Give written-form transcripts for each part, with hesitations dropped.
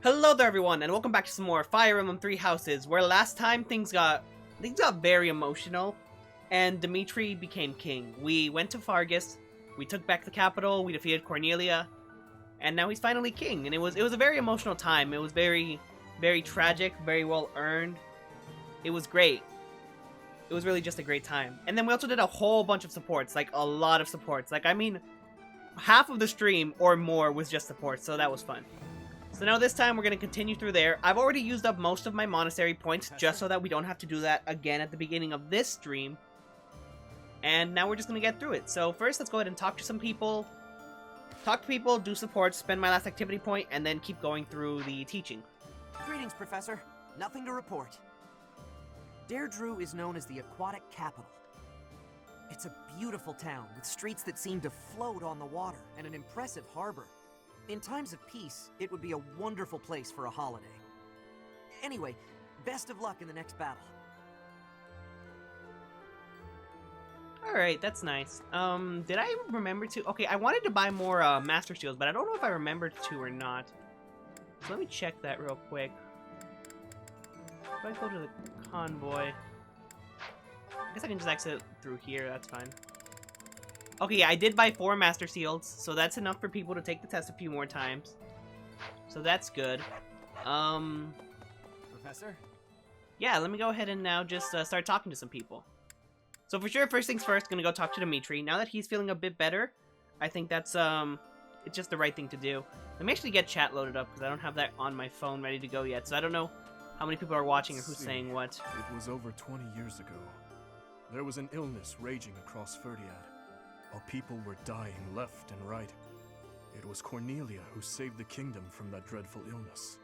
Hello there everyone, and welcome back to some more Fire Emblem Three Houses, where last time things got very emotional, and Dimitri became king. We went to Fargus, we took back the capital, we defeated Cornelia, and now he's finally king, and it was a very emotional time. It was very tragic, very well earned. It was great. It was really just a great time. And then we also did a whole bunch of supports, like a lot of supports. Like, I mean, half of the stream or more was just support, so that was fun. So now this time we're going to continue through there. I've already used up most of my monastery points just so that we don't have to do that again at the beginning of this stream. And now we're just going to get through it. So first, let's go ahead and talk to some people. Talk to people, do support, spend my last activity point, and then keep going through the teaching. Greetings, Professor. Nothing to report. Deirdre is known as the aquatic capital. It's a beautiful town with streets that seem to float on the water and an impressive harbor. In times of peace, it would be a wonderful place for a holiday. Anyway, best of luck in the next battle. Alright, that's nice. Did I remember to... Okay, I wanted to buy more Master Seals, but I don't know if I remembered to or not. So let me check that real quick. If I go to the convoy... I guess I can just exit through here, that's fine. Okay, yeah, I did buy 4 Master Seals, so that's enough for people to take the test a few more times. So that's good. Professor? Yeah, let me go ahead and now just start talking to some people. So for sure, first things first, gonna go talk to Dimitri. Now that he's feeling a bit better, I think that's, it's just the right thing to do. Let me actually get chat loaded up, because I don't have that on my phone ready to go yet, so I don't know how many people are watching or who's saying what. It was over 20 years ago. There was an illness raging across Ferdiad, while people were dying left and right. It was Cornelia who saved the kingdom from that dreadful illness.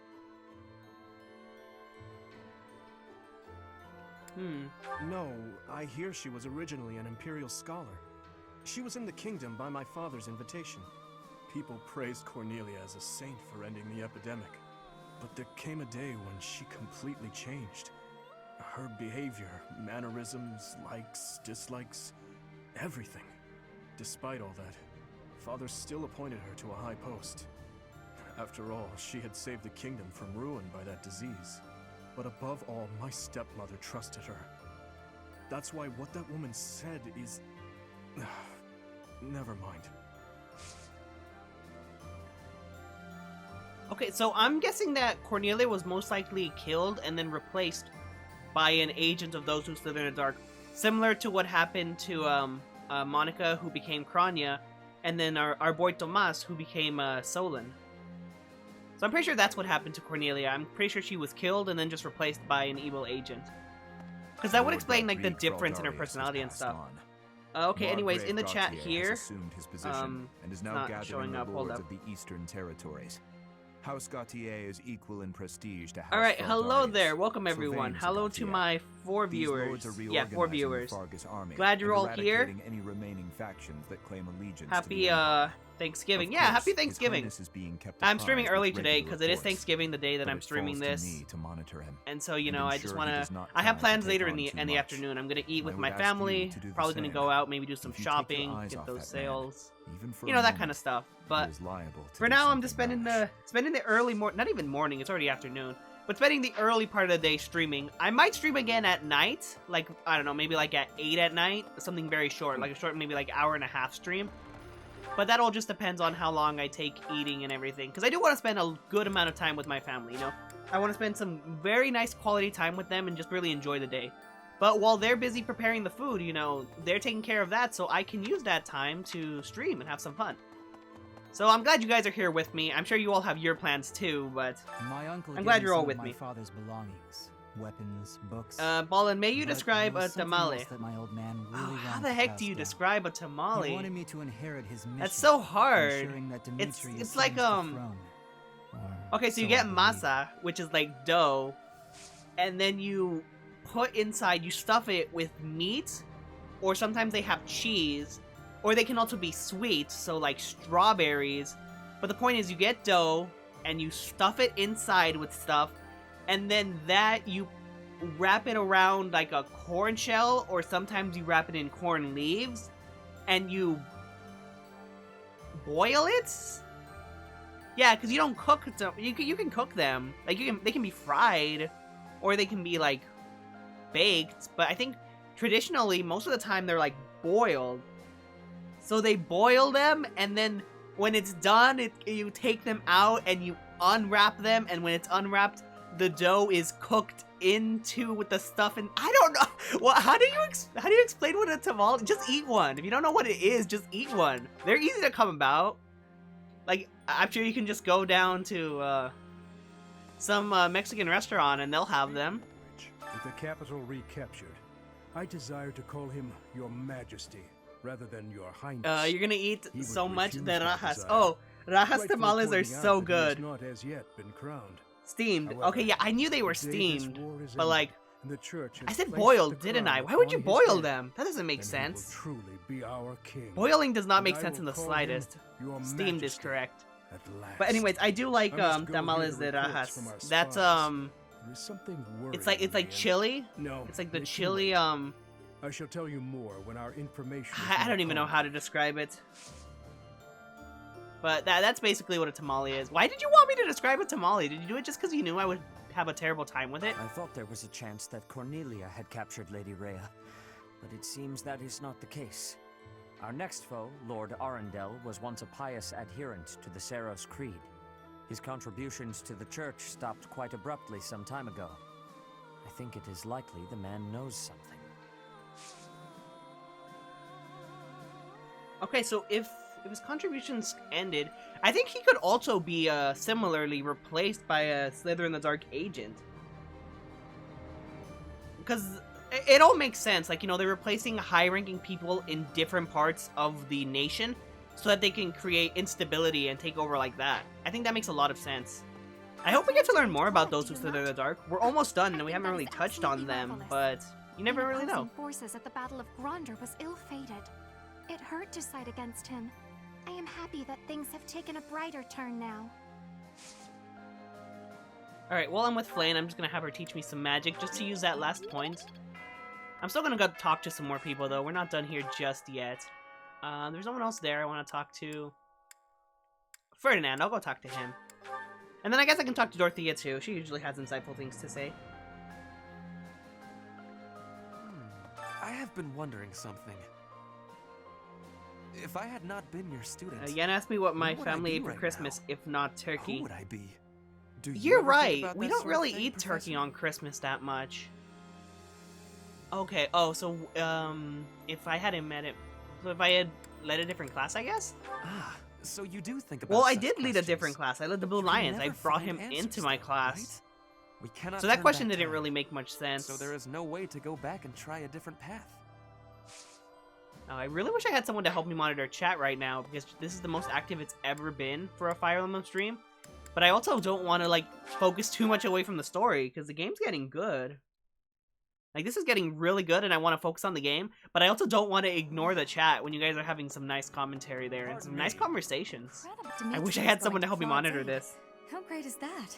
No, I hear she was originally an imperial scholar. She was in the kingdom by my father's invitation. People praised Cornelia as a saint for ending the epidemic. But there came a day when she completely changed. Her behavior, mannerisms, likes, dislikes, everything. Despite all that, Father still appointed her to a high post. After all, she had saved the kingdom from ruin by that disease. But above all, my stepmother trusted her. That's why what that woman said is... Never mind. Okay, so I'm guessing that Cornelia was most likely killed and then replaced by an agent of those who slither in the dark. Similar to what happened to Monica, who became Kranya, and then our boy Tomas, who became Solon. So I'm pretty sure that's what happened to Cornelia. I'm pretty sure she was killed and then just replaced by an evil agent. Because that would explain, like, the difference in her personality and stuff. Okay, anyways, in the chat here, and is now not gathering showing the up, hold lords up. of the Eastern Territories. House Gautier is equal in prestige to House Alright, hello Frondarius, there, welcome everyone. Sylvains Hello of to Gautier. my 4 These viewers. lords are Yeah, 4 reorganizing the viewers. Fargus army Glad you're and all here. eradicating any remaining factions that claim allegiance Happy, to the Empire. Thanksgiving. Of Yeah, course, happy His Thanksgiving. Highness is being kept I'm streaming apprised early with today regular because it is reports, Thanksgiving, the day that but I'm it streaming falls to this. me to monitor him, And so, you and know, I just ensure he want does to... not I have try to plans take later on in too the much. afternoon. I'm going to eat with I my would ask you family. to do the Probably going to same. go out, maybe do some If you take your shopping, eyes get off those that man, sales. even for You a know, that moment, kind of stuff. he But is liable to for do now, I'm just something spending the early morning... Not even morning, it's already afternoon. But spending the early part of the day streaming. I might stream again at night. Like, I don't know, maybe like at 8 at night. Something very short. Like a short, maybe like hour and a half stream. But that all just depends on how long I take eating and everything. Because I do want to spend a good amount of time with my family, you know? I want to spend some very nice quality time with them and just really enjoy the day. But while they're busy preparing the food, you know, they're taking care of that, so I can use that time to stream and have some fun. So I'm glad you guys are here with me. I'm sure you all have your plans too, but... My uncle I'm gave glad me you're all some with of me. my father's belongings, weapons, books. Ballin, may you but describe there a was something tamale? else that my old man really Oh, how wanted the to heck pass do you down. describe a He tamale? wanted me to inherit his mission. That's so hard. ensuring that Dimitri It's like, ascends the throne. Or Okay, so you so get I believe. masa, which is like dough, and then you put inside, you stuff it with meat, or sometimes they have cheese, or they can also be sweet, so like strawberries. But the point is, you get dough, and you stuff it inside with stuff, and then that you wrap it around like a corn shell, or sometimes you wrap it in corn leaves, and you boil it? Yeah, because you don't cook them. You can cook them. Like they can be fried, or they can be like baked. But I think traditionally, most of the time they're like boiled. So they boil them, and then when it's done, you take them out and you unwrap them. And when it's unwrapped, the dough is cooked into with the stuff. And I don't know. Well, how do you explain what a tamale? Just eat one. If you don't know what it is, just eat one. They're easy to come about. Like, I'm sure you can just go down to some Mexican restaurant and they'll have them. With the capital recaptured, I desire to call him Your Majesty rather than Your Highness. You're gonna eat He would so much refuse that that rajas. desire, Oh, rajas rightfully tamales are pointing out so that he has good. not as yet been crowned. Steamed. However, Okay, yeah, I knew they were the day this steamed, war is but ended, like, and the church I has said placed boiled, the didn't I? crown Why would you upon his boil head, them? That doesn't make then he will sense. truly be our king. Boiling does not And make I sense will in the call him slightest. Your Steamed is Majesty correct. at last. But anyways, I do like I must go tamales hear de reports rajas. from our That's spies. There is something it's worrying like me, and- chili. No, It's like the you're too chili late. I shall tell you more when our information. is I more don't even know current. how to describe it. But that's basically what a tamale is. Why did you want me to describe a tamale? Did you do it just because you knew I would have a terrible time with it? I thought there was a chance that Cornelia had captured Lady Rhea, but it seems that is not the case. Our next foe, Lord Arundel, was once a pious adherent to the Saros Creed. His contributions to the church stopped quite abruptly some time ago. I think it is likely the man knows something. Okay, so if his contributions ended, I think he could also be similarly replaced by a Slither in the Dark agent. Because it all makes sense. Like, you know, they're replacing high-ranking people in different parts of the nation so that they can create instability and take over like that. I think that makes a lot of sense. I hope we get to learn more about those who Slither in the Dark. We're almost done and we haven't really touched on them, but you never really know. Forces at the Battle of Gronder was ill-fated. It hurt to side against him. I am happy that things have taken a brighter turn now. Alright, while I'm with Flane, I'm just gonna have her teach me some magic just to use that last point. I'm still gonna go talk to some more people though. We're not done here just yet. There's no one else there I want to talk to. Ferdinand, I'll go talk to him. And then I guess I can talk to Dorothea too. She usually has insightful things to say. I have been wondering something. If I had not been your student, Yen asked me what my where would I family be ate for right Christmas, now? if not turkey. Who would I be? Do you You're ever think right. about We that don't sort of really thing, eat turkey Professor? on Christmas that much. Okay. Oh, so if I hadn't met him, so if I had led a different class, I guess. Ah, so you do think about Well, I such did lead a questions. different class. I led the Blue You can Lions. I never brought find him answers into my though, class. right? We cannot So that turn question back didn't time, really make much sense. So there is no way to go back and try a different path. I really wish I had someone to help me monitor chat right now, because this is the most active it's ever been for a Fire Emblem stream. But I also don't want to, like, focus too much away from the story, because the game's getting good. Like, this is getting really good, and I want to focus on the game, but I also don't want to ignore the chat when you guys are having some nice commentary there, and some nice conversations. I wish I had someone to help me monitor this. How great is that?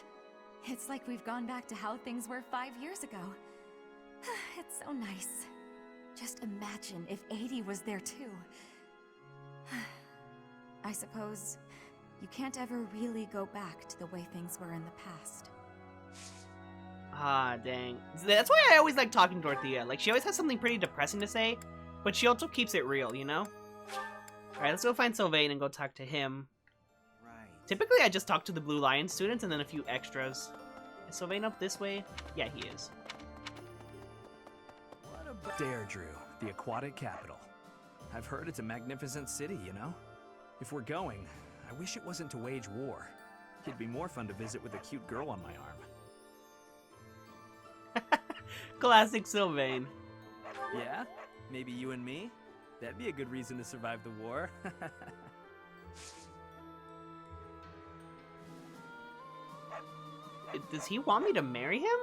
It's like we've gone back to how things were 5 years ago. It's so nice. Just imagine if 80 was there too. I suppose you can't ever really go back to the way things were in the past. Ah, dang. That's why I always like talking to Dorothea. Like, she always has something pretty depressing to say, but she also keeps it real, you know? Alright, let's go find Sylvain and go talk to him. Right. Typically, I just talk to the Blue Lion students and then a few extras. Is Sylvain up this way? Yeah, he is. What about Deirdre, the aquatic capital? I've heard it's a magnificent city, you know? If we're going, I wish it wasn't to wage war. It'd be more fun to visit with a cute girl on my arm. Classic Sylvain. Yeah? Maybe you and me? That'd be a good reason to survive the war. Does he want me to marry him?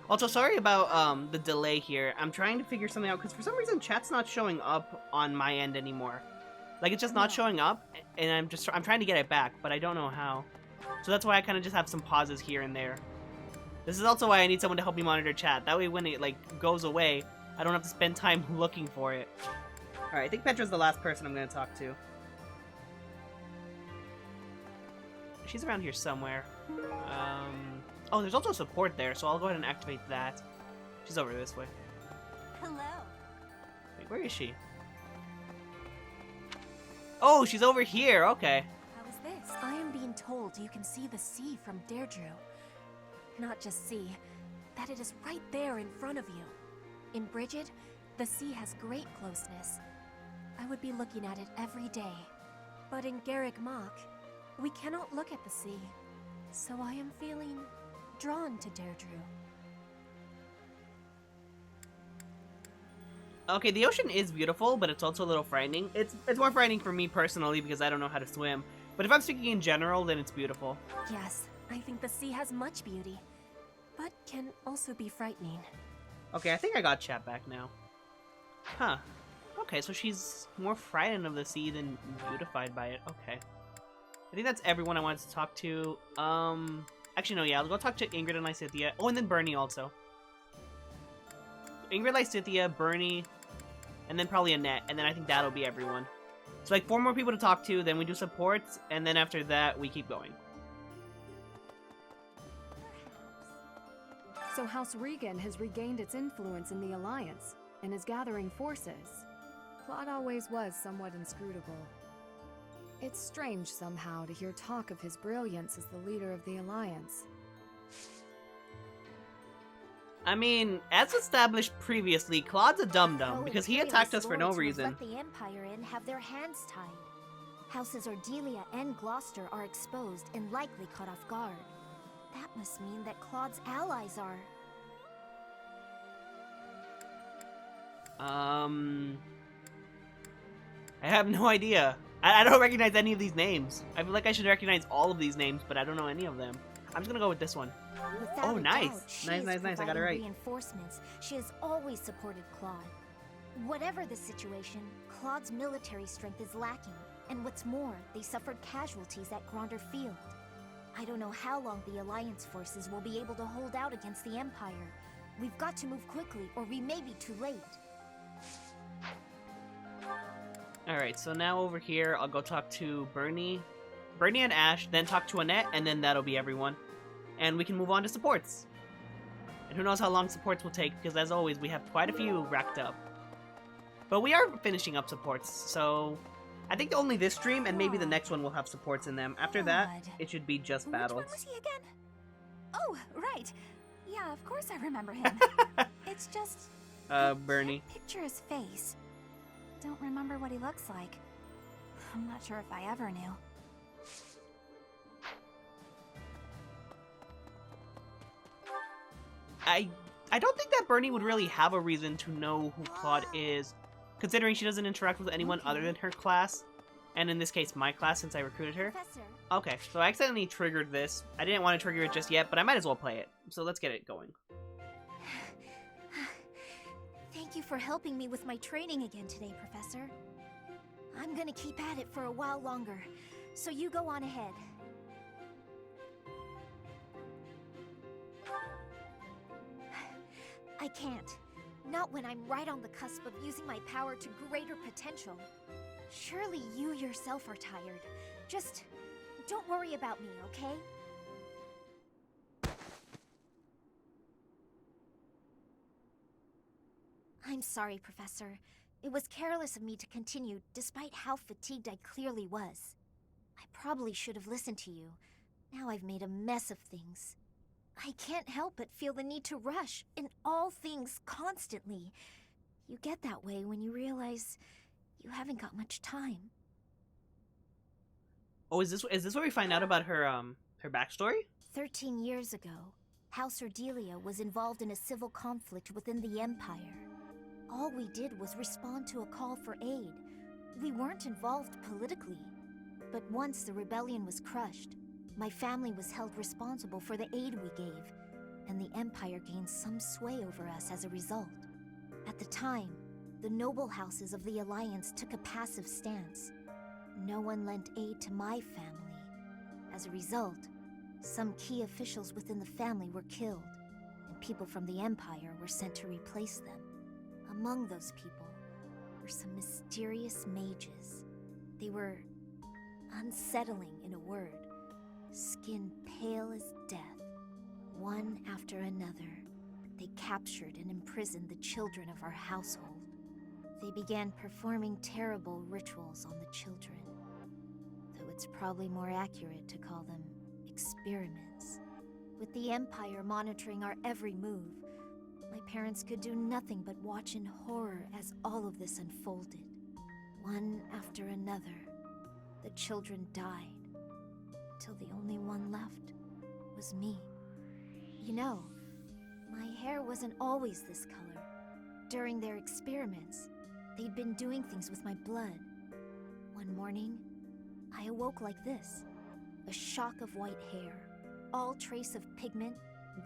Also, sorry about the delay here. I'm trying to figure something out because for some reason chat's not showing up on my end anymore. Like, it's just not showing up, and I'm trying to get it back, but I don't know how. So that's why I kind of just have some pauses here and there. This is also why I need someone to help me monitor chat. That way when it, like, goes away, I don't have to spend time looking for it. Alright, I think Petra's the last person I'm going to talk to. She's around here somewhere. Oh, there's also support there, so I'll go ahead and activate that. She's over this way. Hello. Wait, where is she? Oh, she's over here. Okay. How is this? I am being told you can see the sea from Deirdre. Not just see, that it is right there in front of you. In Bridget, the sea has great closeness. I would be looking at it every day. But in Garrick Mach, we cannot look at the sea. So I am feeling drawn to Deirdre. Okay, the ocean is beautiful, but it's also a little frightening. It's more frightening for me personally because I don't know how to swim. But if I'm speaking in general, then it's beautiful. Yes, I think the sea has much beauty, but can also be frightening. Okay, I think I got chat back now. Huh. Okay, so she's more frightened of the sea than beautified by it. Okay. I think that's everyone I wanted to talk to. Actually, no, yeah, I'll go talk to Ingrid and Lysithea. Oh, and then Bernie also. Ingrid, Lysithea, Bernie, and then probably Annette, and then I think that'll be everyone. So, like, 4 more people to talk to, then we do supports, and then after that, we keep going. So House Regan has regained its influence in the Alliance, and is gathering forces. Claude always was somewhat inscrutable. It's strange somehow to hear talk of his brilliance as the leader of the Alliance. I mean, as established previously, Claude's a dum-dum, because he attacked us for no reason. Let the Empire in have their hands tied. Houses Ordelia and Gloucester are exposed and likely caught off guard. That must mean that Claude's allies are... I have no idea. I don't recognize any of these names. I feel like I should recognize all of these names, but I don't know any of them. I'm just gonna go with this one. Without Oh, a nice. doubt, she Nice, is nice, nice. I got it providing right. Reinforcements. She has always supported Claude. Whatever the situation, Claude's military strength is lacking. And what's more, they suffered casualties at Gronder Field. I don't know how long the Alliance forces will be able to hold out against the Empire. We've got to move quickly, or we may be too late. Alright, so now over here, I'll go talk to Bernie and Ash, then talk to Annette, and then that'll be everyone. And we can move on to supports. And who knows how long supports will take, because as always, we have quite a few racked up. But we are finishing up supports, so... I think only this stream and maybe the next one will have supports in them. After that, it should be just battles. Which one was he again? Oh, right. Yeah, of course I remember him. It's just... Bernie. Picture his face. Don't remember what he looks like. I'm not sure if I ever knew. I don't think that Bernie would really have a reason to know who Claude is, considering she doesn't interact with anyone other than her class, and in this case, my class, since I recruited her. Professor. Okay, so I accidentally triggered this. I didn't want to trigger it just yet, but I might as well play it. So let's get it going. Thank you for helping me with my training again today, Professor. I'm gonna keep at it for a while longer, so you go on ahead. I can't. Not when I'm right on the cusp of using my power to greater potential. Surely you yourself are tired. Just don't worry about me, okay? I'm sorry, Professor. It was careless of me to continue, despite how fatigued I clearly was. I probably should have listened to you. Now I've made a mess of things. I can't help but feel the need to rush in all things constantly. You get that way when you realize you haven't got much time. Oh, is this where we find out about her her backstory? 13 years ago, House Ordelia was involved in a civil conflict within the Empire. All we did was respond to a call for aid. We weren't involved politically. But once the rebellion was crushed, my family was held responsible for the aid we gave, and the Empire gained some sway over us as a result. At the time, the noble houses of the Alliance took a passive stance. No one lent aid to my family. As a result, some key officials within the family were killed, and people from the Empire were sent to replace them. Among those people were some mysterious mages. They were unsettling, in a word. skin pale as death. One after another, they captured and imprisoned the children of our household. They began performing terrible rituals on the children, though it's probably more accurate to call them experiments. With the Empire monitoring our every move, my parents could do nothing but watch in horror as all of this unfolded. One after another, the children died, till the only one left was me. You know, my hair wasn't always this color. During their experiments, they'd been doing things with my blood. One morning, I awoke like this. A shock of white hair, all trace of pigment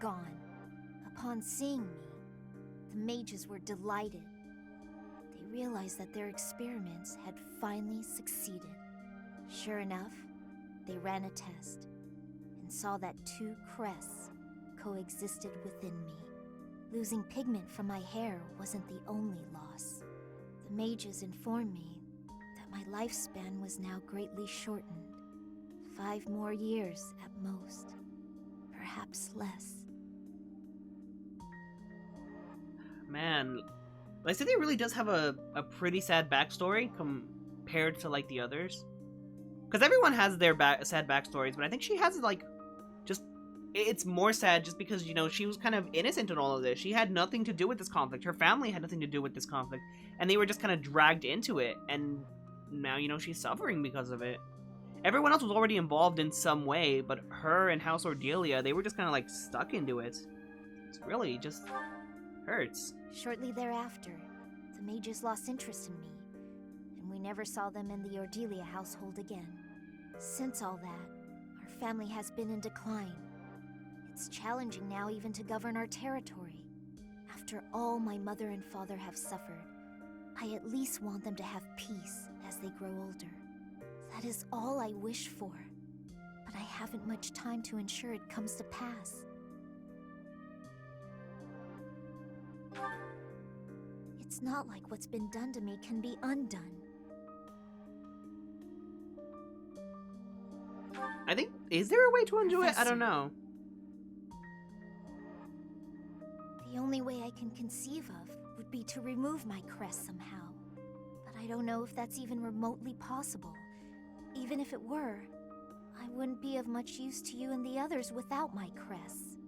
gone. Upon seeing me, the mages were delighted. They realized that their experiments had finally succeeded. Sure enough, they ran a test and saw that 2 crests coexisted within me. Losing pigment from my hair wasn't the only loss. The mages informed me that my lifespan was now greatly shortened. 5 more years at most, perhaps less. Man, Lycidia really does have a pretty sad backstory compared to, like, the others. Because everyone has their sad backstories, but I think she has, like, just... It's more sad just because, you know, she was kind of innocent in all of this. She had nothing to do with this conflict. Her family had nothing to do with this conflict. And they were just kind of dragged into it. And now, you know, she's suffering because of it. Everyone else was already involved in some way, but her and House Ordelia, they were just kind of, like, stuck into it. It's really just... hurts. Shortly thereafter, the mages lost interest in me, and we never saw them in the Ordelia household again. Since all that, our family has been in decline. It's challenging now even to govern our territory. After all my mother and father have suffered, I at least want them to have peace as they grow older. That is all I wish for, but I haven't much time to ensure it comes to pass. It's not like what's been done to me can be undone. I think... Is there a way to undo it? I Professor. don't know. The only way I can conceive of would be to remove my crest somehow. But I don't know if that's even remotely possible. Even if it were, I wouldn't be of much use to you and the others without my crest.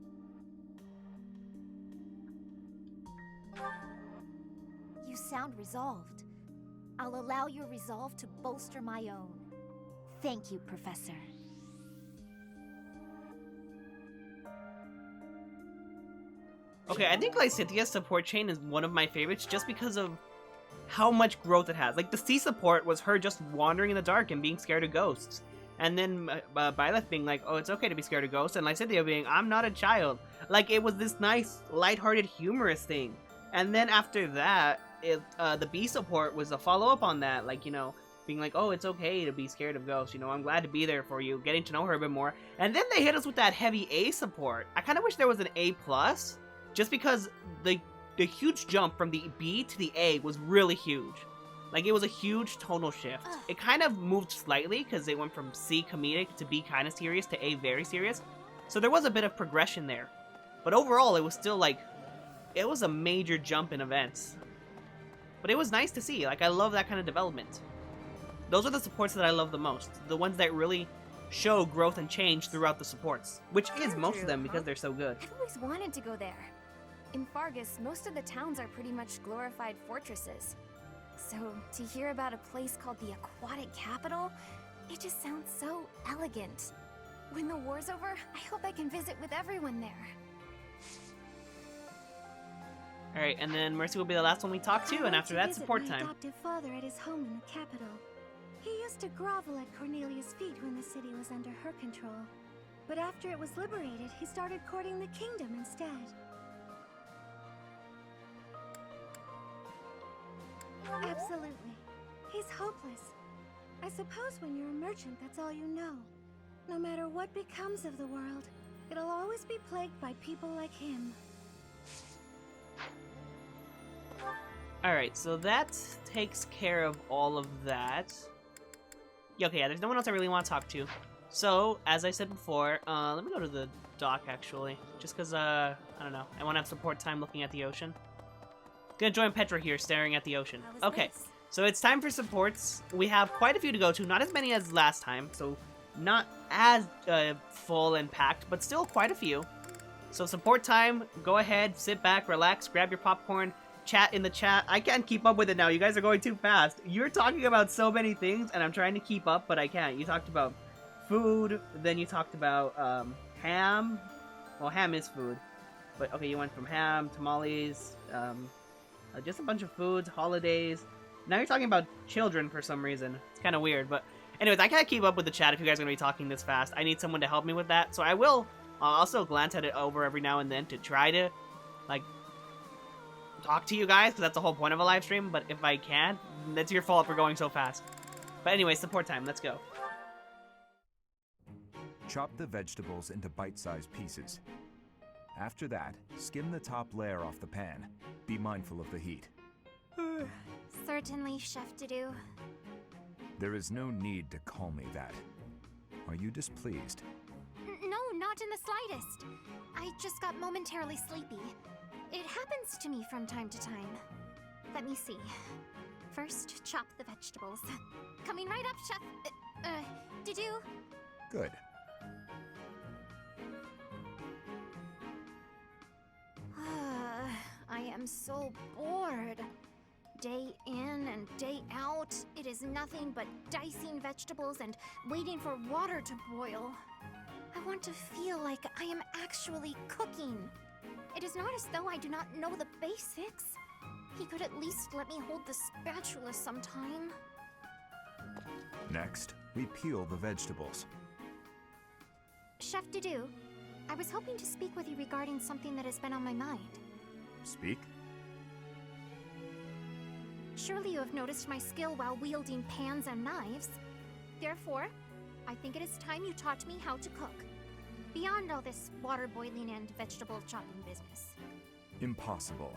You sound resolved. I'll allow your resolve to bolster my own. Thank you, Professor. Okay, I think Lycidia's support chain is one of my favorites just because of how much growth it has. Like, the C support was her just wandering in the dark and being scared of ghosts. And then Byleth being like, oh, it's okay to be scared of ghosts. And Lycidia being, I'm not a child. Like, it was this nice, lighthearted, humorous thing. And then after that, the B support was a follow-up on that. Like, you know, being like, oh, it's okay to be scared of ghosts. You know, I'm glad to be there for you. Getting to know her a bit more. And then they hit us with that heavy A support. I kind of wish there was an A+. Just because the huge jump from the B to the A was really huge. Like, it was a huge tonal shift. It kind of moved slightly because they went from C comedic to B kind of serious to A very serious. So there was a bit of progression there. But overall, it was still like, it was a major jump in events. But it was nice to see. Like, I love that kind of development. Those are the supports that I love the most. The ones that really show growth and change throughout the supports. Which is most of them because they're so good. I've always wanted to go there. In Fargus, most of the towns are pretty much glorified fortresses. So, to hear about a place called the Aquatic Capital, it just sounds so elegant. When the war's over, I hope I can visit with everyone there. Alright, and then Mercy will be the last one we talk to, and after that, support time. I went to visit my adoptive father at his home in the capital. He used to grovel at Cornelia's feet when the city was under her control. But after it was liberated, he started courting the kingdom instead. Absolutely. He's hopeless. I suppose when you're a merchant, that's all you know. No matter what becomes of the world, it'll always be plagued by people like him. Alright, so that takes care of all of that. Yeah, okay, yeah, there's no one else I really want to talk to. So, as I said before, let me go to the dock, actually. Just because, I don't know. I want to have support time looking at the ocean. Gonna join Petra here, staring at the ocean. Okay, so it's time for supports. We have quite a few to go to. Not as many as last time, so not as full and packed, but still quite a few. So support time, go ahead, sit back, relax, grab your popcorn, chat in the chat. I can't keep up with it now. You guys are going too fast. You're talking about so many things, and I'm trying to keep up, but I can't. You talked about food, then you talked about ham. Well, ham is food. But, okay, you went from ham, tamales, just a bunch of foods, holidays. Now you're talking about children for some reason. It's kind of weird, but anyways, I can't keep up with the chat if you guys are going to be talking this fast. I need someone to help me with that, so I will also glance at it over every now and then to try to, like, talk to you guys, because that's the whole point of a live stream, but if I can't, that's your fault for going so fast. But anyway, support time, let's go. Chop the vegetables into bite-sized pieces. After that, skim the top layer off the pan. Be mindful of the heat. Certainly, Chef Didou. There is no need to call me that. Are you displeased? No, not in the slightest. I just got momentarily sleepy. It happens to me from time to time. Let me see. First, chop the vegetables. Coming right up, Chef. Didou? Good. I am so bored. Day in and day out, it is nothing but dicing vegetables and waiting for water to boil. I want to feel like I am actually cooking. It is not as though I do not know the basics. He could at least let me hold the spatula sometime. Next, we peel the vegetables. Chef Didou, I was hoping to speak with you regarding something that has been on my mind. Speak? Surely you have noticed my skill while wielding pans and knives. Therefore, I think it is time you taught me how to cook. Beyond all this water boiling and vegetable chopping business. Impossible.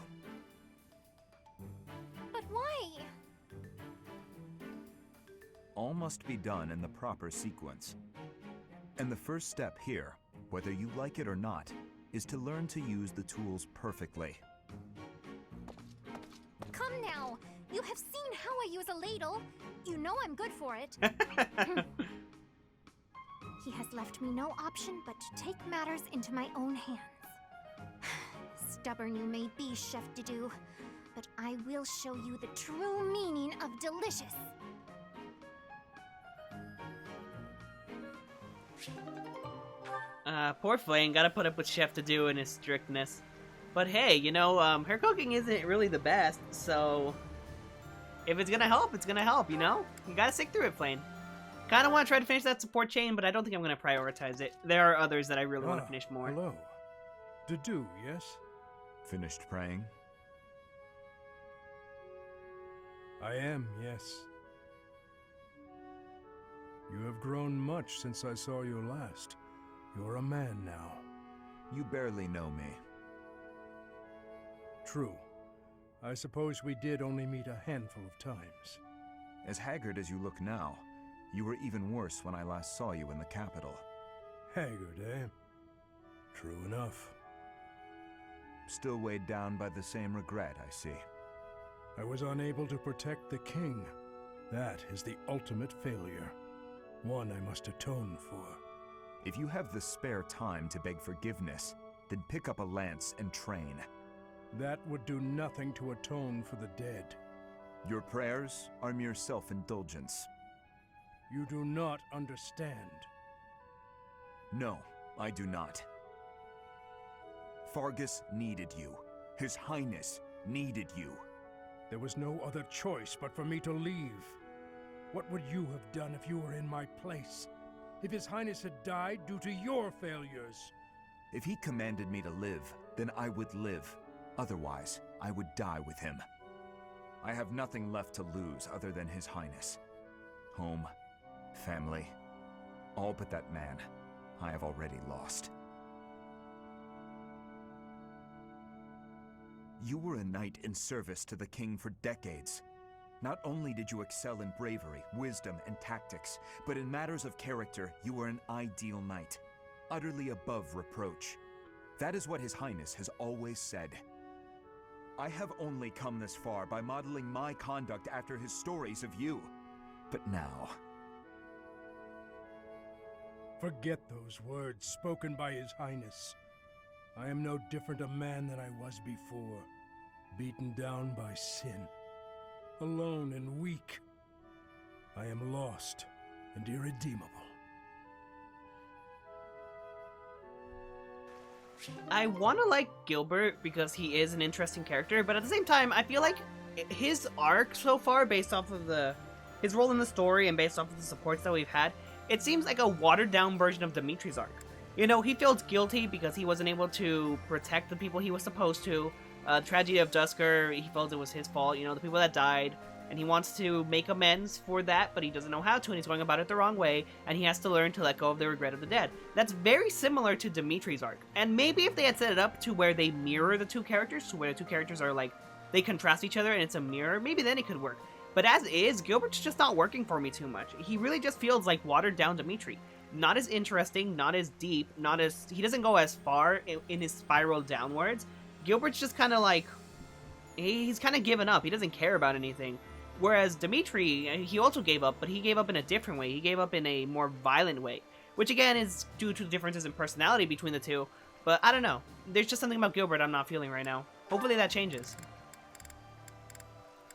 But why? All must be done in the proper sequence. And the first step here, whether you like it or not, is to learn to use the tools perfectly. Come now! You have seen how I use a ladle. You know I'm good for it. He has left me no option but to take matters into my own hands. Stubborn you may be, Chef Didou, but I will show you the true meaning of delicious. Poor Flame, gotta put up with Chef Didou and his strictness. But hey, you know, her cooking isn't really the best, so if it's gonna help, it's gonna help, you know? You gotta stick through it, Flame. Kinda wanna try to finish that support chain, but I don't think I'm gonna prioritize it. There are others that I really wanna finish more. Hello. Didou, yes? Finished praying? I am, yes. You have grown much since I saw you last. You're a man now. You barely know me. True. I suppose we did only meet a handful of times. As haggard as you look now, you were even worse when I last saw you in the capital. Haggard, eh? True enough. Still weighed down by the same regret, I see. I was unable to protect the king. That is the ultimate failure. One I must atone for. If you have the spare time to beg forgiveness, then pick up a lance and train. That would do nothing to atone for the dead. Your prayers are mere self-indulgence. You do not understand. No, I do not. Fargus needed you. His Highness needed you. There was no other choice but for me to leave. What would you have done if you were in my place? If His Highness had died due to your failures? If he commanded me to live, then I would live. Otherwise, I would die with him. I have nothing left to lose other than His Highness. Home, family, all but that man I have already lost. You were a knight in service to the king for decades. Not only did you excel in bravery, wisdom, and tactics, but in matters of character, you were an ideal knight, utterly above reproach. That is what His Highness has always said. I have only come this far by modeling my conduct after his stories of you. But now... Forget those words spoken by His Highness. I am no different a man than I was before, beaten down by sin, alone and weak. I am lost and irredeemable. I want to like Gilbert because he is an interesting character, but at the same time, I feel like his arc so far, based off of his role in the story and based off of the supports that we've had, it seems like a watered-down version of Dimitri's arc. You know, he feels guilty because he wasn't able to protect the people he was supposed to. The tragedy of Dusker, he felt it was his fault, you know, the people that died. And he wants to make amends for that, but he doesn't know how to, and he's going about it the wrong way, and he has to learn to let go of the regret of the dead. That's very similar to Dimitri's arc. And maybe if they had set it up to where they mirror the two characters, to where the two characters are like, they contrast each other and it's a mirror, maybe then it could work. But as is, Gilbert's just not working for me too much. He really just feels like watered down Dimitri. Not as interesting, not as deep, he doesn't go as far in his spiral downwards. Gilbert's just kind of like, he's kind of given up. He doesn't care about anything. Whereas Dimitri, he also gave up, but he gave up in a different way. He gave up in a more violent way, which again is due to the differences in personality between the two. But I don't know. There's just something about Gilbert I'm not feeling right now. Hopefully that changes.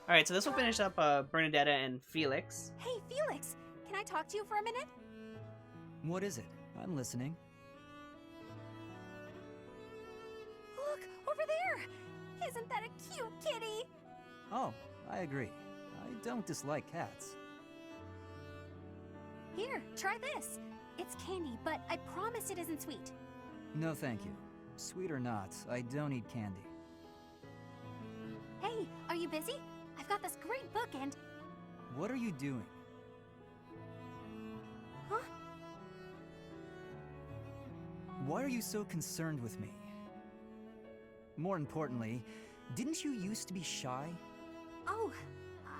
Alright, so this will finish up Bernadetta and Felix. Hey, Felix! Can I talk to you for a minute? What is it? I'm listening. Look, over there! Isn't that a cute kitty? Oh, I agree. I don't dislike cats. Here, try this. It's candy, but I promise it isn't sweet. No thank you. Sweet or not, I don't eat candy. Hey, are you busy? I've got this great book and... What are you doing? Huh? Why are you so concerned with me? More importantly, didn't you used to be shy? Oh,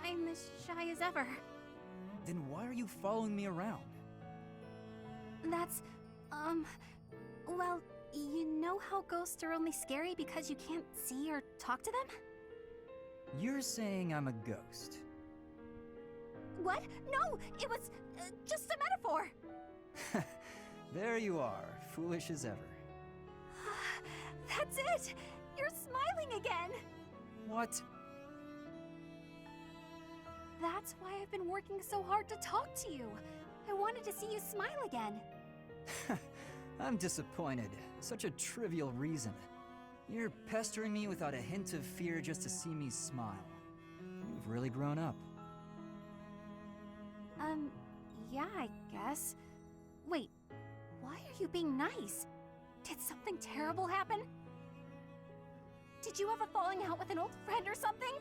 I'm as shy as ever. Then why are you following me around? That's, well, you know how ghosts are only scary because you can't see or talk to them? You're saying I'm a ghost. What? No, it was just a metaphor. There you are, foolish as ever. That's it! You're smiling again! What? That's why I've been working so hard to talk to you. I wanted to see you smile again. I'm disappointed. Such a trivial reason. You're pestering me without a hint of fear just to see me smile. You've really grown up. Yeah, I guess. Wait, why are you being nice? Did something terrible happen? Did you have a falling out with an old friend or something?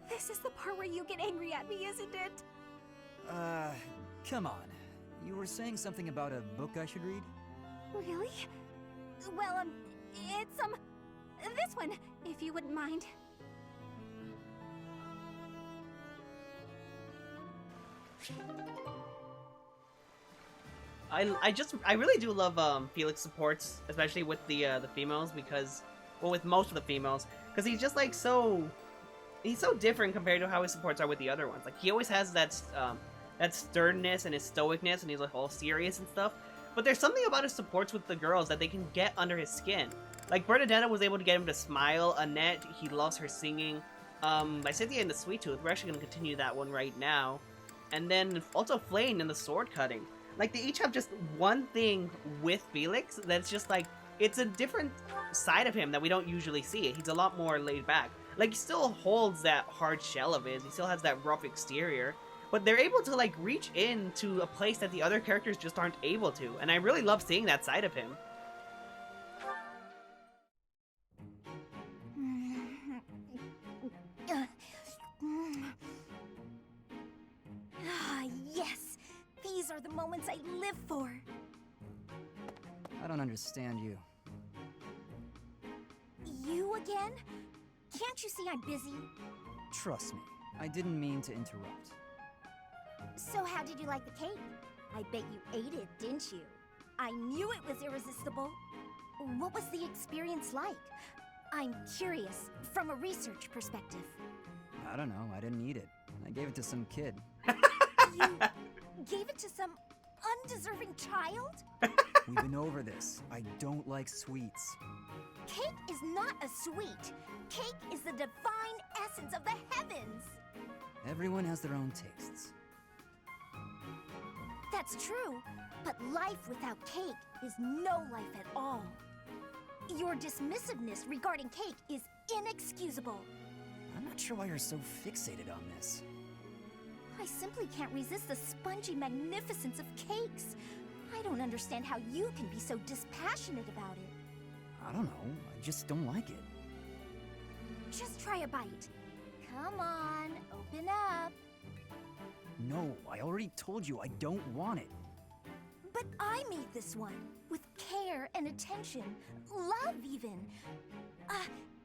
This is the part where you get angry at me, isn't it? Come on. You were saying something about a book I should read? Really? Well, it's, this one, if you wouldn't mind. I really do love Felix supports, especially with the females, because, well, with most of the females, because he's just like he's so different compared to how his supports are with the other ones. Like, he always has that sternness and his stoicness, and he's like all serious and stuff. But there's something about his supports with the girls that they can get under his skin. Like, Bernadetta was able to get him to smile. Annette, he loves her singing. Lysithea and the Sweet Tooth, we're actually going to continue that one right now. And then also Flayn and the sword cutting. Like, they each have just one thing with Felix that's just like, it's a different side of him that we don't usually see. He's a lot more laid back. Like, he still holds that hard shell of his. He still has that rough exterior. But they're able to, like, reach into a place that the other characters just aren't able to. And I really love seeing that side of him. Ah, yes! These are the moments I live for! I don't understand you. You again? Can't you see I'm busy? Trust me, I didn't mean to interrupt. So how did you like the cake? I bet you ate it, didn't you? I knew it was irresistible. What was the experience like? I'm curious, from a research perspective. I don't know, I didn't eat it. I gave it to some kid. You gave it to some undeserving child? We've been over this. I don't like sweets. Cake is not a sweet. Cake is the divine essence of the heavens. Everyone has their own tastes. That's true, but life without cake is no life at all. Your dismissiveness regarding cake is inexcusable. I'm not sure why you're so fixated on this. I simply can't resist the spongy magnificence of cakes. I don't understand how you can be so dispassionate about it. I don't know, I just don't like it. Just try a bite. Come on, open up. No, I already told you I don't want it. But I made this one, with care and attention, love even.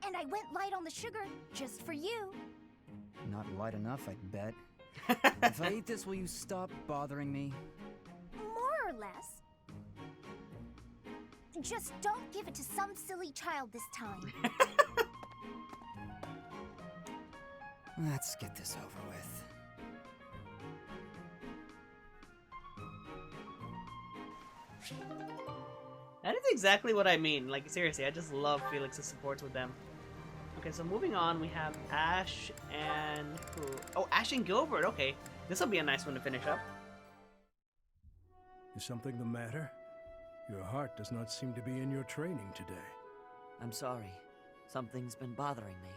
And I went light on the sugar, just for you. Not light enough, I bet. If I eat this, will you stop bothering me? More or less. Just don't give it to some silly child this time. Let's get this over with. That is exactly what I mean. Like, seriously, I just love Felix's supports with them. Okay, so moving on, we have Ash and who? Oh, Ash and Gilbert. Okay, this will be a nice one to finish up. Is something the matter? Your heart does not seem to be in your training today. I'm sorry. Something's been bothering me.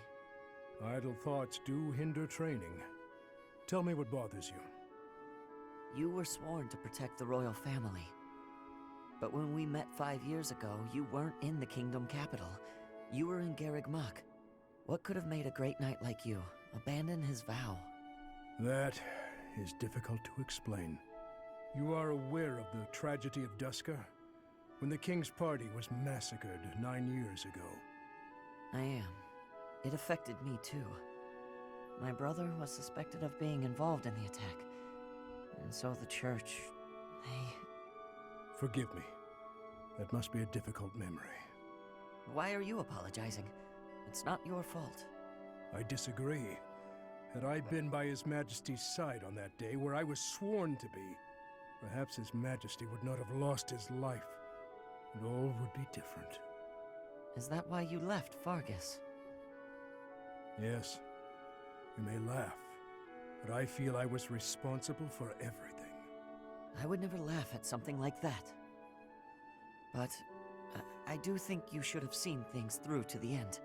Idle thoughts do hinder training. Tell me what bothers you. You were sworn to protect the royal family. But when we met 5 years ago, you weren't in the kingdom capital. You were in Garreg Mach. What could have made a great knight like you abandon his vow? That is difficult to explain. You are aware of the tragedy of Duska? When the king's party was massacred 9 years ago. I am. It affected me too. My brother was suspected of being involved in the attack. And so the church, they... Forgive me. That must be a difficult memory. Why are you apologizing? It's not your fault. I disagree. Had I been by His Majesty's side on that day where I was sworn to be, perhaps His Majesty would not have lost his life, and all would be different. Is that why you left Fargus? Yes. You may laugh, but I feel I was responsible for everything. I would never laugh at something like that. But I do think you should have seen things through to the end.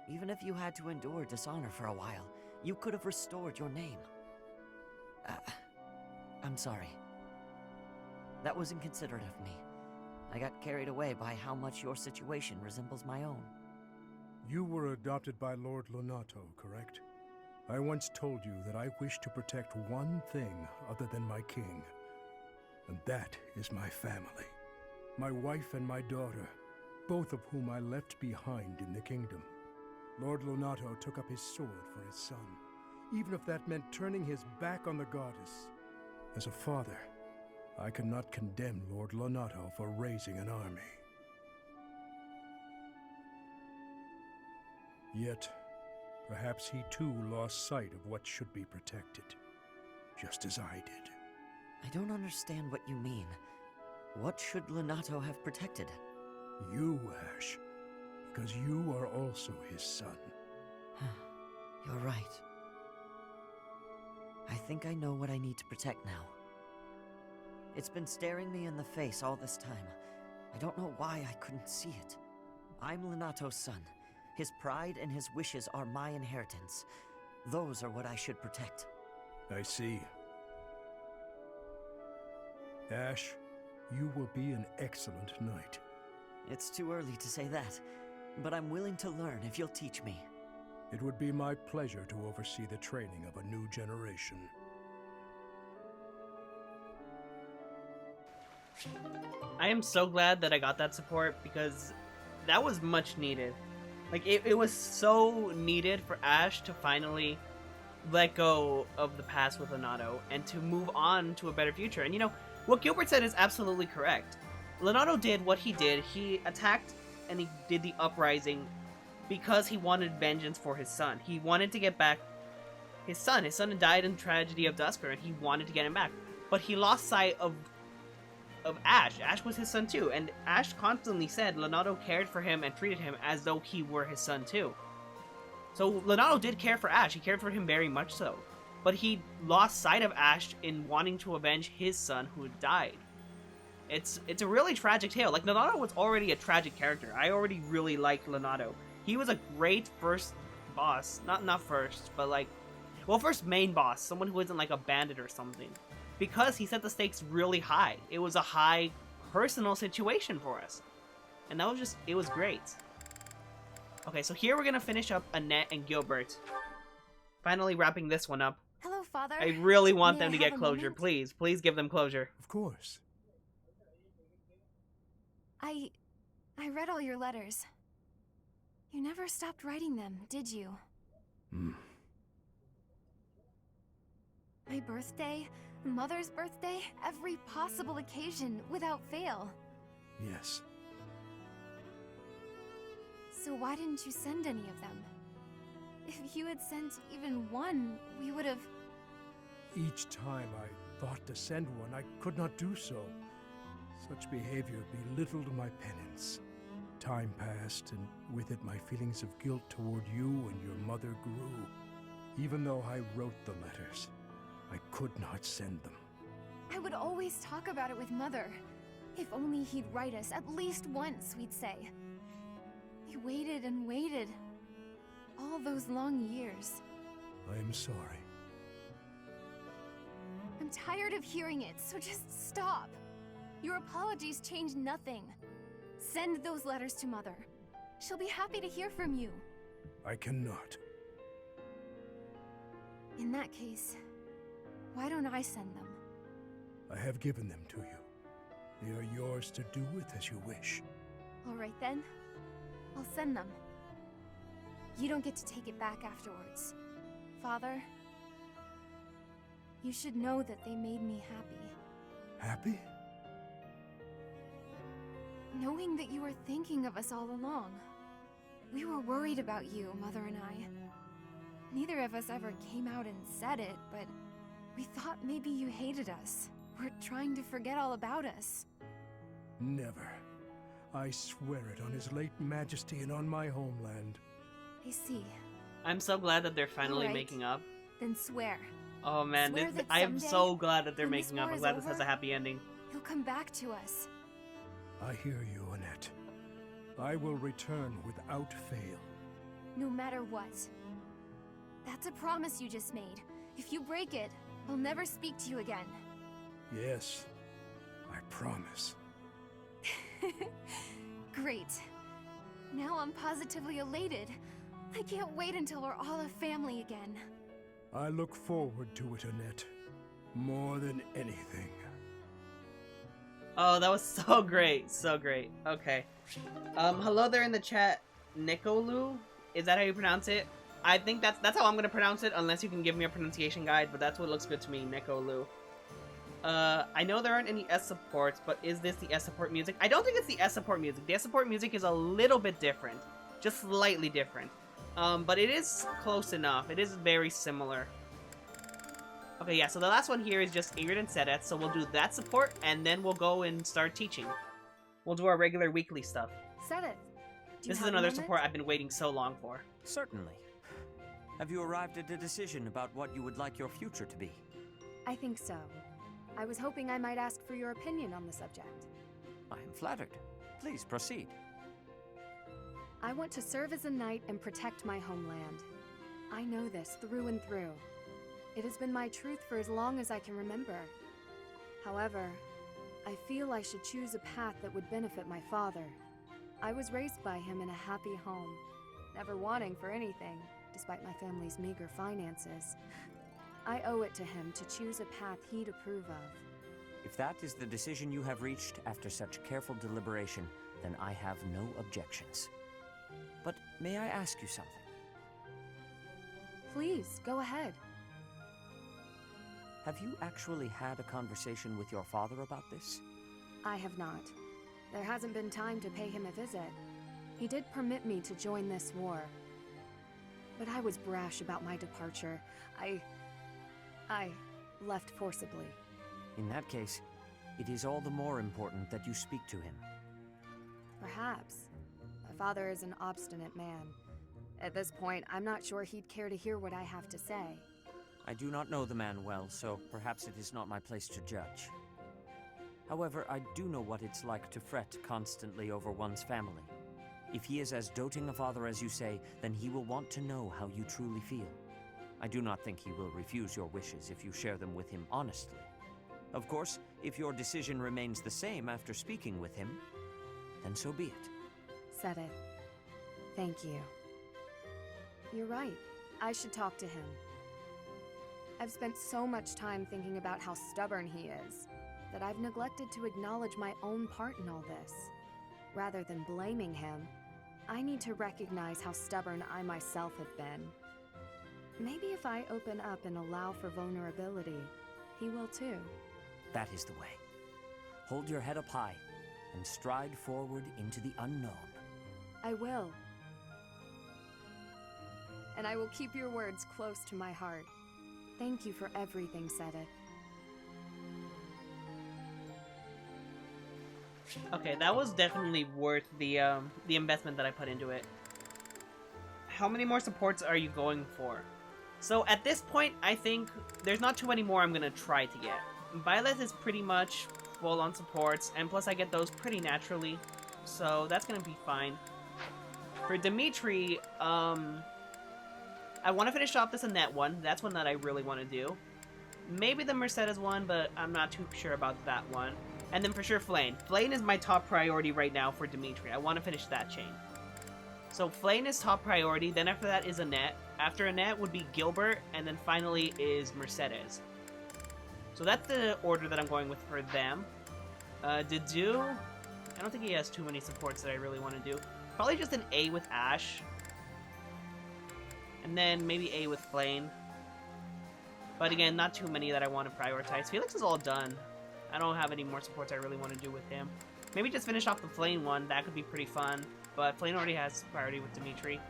Even if you had to endure dishonor for a while, you could have restored your name. I'm sorry. That was inconsiderate of me. I got carried away by how much your situation resembles my own. You were adopted by Lord Lonato, correct? I once told you that I wish to protect one thing other than my king. And that is my family. My wife and my daughter, both of whom I left behind in the kingdom. Lord Lonato took up his sword for his son, even if that meant turning his back on the goddess. As a father, I cannot condemn Lord Lonato for raising an army. Yet, perhaps he too lost sight of what should be protected, just as I did. I don't understand what you mean. What should Lonato have protected? You, Ash, because you are also his son. You're right. I think I know what I need to protect now. It's been staring me in the face all this time. I don't know why I couldn't see it. I'm Lonato's son. His pride and his wishes are my inheritance. Those are what I should protect. I see. Ash, you will be an excellent knight. It's too early to say that, but I'm willing to learn if you'll teach me. It would be my pleasure to oversee the training of a new generation. I am so glad that I got that support because that was much needed. Like, it was so needed for Ash to finally let go of the past with Leonardo and to move on to a better future. And you know, what Gilbert said is absolutely correct. Leonardo did what he did. He attacked and he did the uprising because he wanted vengeance for his son. He wanted to get back his son. His son died in the tragedy of Dusker, and he wanted to get him back. But he lost sight of Ash. Ash was his son too, and Ash constantly said Leonardo cared for him and treated him as though he were his son too. So Leonardo did care for Ash. He cared for him very much so. But he lost sight of Ash in wanting to avenge his son who had died. It's a really tragic tale. Like, Leonardo was already a tragic character. I already really liked Leonardo. He was a great first boss. Not first, but like, well, first main boss. Someone who isn't like a bandit or something. Because he set the stakes really high. It was a high personal situation for us. And that was just, it was great. Okay, so here we're gonna finish up Annette and Gilbert. Finally wrapping this one up. Hello, Father. I really want May them I to have get a closure. moment? Please give them closure. Of course. I read all your letters. You never stopped writing them, did you? My birthday, Mother's birthday, every possible occasion, without fail. Yes. So why didn't you send any of them? If you had sent even one, we would have... Each time I thought to send one, I could not do so. Such behavior belittled my penance. Time passed, and with it my feelings of guilt toward you and your mother grew. Even though I wrote the letters, I could not send them. I would always talk about it with Mother. If only he'd write us at least once, we'd say. We waited and waited. All those long years. I am sorry. I'm tired of hearing it, so just stop. Your apologies change nothing. Send those letters to Mother. She'll be happy to hear from you. I cannot. In that case, why don't I send them? I have given them to you. They are yours to do with as you wish. All right then. I'll send them. You don't get to take it back afterwards. Father, you should know that they made me happy. Happy? Knowing that you were thinking of us all along. We were worried about you, Mother and I. Neither of us ever came out and said it, but we thought maybe you hated us. Were trying to forget all about us. Never. I swear it on His late Majesty and on my homeland. I see. I'm so glad that they're finally Alright. making up. Then swear. Oh man, Swear that I am someday, so glad that they're when this making up. war I'm is glad this has over, a happy ending. You'll come back to us. I hear you, Annette. I will return without fail. No matter what. That's a promise you just made. If you break it, I'll never speak to you again. Yes, I promise. Great. Now I'm positively elated. I can't wait until we're all a family again. I look forward to it, Annette. More than anything. Oh, that was so great. So great. Okay. Hello there in the chat. Nikolu? Is that how you pronounce it? I think that's how I'm gonna pronounce it, unless you can give me a pronunciation guide, but that's what looks good to me, Nikolu. I know there aren't any S supports, but is this the S support music? I don't think it's the S support music. The S support music is a little bit different. Just slightly different. But it is close enough. It is very similar. Okay, yeah, so the last one here is just Ingrid and Sedet, so we'll do that support, and then we'll go and start teaching. We'll do our regular weekly stuff. Sedith, This is another support I've been waiting so long for. Certainly. Have you arrived at a decision about what you would like your future to be? I think so. I was hoping I might ask for your opinion on the subject. I am flattered. Please proceed. I want to serve as a knight and protect my homeland. I know this through and through. It has been my truth for as long as I can remember. However, I feel I should choose a path that would benefit my father. I was raised by him in a happy home, never wanting for anything, despite my family's meager finances. I owe it to him to choose a path he'd approve of. If that is the decision you have reached after such careful deliberation, then I have no objections. But may I ask you something? Please, go ahead. Have you actually had a conversation with your father about this? I have not. There hasn't been time to pay him a visit. He did permit me to join this war. But I was brash about my departure. I left forcibly. In that case, it is all the more important that you speak to him. Perhaps. My father is an obstinate man. At this point, I'm not sure he'd care to hear what I have to say. I do not know the man well, so perhaps it is not my place to judge. However, I do know what it's like to fret constantly over one's family. If he is as doting a father as you say, then he will want to know how you truly feel. I do not think he will refuse your wishes if you share them with him honestly. Of course, if your decision remains the same after speaking with him, then so be it. Said it. Thank you. You're right. I should talk to him. I've spent so much time thinking about how stubborn he is that I've neglected to acknowledge my own part in all this. Rather than blaming him, I need to recognize how stubborn I myself have been. Maybe if I open up and allow for vulnerability, he will too. That is the way. Hold your head up high and stride forward into the unknown. I will. And I will keep your words close to my heart. Thank you for everything, Sedith. Okay, that was definitely worth the investment that I put into it. How many more supports are you going for? So at this point, I think there's not too many more I'm gonna try to get. Violet is pretty much full on supports, and plus I get those pretty naturally, so that's gonna be fine. For Dimitri, I want to finish off this Annette one. That's one that I really want to do. Maybe the Mercedes one, but I'm not too sure about that one. And then for sure Flayn. Flayn is my top priority right now for Dimitri. I want to finish that chain. So Flayn is top priority, then after that is Annette. After Annette would be Gilbert, and then finally is Mercedes. So that's the order that I'm going with for them. Dedu, I don't think he has too many supports that I really want to do. Probably just an A with Ash. And then maybe A with Flayn. But again, not too many that I want to prioritize. Felix is all done. I don't have any more supports I really want to do with him. Maybe just finish off the Flayn one. That could be pretty fun. But Flayn already has priority with Dimitri.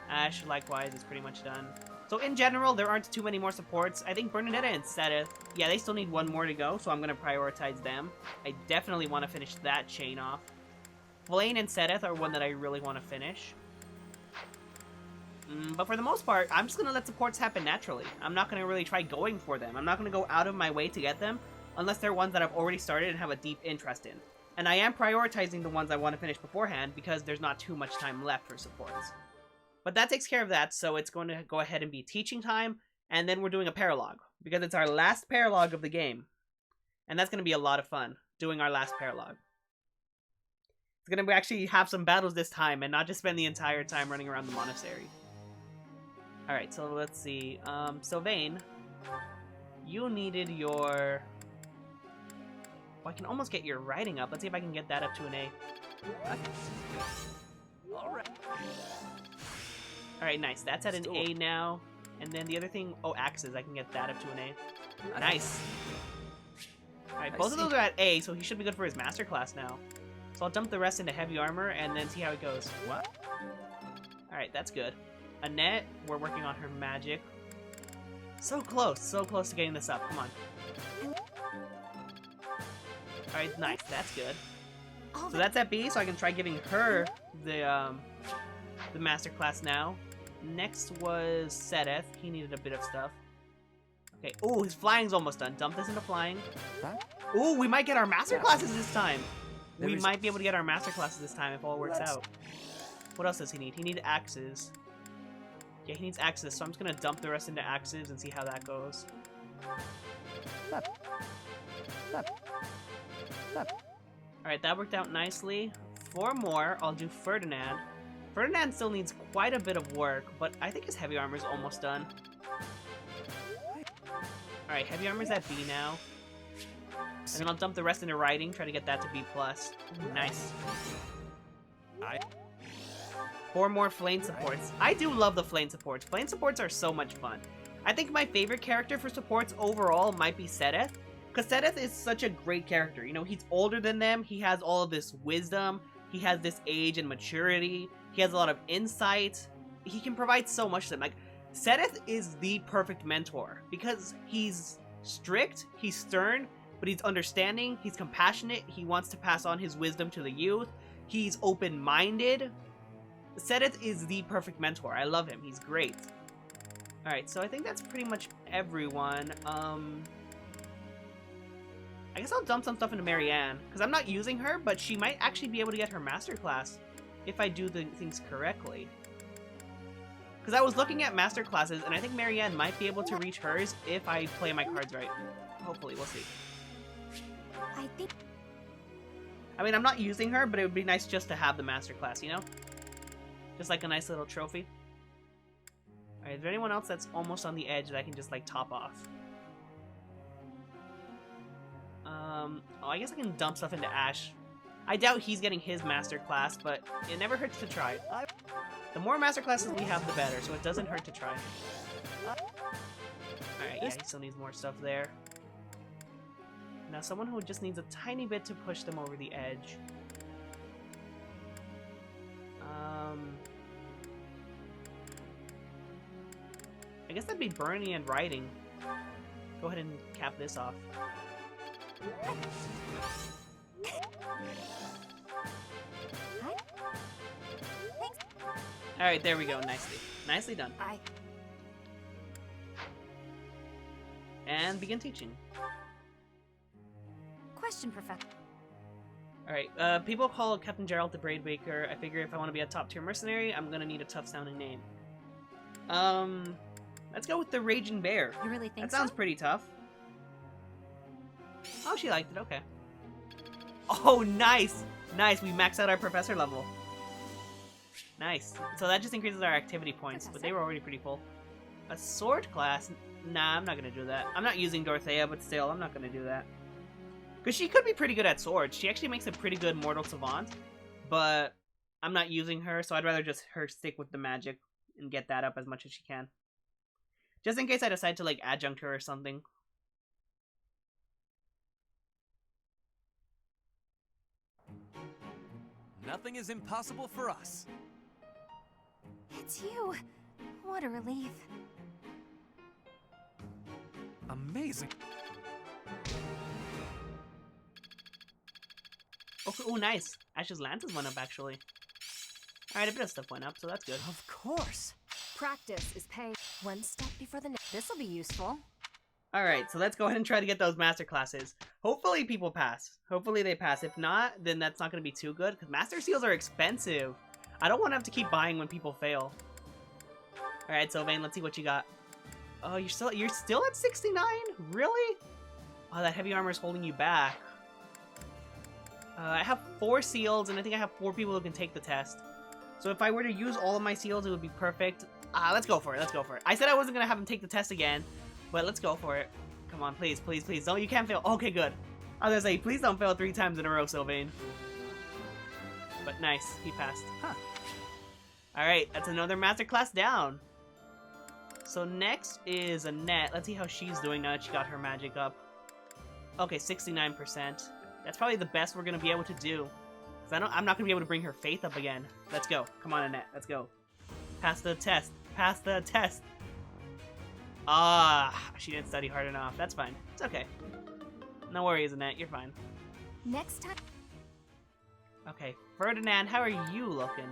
Ash, likewise, is pretty much done. So in general, there aren't too many more supports. I think Bernadette and Sedith, yeah, they still need one more to go, so I'm going to prioritize them. I definitely want to finish that chain off. Flayn and Sedith are one that I really want to finish. But for the most part, I'm just going to let supports happen naturally. I'm not going to really try going for them. I'm not going to go out of my way to get them, unless they're ones that I've already started and have a deep interest in. And I am prioritizing the ones I want to finish beforehand, because there's not too much time left for supports. But that takes care of that, so it's going to go ahead and be teaching time, and then we're doing a paralogue, because it's our last paralogue of the game. And that's going to be a lot of fun, doing our last paralogue. It's going to actually have some battles this time, and not just spend the entire time running around the monastery. Alright, so let's see. Sylvain, you needed your... Well, I can almost get your writing up. Let's see if I can get that up to an A. Alright, nice. That's at an A now. And then the other thing... Oh, axes. I can get that up to an A. Nice. Alright, both of those are at A, so he should be good for his masterclass now. So I'll dump the rest into heavy armor and then see how it goes. What? Alright, that's good. Annette, we're working on her magic. So close to getting this up. Come on. Alright, nice. That's good. So that's at B, so I can try giving her the masterclass now. Next was Sedith. He needed a bit of stuff. Okay. Ooh, his flying's almost done. Dump this into flying. Ooh, we might get our masterclasses this time. We might be able to get our masterclasses this time if all works out. What else does he need? He needs axes. Yeah, he needs axes, so I'm just gonna dump the rest into axes and see how that goes. Alright, that worked out nicely. 4 more, I'll do Ferdinand. Ferdinand still needs quite a bit of work, but I think his heavy armor is almost done. Alright, heavy armor's at B now. And then I'll dump the rest into writing, try to get that to B+. Nice. 4 more flame supports. I do love the flame supports. Flame supports are so much fun. I think my favorite character for supports overall might be Sedeth. Because Sedeth is such a great character. You know, he's older than them. He has all of this wisdom. He has this age and maturity. He has a lot of insight. He can provide so much to them. Like, Sedeth is the perfect mentor. Because he's strict, he's stern, but he's understanding, he's compassionate, he wants to pass on his wisdom to the youth, he's open-minded. Sedeth is the perfect mentor. I love him. He's great. Alright, so I think that's pretty much everyone. I guess I'll dump some stuff into Marianne, because I'm not using her, but she might actually be able to get her masterclass if I do the things correctly. Because I was looking at masterclasses, and I think Marianne might be able to reach hers if I play my cards right. Hopefully, we'll see. I mean, I'm not using her, but it would be nice just to have the masterclass, you know? Just like a nice little trophy. Alright, is there anyone else that's almost on the edge that I can just, like, top off? Oh, I guess I can dump stuff into Ash. I doubt he's getting his masterclass, but it never hurts to try. The more masterclasses we have, the better, so it doesn't hurt to try. Alright, yeah, he still needs more stuff there. Now, someone who just needs a tiny bit to push them over the edge. I guess that'd be Bernie and Riding. Go ahead and cap this off. Alright, there we go. Nicely. Nicely done. And begin teaching. Question, Professor. Alright, people call Captain Gerald the Braid Baker. I figure if I want to be a top tier mercenary, I'm gonna need a tough sounding name. Let's go with the Raging Bear. You really think that sounds pretty tough. Oh, she liked it. Okay. Oh, nice! Nice, we maxed out our professor level. Nice. So that just increases our activity points, but they were already pretty full. A sword class? Nah, I'm not gonna do that. I'm not using Dorothea, but still, I'm not gonna do that. Because she could be pretty good at swords. She actually makes a pretty good mortal savant, but I'm not using her, so I'd rather just her stick with the magic and get that up as much as she can. Just in case I decide to, like, adjunct her or something. Nothing is impossible for us. It's you. What a relief. Amazing. Oh, nice. Ash's lances went up, actually. Alright, a bit of stuff went up, so that's good. Of course. Practice is paying. One step before the next. This'll be useful. Alright, so let's go ahead and try to get those master classes. Hopefully people pass. Hopefully they pass. If not, then that's not going to be too good, because master seals are expensive. I don't want to have to keep buying when people fail. Alright, Sylvain, let's see what you got. Oh, you're still at 69? Really? Oh, that heavy armor is holding you back. I have 4 seals, and I think I have 4 people who can take the test. So if I were to use all of my seals, it would be perfect. Let's go for it. Let's go for it. I said I wasn't going to have him take the test again, but let's go for it. Come on, please, please, please. No, you can't fail. Okay, good. I was going to say, please don't fail 3 times in a row, Sylvain. But nice. He passed. Huh. Alright, that's another masterclass down. So next is Annette. Let's see how she's doing now that she got her magic up. Okay, 69%. That's probably the best we're going to be able to do. I'm not going to be able to bring her faith up again. Let's go. Come on, Annette. Let's go. Pass the test. Pass the test. She didn't study hard enough. That's fine. It's okay. No worries, Annette. You're fine. Next time. Okay. Ferdinand, how are you looking?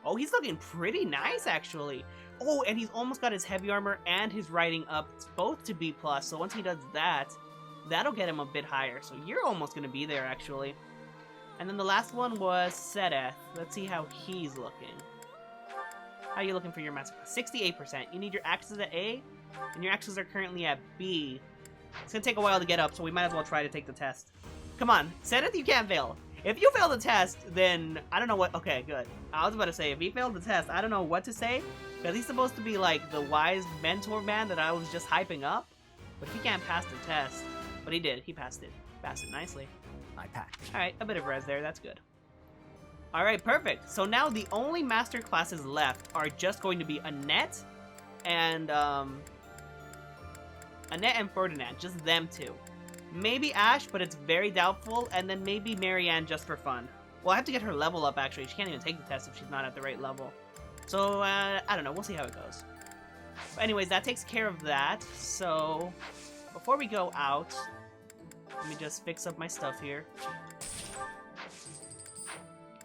Oh, he's looking pretty nice, actually. Oh, and he's almost got his heavy armor and his riding up both to B+. So once he does that, that'll get him a bit higher. So you're almost going to be there, actually. And then the last one was Sedeth. Let's see how he's looking. How are you looking for your master? 68%. You need your axes at A, and your axes are currently at B. It's going to take a while to get up, so we might as well try to take the test. Come on, Sedeth, you can't fail. If you fail the test, then I don't know what... Okay, good. I was about to say, if he failed the test, I don't know what to say, because he's supposed to be like the wise mentor man that I was just hyping up. But he can't pass the test. But he did. He passed it. Passed it nicely. I packed. Alright, a bit of res there. That's good. Alright, perfect. So now the only master classes left are just going to be Annette and Ferdinand, just them two. Maybe Ash, but it's very doubtful, and then maybe Marianne just for fun. Well, I have to get her level up, actually. She can't even take the test if she's not at the right level. So, I don't know. We'll see how it goes. But anyways, that takes care of that. So, before we go out, let me just fix up my stuff here.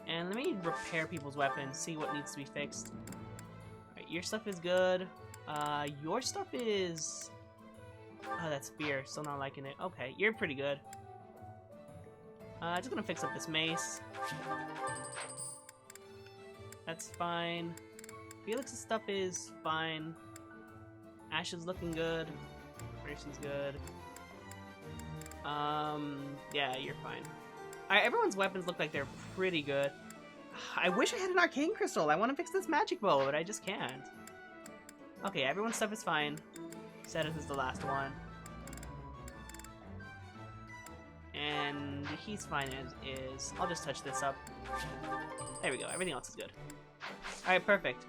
And let me repair people's weapons, see what needs to be fixed. Alright, your stuff is good. Your stuff is... Oh, that spear. Still not liking it. Okay, you're pretty good. Just gonna fix up this mace. That's fine. Felix's stuff is fine. Ash is looking good. Mercy's good. Yeah, you're fine. Alright, everyone's weapons look like they're pretty good. I wish I had an arcane crystal. I want to fix this magic bow, but I just can't. Okay, everyone's stuff is fine. Cetus is the last one. And he's fine as is. I'll just touch this up. There we go. Everything else is good. Alright, perfect.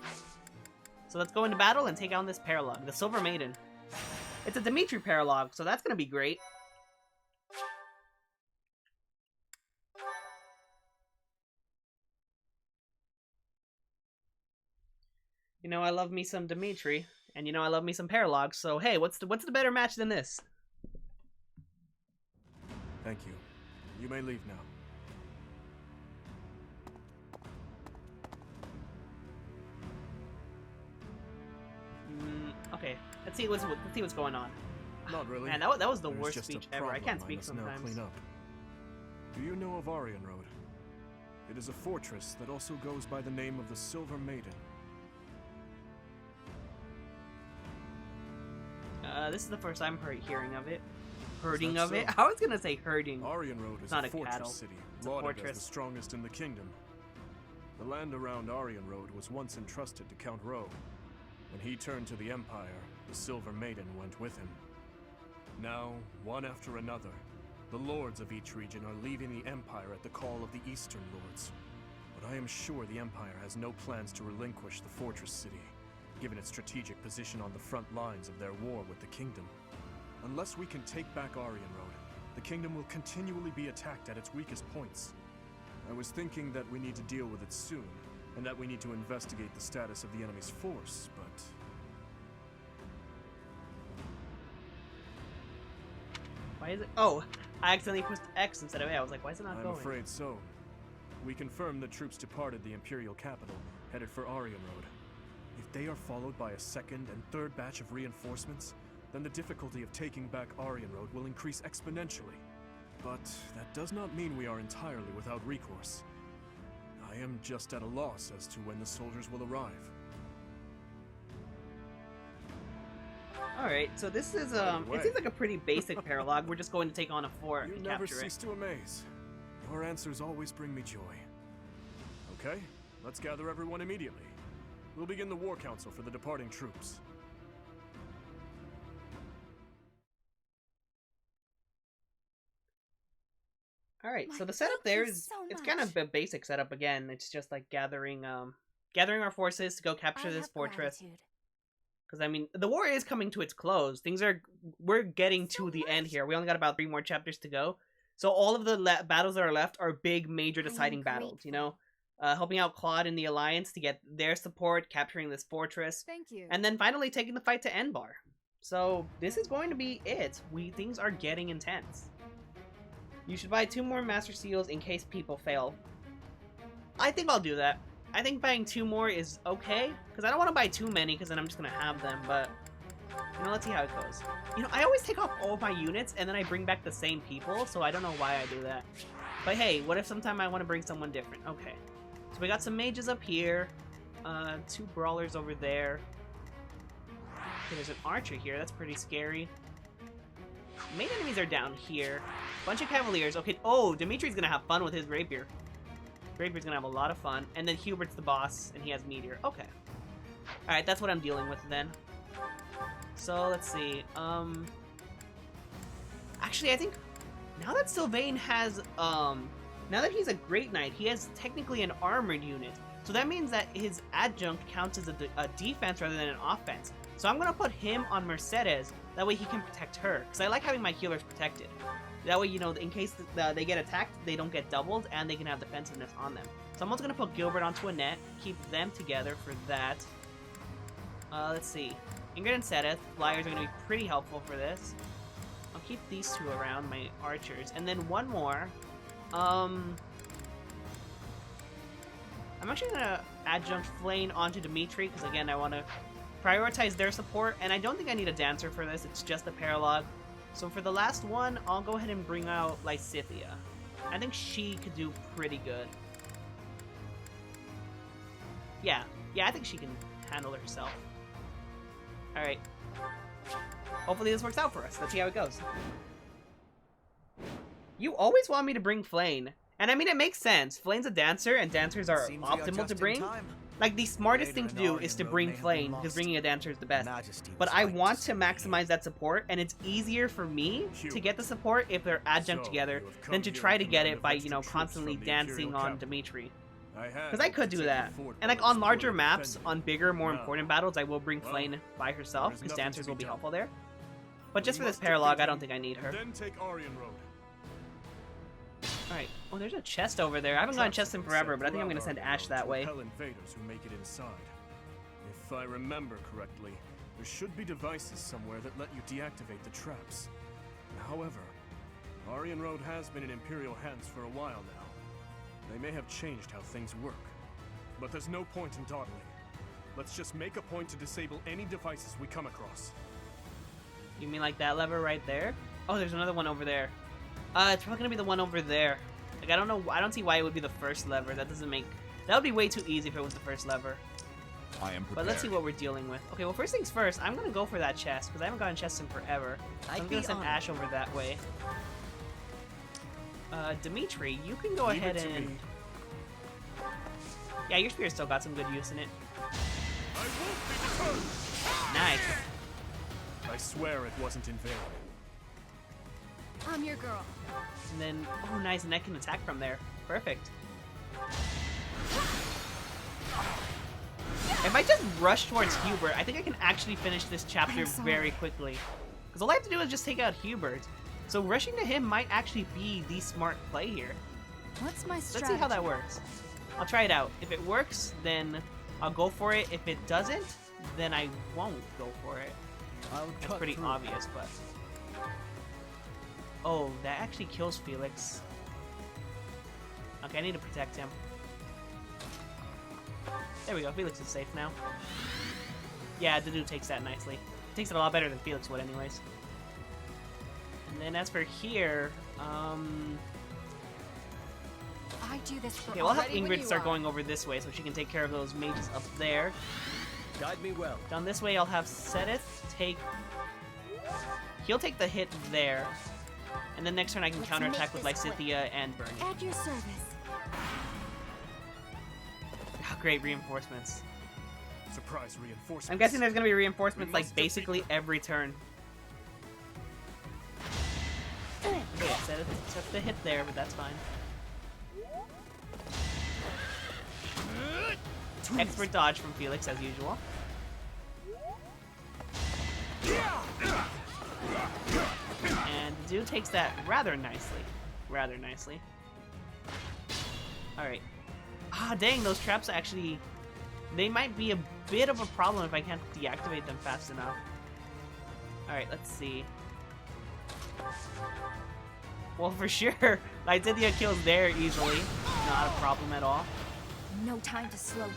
So let's go into battle and take on this paralog, the Silver Maiden. It's a Dimitri paralog, so that's gonna be great. You know, I love me some Dimitri, and you know I love me some paralogs. So hey, what's the better match than this? Thank you. You may leave now. Okay, let's see what's going on. Not really. Man, that was the There's worst just speech a ever. I problem can't speak must now sometimes. clean up. Do you know of Aryan Road? It is a fortress that also goes by the name of the Silver Maiden. This is the first I'm hearing of it. Herding that of it? so? I was gonna say herding. Aryan Road is not a a fortress cattle. city, It's a lauded fortress. as the strongest in the kingdom. The land around Aryan Road was once entrusted to Count Rowe. When he turned to the Empire, the Silver Maiden went with him. Now, one after another, the lords of each region are leaving the Empire at the call of the Eastern Lords. But I am sure the Empire has no plans to relinquish the fortress city, given its strategic position on the front lines of their war with the Kingdom. Unless we can take back Aryan Road, the Kingdom will continually be attacked at its weakest points. I was thinking that we need to deal with it soon, and that we need to investigate the status of the enemy's force, but... Why is it? Oh, I accidentally pushed X instead of A. I was like, why is it not I'm going? afraid so. We confirmed that troops departed the Imperial capital, headed for Aryan Road. If they are followed by a second and third batch of reinforcements, then the difficulty of taking back Aryan Road will increase exponentially. But that does not mean we are entirely without recourse. I am just at a loss as to when the soldiers will arrive. Alright, so this is, it seems like a pretty basic paralog. We're just going to take on a fort You and never capture cease it. to amaze. Your answers always bring me joy. Okay, let's gather everyone immediately. We'll begin the war council for the departing troops. Alright, Why, so the setup thank there you is, so it's kind of a basic setup again. It's just like gathering our forces to go capture this fortress. Because, I mean, the war is coming to its close. We're getting to the end here. We only got about 3 more chapters to go. So all of the battles that are left are big, major deciding battles, you know? Helping out Claude and the Alliance to get their support, capturing this fortress. Thank you. And then finally taking the fight to Enbar. So this is going to be it. Things are getting intense. You should buy 2 more Master Seals in case people fail. I think I'll do that. I think buying 2 more is okay, because I don't want to buy too many, because then I'm just going to have them, but, you know, let's see how it goes. You know, I always take off all of my units, and then I bring back the same people, so I don't know why I do that. But hey, what if sometime I want to bring someone different? Okay. So we got some mages up here, 2 brawlers over there. Okay, there's an archer here, that's pretty scary. Main enemies are down here. Bunch of cavaliers. Okay, oh, Dimitri's gonna have fun with his rapier. Rapier's gonna have a lot of fun. And then Hubert's the boss, and he has meteor. Okay. Alright, that's what I'm dealing with then. So, let's see. Actually, I think now that Sylvain has, now Now that he's a Great Knight, he has technically an armored unit. So that means that his adjunct counts as a defense rather than an offense. So I'm going to put him on Mercedes. That way he can protect her. Because I like having my healers protected. That way, you know, in case they get attacked, they don't get doubled, and they can have defensiveness on them. So I'm also going to put Gilbert onto Annette, keep them together for that. Let's see. Ingrid and Sedith, flyers are going to be pretty helpful for this. I'll keep these two around, my archers. And then one more. I'm actually going to adjunct Flane onto Dimitri, because again, I want to prioritize their support, and I don't think I need a dancer for this, it's just a paralogue. So for the last one, I'll go ahead and bring out Lysithea. I think she could do pretty good. Yeah, I think she can handle it herself. Alright. Hopefully this works out for us. Let's see how it goes. You always want me to bring Flane. And I mean, it makes sense. Flane's a dancer, and dancers are optimal to bring. Like, the smartest thing to do is to bring Flane, because bringing a dancer is the best. But I want to maximize that support, and it's easier for me to get the support if they're adjunct together than to try to get it by, you know, constantly dancing on Dimitri. Because I could do that. And like on larger maps, on bigger, more important battles, I will bring Flane by herself, because dancers will be helpful there. But just for this paralogue, I don't think I need her. Alright, oh, there's a chest over there. I haven't gone chest in forever, but I think I'm going to send Ash that way. Invaders who make it inside. If I remember correctly, there should be devices somewhere that let you deactivate the traps. However, Aryan Road has been in Imperial hands for a while now. They may have changed how things work, but there's no point in dawdling. Let's just make a point to disable any devices we come across. You mean like that lever right there? Oh, there's another one over there. It's probably gonna be the one over there. Like, I don't know, I don't see why it would be the first lever. That doesn't make... That would be way too easy if it was the first lever. I am prepared. But let's see what we're dealing with. Okay, well, first things first, I'm gonna go for that chest, because I haven't gotten chests in forever. So I'm gonna send Ash over that way. Dimitri, you can go ahead and... Yeah, your spear still got some good use in it. Nice. I swear it wasn't in vain. I'm your girl. And then, oh nice, and I can attack from there. Perfect. If I just rush towards Hubert, I think I can actually finish this chapter very quickly. Because all I have to do is just take out Hubert. So rushing to him might actually be the smart play here. What's my strategy? Let's see how that works. I'll try it out. If it works, then I'll go for it. If it doesn't, then I won't go for it. That's pretty obvious, but... Oh, that actually kills Felix. Okay, I need to protect him. There we go, Felix is safe now. Yeah, Dudu takes that nicely. Takes it a lot better than Felix would anyways. And then as for here, I do this for okay, we'll have Ingrid start going over this way so she can take care of those mages up there. Guide me well. Down this way, I'll have Sedith take... He'll take the hit there. And then next turn I can counterattack with Lysithea and Bernie. At your service. Oh, great reinforcements. Surprise reinforcements. I'm guessing there's gonna be reinforcements like basically every turn. Okay, Sedith took the hit there, but that's fine. Expert dodge from Felix as usual. And the dude takes that rather nicely. Rather nicely. Alright. Ah, dang, those traps actually... They might be a bit of a problem if I can't deactivate them fast enough. Alright, let's see. Well, for sure, Lysithea kills there easily. Not a problem at all. No time to slow down.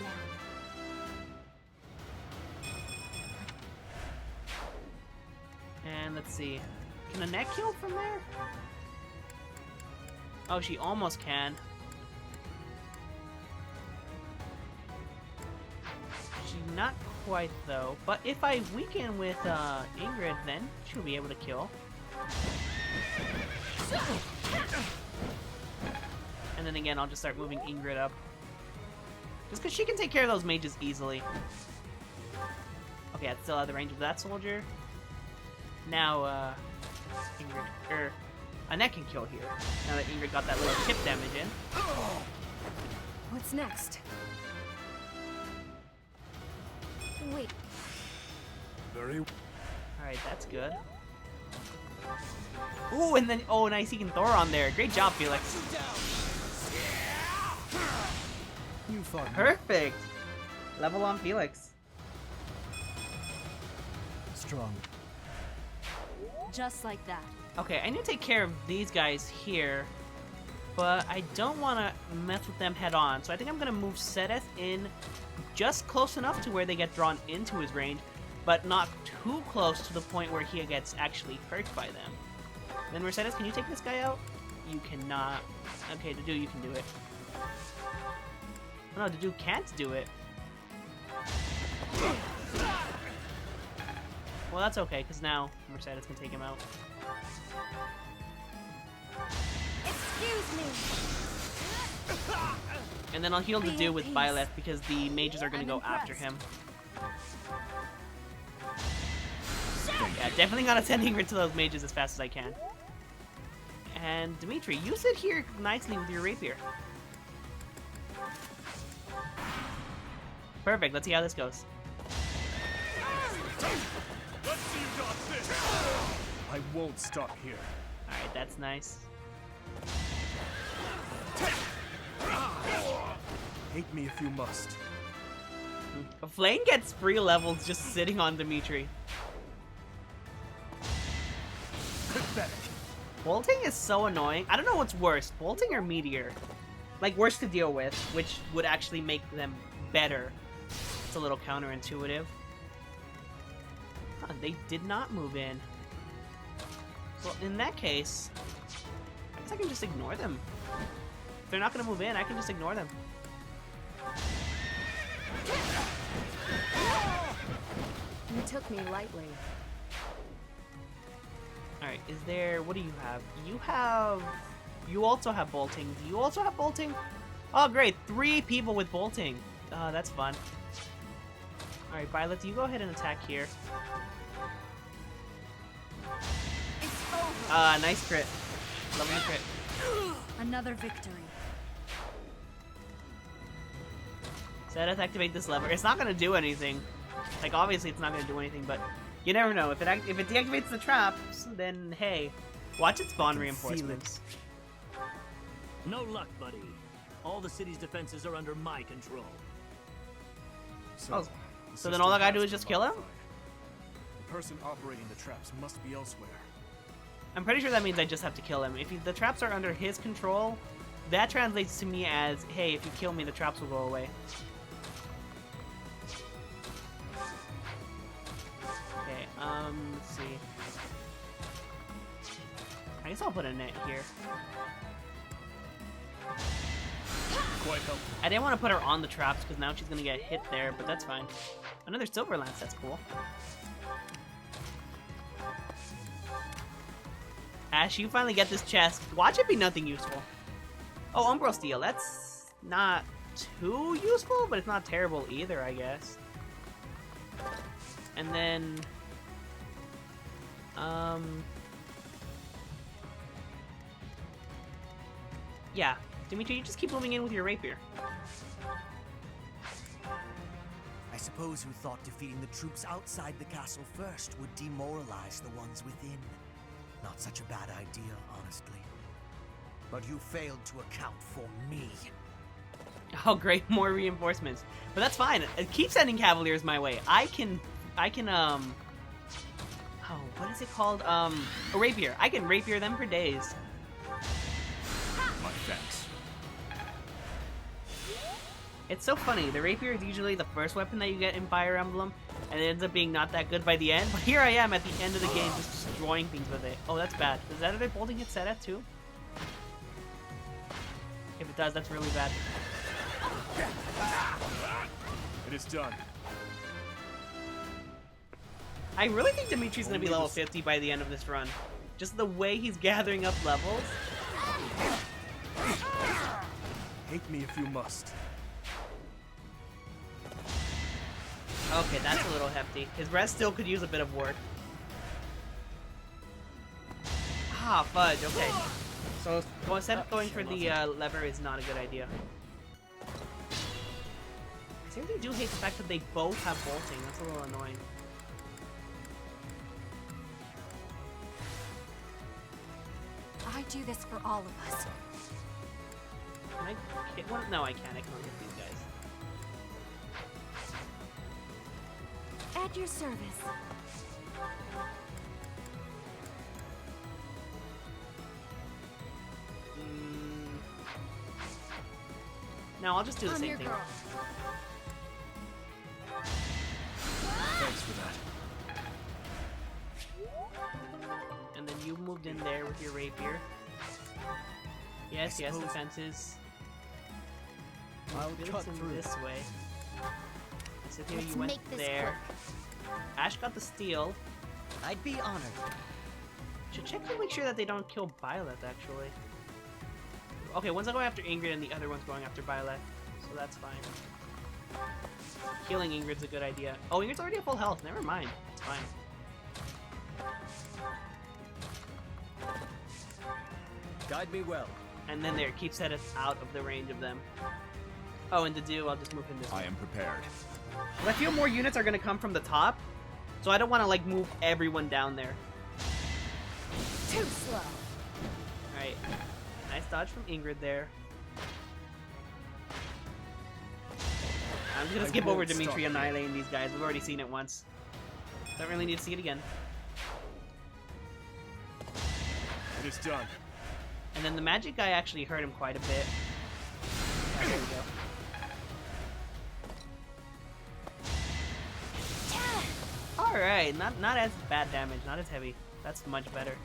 And let's see. Can Annette kill from there? Oh, she almost can. She's not quite, though. But if I weaken with Ingrid, then she'll be able to kill. And then again, I'll just start moving Ingrid up. Just because she can take care of those mages easily. Okay, I still have the range of that soldier. Now, Ingrid, A net can kill here. Now that Ingrid got that little chip damage in. What's next? Wait. Very. Alright, that's good. Ooh, and then, oh, nice, he can Thor on there. Great job, Felix. You fought. Perfect. Level on Felix. Strong. Just like that. Okay, I need to take care of these guys here, but I don't want to mess with them head on. So I think I'm going to move Sedeth in just close enough to where they get drawn into his range, but not too close to the point where he gets actually hurt by them. Then Mercedes, can you take this guy out? You cannot. Okay, Dedu, you can do it. Oh, no, Dedu can't do it. Well, that's okay, because now Mercedes can take him out. Excuse me. And then I'll heal Dedu with Byleth because the mages are going to go after him. Yeah, definitely not sending her to those mages as fast as I can. And Dimitri, you sit here nicely with your rapier. Perfect, let's see how this goes. Let's see you dodge this. I won't stop here. Alright, that's nice. Hate me if you must. Flame gets free levels just sitting on Dimitri. Pathetic. Bolting is so annoying. I don't know what's worse, bolting or meteor. Like, worse to deal with, which would actually make them better. It's a little counterintuitive. Huh, they did not move in. Well, in that case, I guess I can just ignore them. If they're not going to move in, I can just ignore them. You took me lightly. Alright, is there... What do you have? You have... You also have bolting. Do you also have bolting? Oh, great. 3 people with bolting. Oh, that's fun. Alright, Violet, you go ahead and attack here. Nice crit. Lovely crit. Another victory. Sedith, activate this lever. It's not gonna do anything. Like, obviously it's not gonna do anything, but you never know. If it deactivates the traps, then hey, watch it spawn reinforcements. No luck, buddy. All the city's defenses are under my control. So then all I gotta do is just kill him? The person operating the traps must be elsewhere. I'm pretty sure that means I just have to kill him. If the traps are under his control, that translates to me as, hey, if you kill me, the traps will go away. Okay, let's see. I guess I'll put a net here. Quite helpful. I didn't want to put her on the traps because now she's gonna get hit there, but that's fine. Another silver lance, that's cool. Ash, you finally get this chest. Watch it be nothing useful. Oh, Umbral Steel, that's not too useful, but it's not terrible either, I guess. And then... yeah. Dimitri, you just keep moving in with your rapier. I suppose you thought defeating the troops outside the castle first would demoralize the ones within. Not such a bad idea, honestly. But you failed to account for me. Oh, great, more reinforcements. But that's fine. Keep sending cavaliers my way. I can, oh, what is it called? A rapier. I can rapier them for days. My thanks. It's so funny. The rapier is usually the first weapon that you get in Fire Emblem, and it ends up being not that good by the end. But here I am at the end of the game just destroying things with it. Oh, that's bad. Does that other bolting hit Sedeth too? If it does, that's really bad. It is done. I really think Dimitri's gonna be level 50 by the end of this run. Just the way he's gathering up levels. Hate me if you must. Okay, that's a little hefty. His res still could use a bit of work. Ah, fudge. Okay. So instead of going for the lever is not a good idea. I seriously do hate the fact that they both have bolting. That's a little annoying. I do this for all of us. Can I hit one? No, I can't. I can't hit these guys. At your service. No, I'll just do the I'm same your thing. girl. Thanks for that. And then you moved in there with your rapier. Yes, yes, defenses. I'll Felix cut in through. this way. So here Let's you went make this there. Ash got the steal. I'd be honored. Should check to make sure that they don't kill Byleth, actually. Okay, one's going after Ingrid and the other one's going after Byleth, so that's fine. Killing Ingrid's a good idea. Oh, Ingrid's already at full health. Never mind. It's fine. Guide me well. And then there, keep Seth out of the range of them. Oh, and to do, I'll just move in this way. I am prepared. But I feel more units are going to come from the top, so I don't want to, like, move everyone down there. Too slow. Alright. Nice dodge from Ingrid there. I'm just gonna skip over Dimitri annihilating these guys. We've already seen it once. Don't really need to see it again. It is done. And then the magic guy actually hurt him quite a bit. There we go. Alright, not as bad damage, not as heavy. That's much better.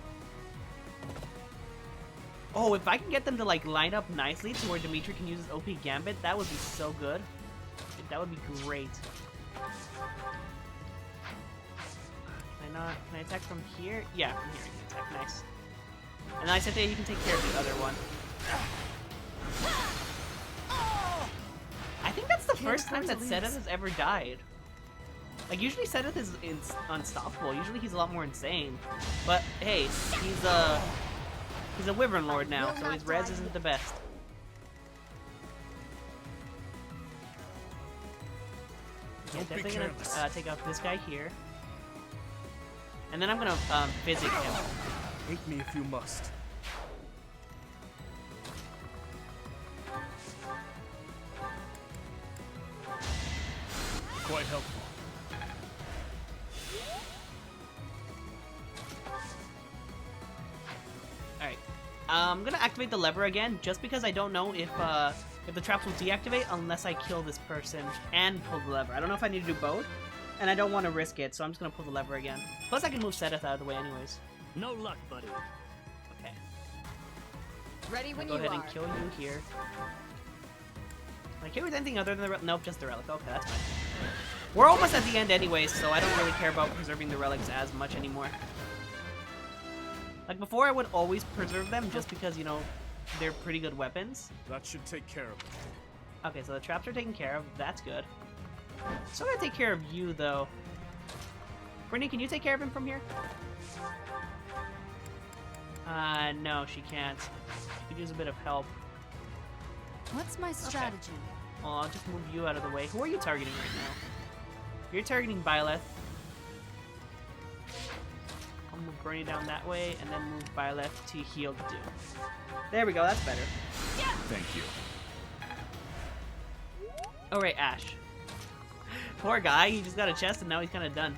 Oh, if I can get them to like line up nicely to where Dimitri can use his OP Gambit, that would be so good. That would be great. Can I attack from here? Yeah, from here I can attack. Nice. And then I said that you can take care of the other one. I think that's the first time that Sedith has ever died. Like, usually Sedith is unstoppable. Usually he's a lot more insane. But, hey, he's a Wyvern Lord now, so his res isn't the best. Yeah, definitely gonna take out this guy here. And then I'm gonna physic him. Hate me if you must. Quite helpful. Alright. I'm gonna activate the lever again, just because I don't know if the traps will deactivate unless I kill this person and pull the lever. I don't know if I need to do both, and I don't want to risk it, so I'm just gonna pull the lever again. Plus I can move Sedith out of the way anyways. No luck, buddy. Okay. Ready when I'll you go ahead are. and kill you here. Can I kill with anything other than the relic? Nope, just the relic. Okay, that's fine. We're almost at the end anyways, so I don't really care about preserving the relics as much anymore. Like before, I would always preserve them just because, you know, they're pretty good weapons. That should take care of it. Okay, so the traps are taken care of. That's good. Still gotta take care of you, though. Brittany, can you take care of him from here? No, she can't. She could use a bit of help. What's my strategy? Well, I'll just move you out of the way. Who are you targeting right now? You're targeting Byleth. I'll move Bernie down that way, and then move Byleth to heal the dude. There we go, that's better. Thank you. Oh, right, Ash. Poor guy, he just got a chest and now he's kind of done.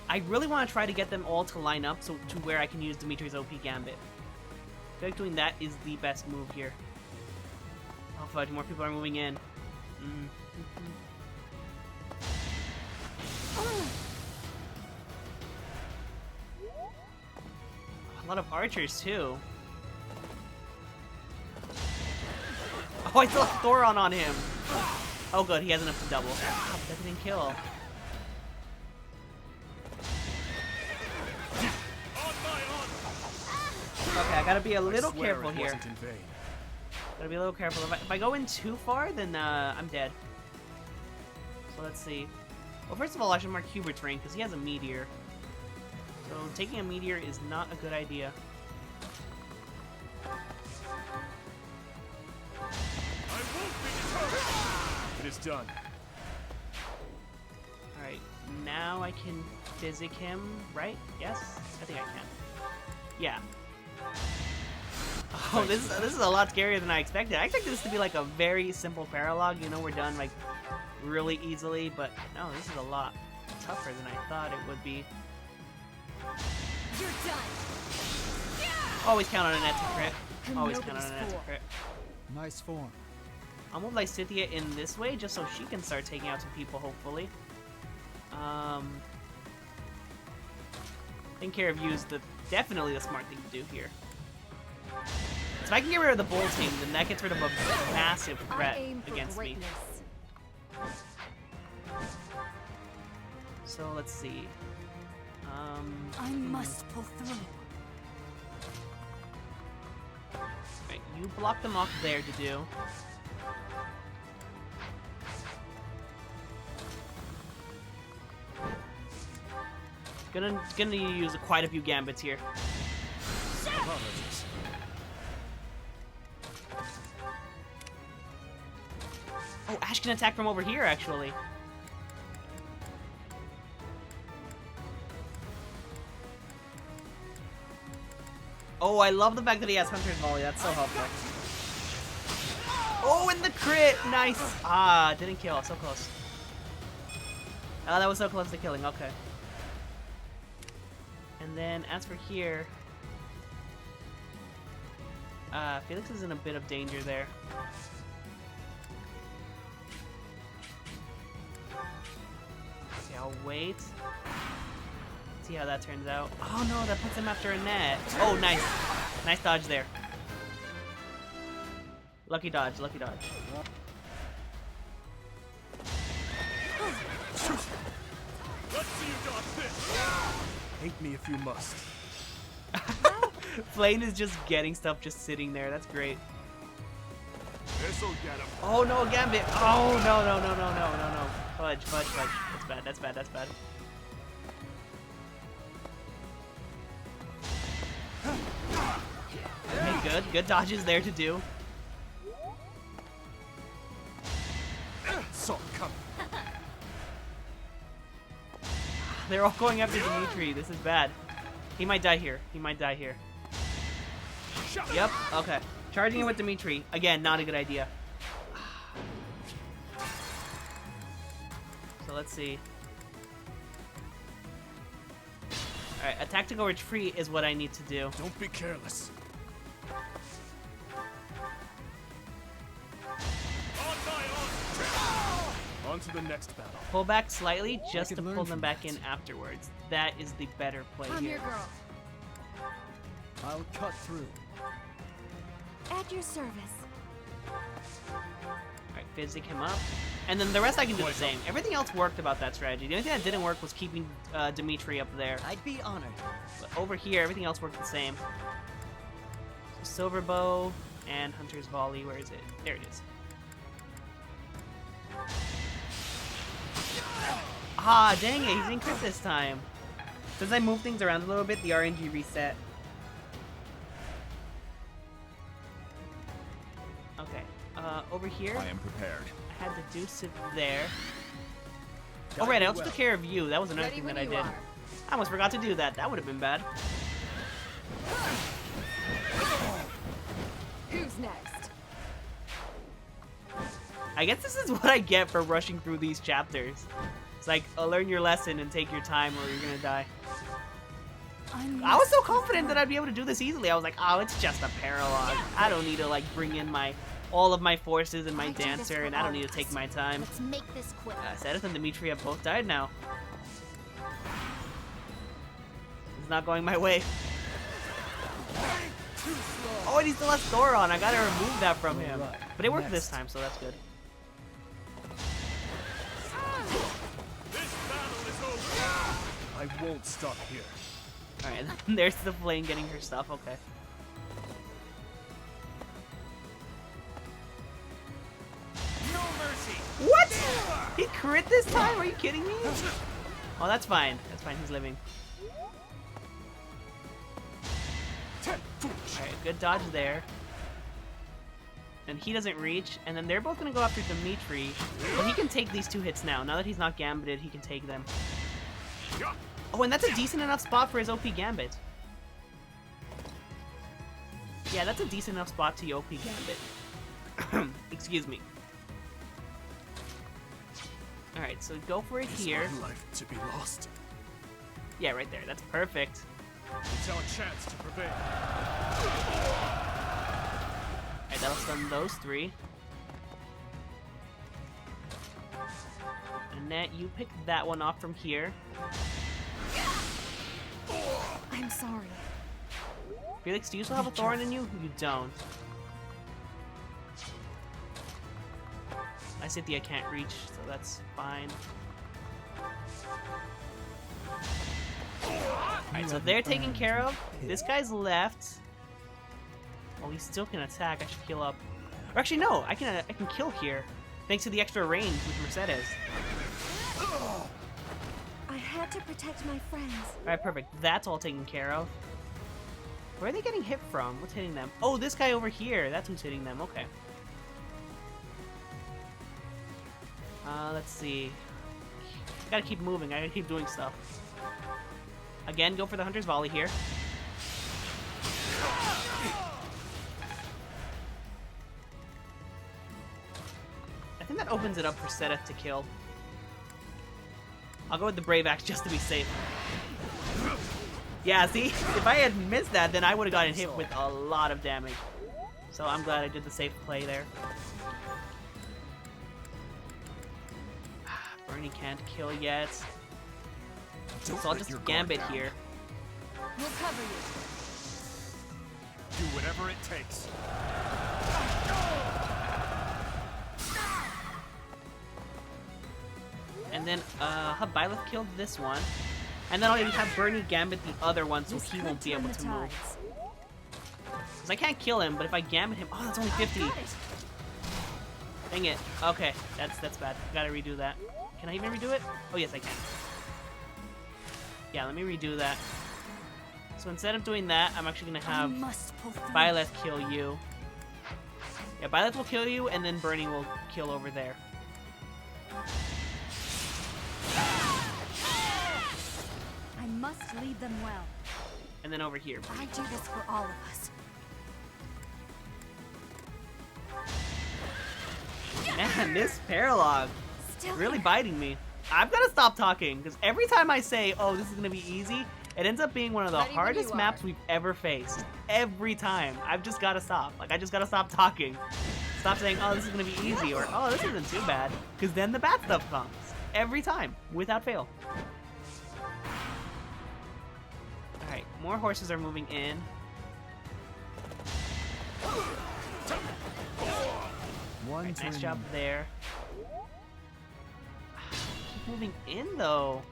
I really want to try to get them all to line up so to where I can use Dimitri's OP Gambit. I feel like doing that is the best move here. Oh fudge, more people are moving in. A lot of archers too. Oh, I still have Thoron on him. Oh good, he has enough to double. Oh, that didn't kill. Okay, I gotta be a little careful here. Wasn't in vain. Gotta be a little careful. If I go in too far, then I'm dead. So let's see. Well, first of all, I should mark Hubert's rank because he has a meteor. So taking a meteor is not a good idea. I won't be deterred. It is done. Alright, now I can physic him, right? Yes? I think I can. Yeah. Oh, this is a lot scarier than I expected. I expected this to be like a very simple paralogue, you know, we're done like really easily, but no, this is a lot tougher than I thought it would be. You're done. Always count on a net to crit. Always count on a net to crit. Nice form. I'll move Lysithea in this way just so she can start taking out some people, hopefully. Taking care of you is definitely the smart thing to do here. So if I can get rid of the bull team, then that gets rid of a massive threat against me. So let's see. I must pull through. Right, you block them off there to do. Gonna use quite a few gambits here. Oh, Ash can attack from over here, actually. Oh, I love the fact that he has Hunter's Volley. That's so helpful. Oh, and the crit! Nice! Ah, didn't kill. So close. Oh, that was so close to killing. Okay. And then, as for here... Felix is in a bit of danger there. Okay, I'll wait. See how that turns out. Oh no, that puts him after a net. Oh, nice. Nice dodge there. Lucky dodge, lucky dodge. Let's see you dodge this. Hate me if you must. Flame is just getting stuff just sitting there. That's great. This'll get him. Oh no, Gambit. Oh no, no, no, no, no, no, no. Fudge, fudge, fudge. That's bad, that's bad, that's bad. Okay, good. Good dodges there to do. So come. They're all going after Dimitri. This is bad. He might die here. He might die here. Yep, okay. Charging in with Dimitri. Again, not a good idea. So let's see. Alright, a tactical retreat is what I need to do. Don't be careless. On to the next battle. Pull back slightly just to pull them back in afterwards. That is the better play I'm here. your girl. I'll cut through. At your service. Alright, physic him up. And then the rest I can do the same. Everything else worked about that strategy. The only thing that didn't work was keeping Dimitri up there. I'd be honored. But over here, everything else worked the same. So Silver Bow and Hunter's Volley. Where is it? There it is. Ah, dang it. He didn't crit this time. Since I move things around a little bit, the RNG reset. Okay. Over here. I am prepared. I had the Deuce there. Oh, right. I also took care of you. That was another thing that I did. I almost forgot to do that. That would have been bad. Who's next? I guess this is what I get for rushing through these chapters. It's like, learn your lesson and take your time or you're gonna die. I was so confident that I'd be able to do this easily. I was like, oh, it's just a paralogue. I don't need to like bring in all of my forces and my dancer, and I don't need to take my time. Let's make this quick. Sedith and Dimitri have both died now. It's not going my way. Oh, and he still has Thoron. I gotta remove that from him. But it worked this time, so that's good. I won't stop here. Alright, there's the flame getting her stuff, okay. He crit this time? Are you kidding me? Oh, that's fine. That's fine. He's living. Alright, good dodge there. And he doesn't reach. And then they're both going to go after Dimitri. But he can take these 2 hits now. Now that he's not gambited, he can take them. Oh, and that's a decent enough spot for his OP gambit. Yeah, that's a decent enough spot to OP gambit. Excuse me. Alright, so go for it here. Is my life to be lost? Yeah, right there. That's perfect. It's our chance to prevail. Alright, that'll stun those 3. Annette, you pick that one off from here. I'm sorry. Felix, do you still have a thorn in you? You don't. I Cynthia can't reach, so that's fine. Alright, so they're taken care of. This guy's left. Well, he still can attack. I should heal up. Or actually, no, I can kill here, thanks to the extra range with Mercedes. I had to protect my friends. Alright, perfect. That's all taken care of. Where are they getting hit from? What's hitting them? Oh, this guy over here. That's who's hitting them. Okay. Let's see. I gotta keep moving. I gotta keep doing stuff. Again, go for the Hunter's Volley here. I think that opens it up for Seth to kill. I'll go with the Brave Axe just to be safe. Yeah, see? If I had missed that, then I would have gotten hit with a lot of damage. So I'm glad I did the safe play there. Bernie can't kill yet. So I'll just gambit here. We'll cover you. Do whatever it takes. And then have Byleth killed this one. And then I'll even have Bernie gambit the other one so he won't be able to move. Because I can't kill him, but if I gambit him... Oh, that's only 50. Dang it. Okay, that's bad. Gotta redo that. Can I even redo it? Oh, yes, I can. Yeah, let me redo that. So instead of doing that, I'm actually going to have Byleth kill you. Yeah, Byleth will kill you, and then Bernie will kill over there. I must lead them well. And then over here. I do this for all of us. Man, this paralog really biting me. I've got to stop talking, because every time I say, oh, this is going to be easy, it ends up being one of the hardest maps we've ever faced. Every time. I've just got to stop. Like, I just got to stop talking. Stop saying, oh, this is going to be easy, or, oh, this isn't too bad. Because then the bad stuff comes. Every time. Without fail. Alright, more horses are moving in. Right, nice job there. Keep moving in, though.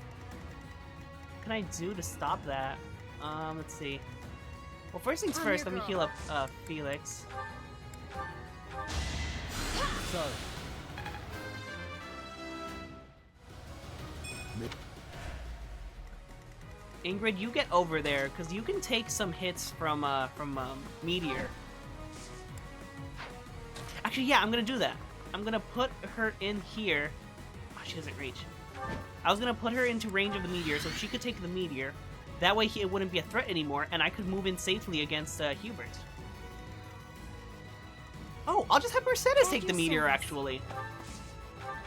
What can I do to stop that? Let's see. Well, first things first, let me heal up Felix. Sorry. Ingrid, you get over there, because you can take some hits from Meteor. Actually, yeah, I'm going to do that. I'm going to put her in here. Oh, she doesn't reach. I was going to put her into range of the Meteor, so she could take the Meteor. That way it wouldn't be a threat anymore, and I could move in safely against Hubert. Oh, I'll just have Mercedes take the Meteor, actually.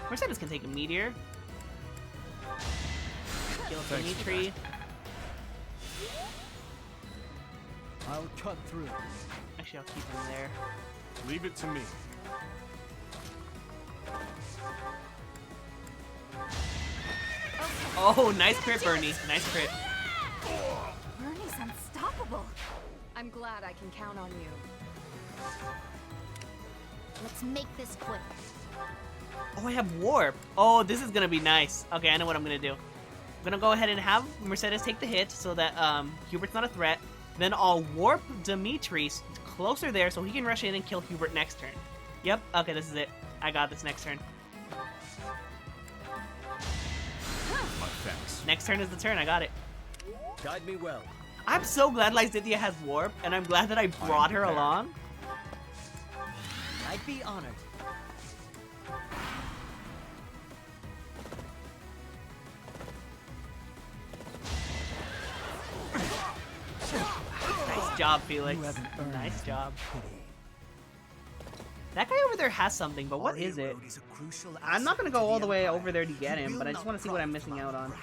Mercedes can take a Meteor. Kill Dimitri. I'll cut through. Actually, I'll keep him there. Leave it to me. Oh, nice crit, Bernie. Nice crit. Bernie's unstoppable. I'm glad I can count on you. Let's make this quick. Oh, I have Warp. Oh, this is gonna be nice. Okay, I know what I'm gonna do. I'm gonna go ahead and have Mercedes take the hit so that Hubert's not a threat. Then I'll Warp Dimitri closer there so he can rush in and kill Hubert next turn. Yep, okay, this is it. I got this next turn. defense. Next turn is the turn. I got it. Guide me well. I'm so glad Lysithea has warp, and I'm glad that I brought her along. I'd be honored. Nice job, Felix. Nice job. That guy over there has something, but what is it? I'm not gonna go all the way over there to get him, but I just want to see what I'm missing out on.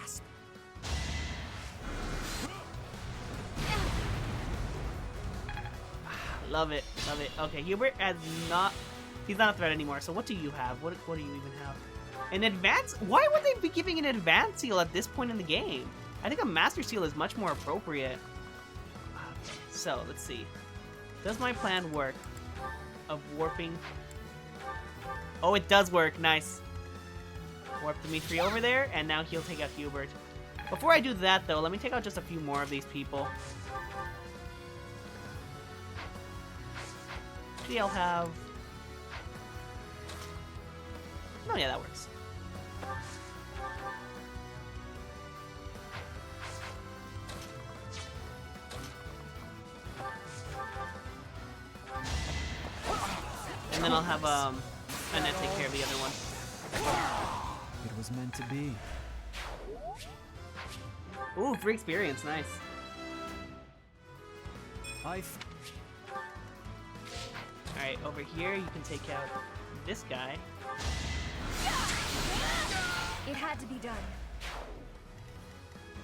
Love it, love it. Okay, Hubert has not... He's not a threat anymore, so what do you have? What do you even have? An advance? Why would they be giving an advance seal at this point in the game? I think a master seal is much more appropriate. Okay, so, let's see. Does my plan work? Of warping... Oh, it does work. Nice. Warp Dimitri over there, and now he'll take out Hubert. Before I do that, though, let me take out just a few more of these people. Actually, I'll have... Oh, yeah, that works. And then I'll have, Annette take care of the other one. It was meant to be. Ooh, free experience, nice. Alright, over here you can take out this guy. It had to be done.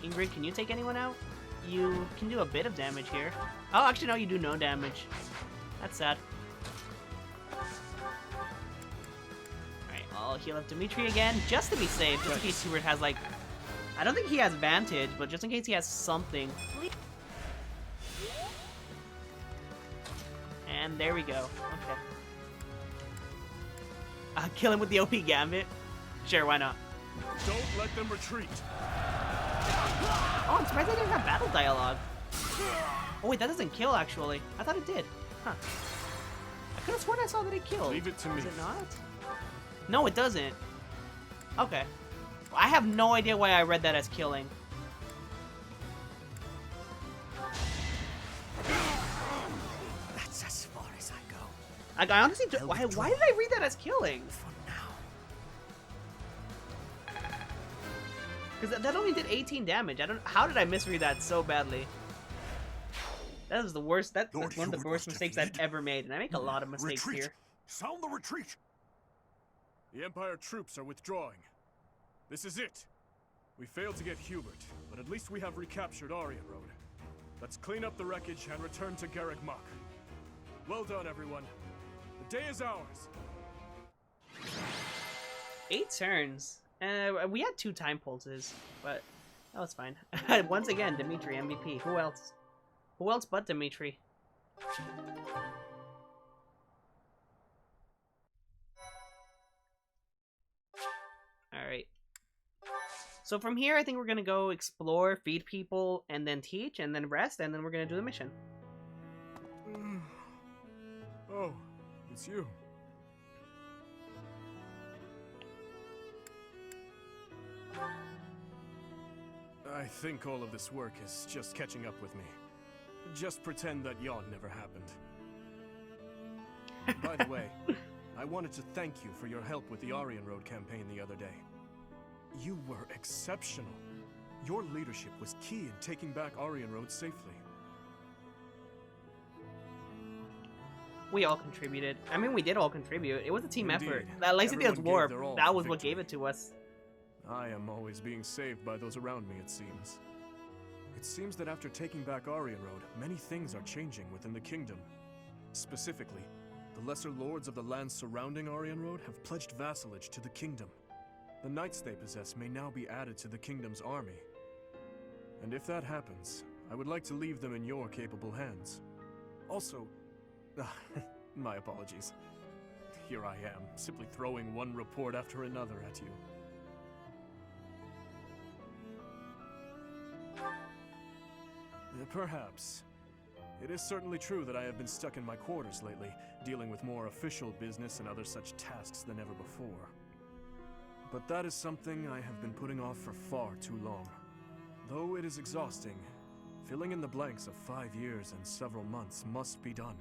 Ingrid, can you take anyone out? You can do a bit of damage here. Oh, actually no, you do no damage. That's sad. Alright, I'll heal up Dimitri again, just to be safe, just in case Hubert has, like... I don't think he has Vantage, but just in case he has something. And there we go. Okay. Kill him with the OP Gambit? Sure, why not? Don't let them retreat. Oh, I'm surprised I didn't have battle dialogue. Oh wait, that doesn't kill actually. I thought it did. Huh. I could have sworn I saw that it killed. Leave it to me. Does it not? No, it doesn't. Okay. I have no idea why I read that as killing. That's as far as I go. Like, I honestly do, why did I read that as killing? For now. Because that only did 18 damage. How did I misread that so badly? That is the worst. That's one of the worst mistakes I've ever made, and I make a lot of mistakes here. Sound the retreat. The Empire troops are withdrawing. This is it. We failed to get Hubert, but at least we have recaptured Aryan Road. Let's clean up the wreckage and return to Garreg Mach. Well done, everyone. The day is ours. 8 turns. We had 2 time pulses, but that was fine. Once again, Dimitri, MVP. Who else? Who else but Dimitri? Alright. So from here, I think we're gonna go explore, feed people, and then teach, and then rest, and then we're gonna do the mission. Oh, it's you. I think all of this work is just catching up with me. Just pretend that yawn never happened. By the way, I wanted to thank you for your help with the Aryan Road campaign the other day. You were exceptional. Your leadership was key in taking back Aryan Road safely. We all contributed. I mean, we did all contribute. It was a team Indeed. effort. That Lysithea's warp, their all that for was what victory. gave it to us. I am always being saved by those around me, it seems. It seems that after taking back Aryan Road, many things are changing within the kingdom. Specifically, the lesser lords of the lands surrounding Aryan Road have pledged vassalage to the kingdom. The knights they possess may now be added to the kingdom's army. And if that happens, I would like to leave them in your capable hands. Also, my apologies. Here I am, simply throwing one report after another at you. Perhaps. It is certainly true that I have been stuck in my quarters lately, dealing with more official business and other such tasks than ever before. but that is something I have been putting off for far too long. Though it is exhausting, filling in the blanks of 5 years and several months must be done.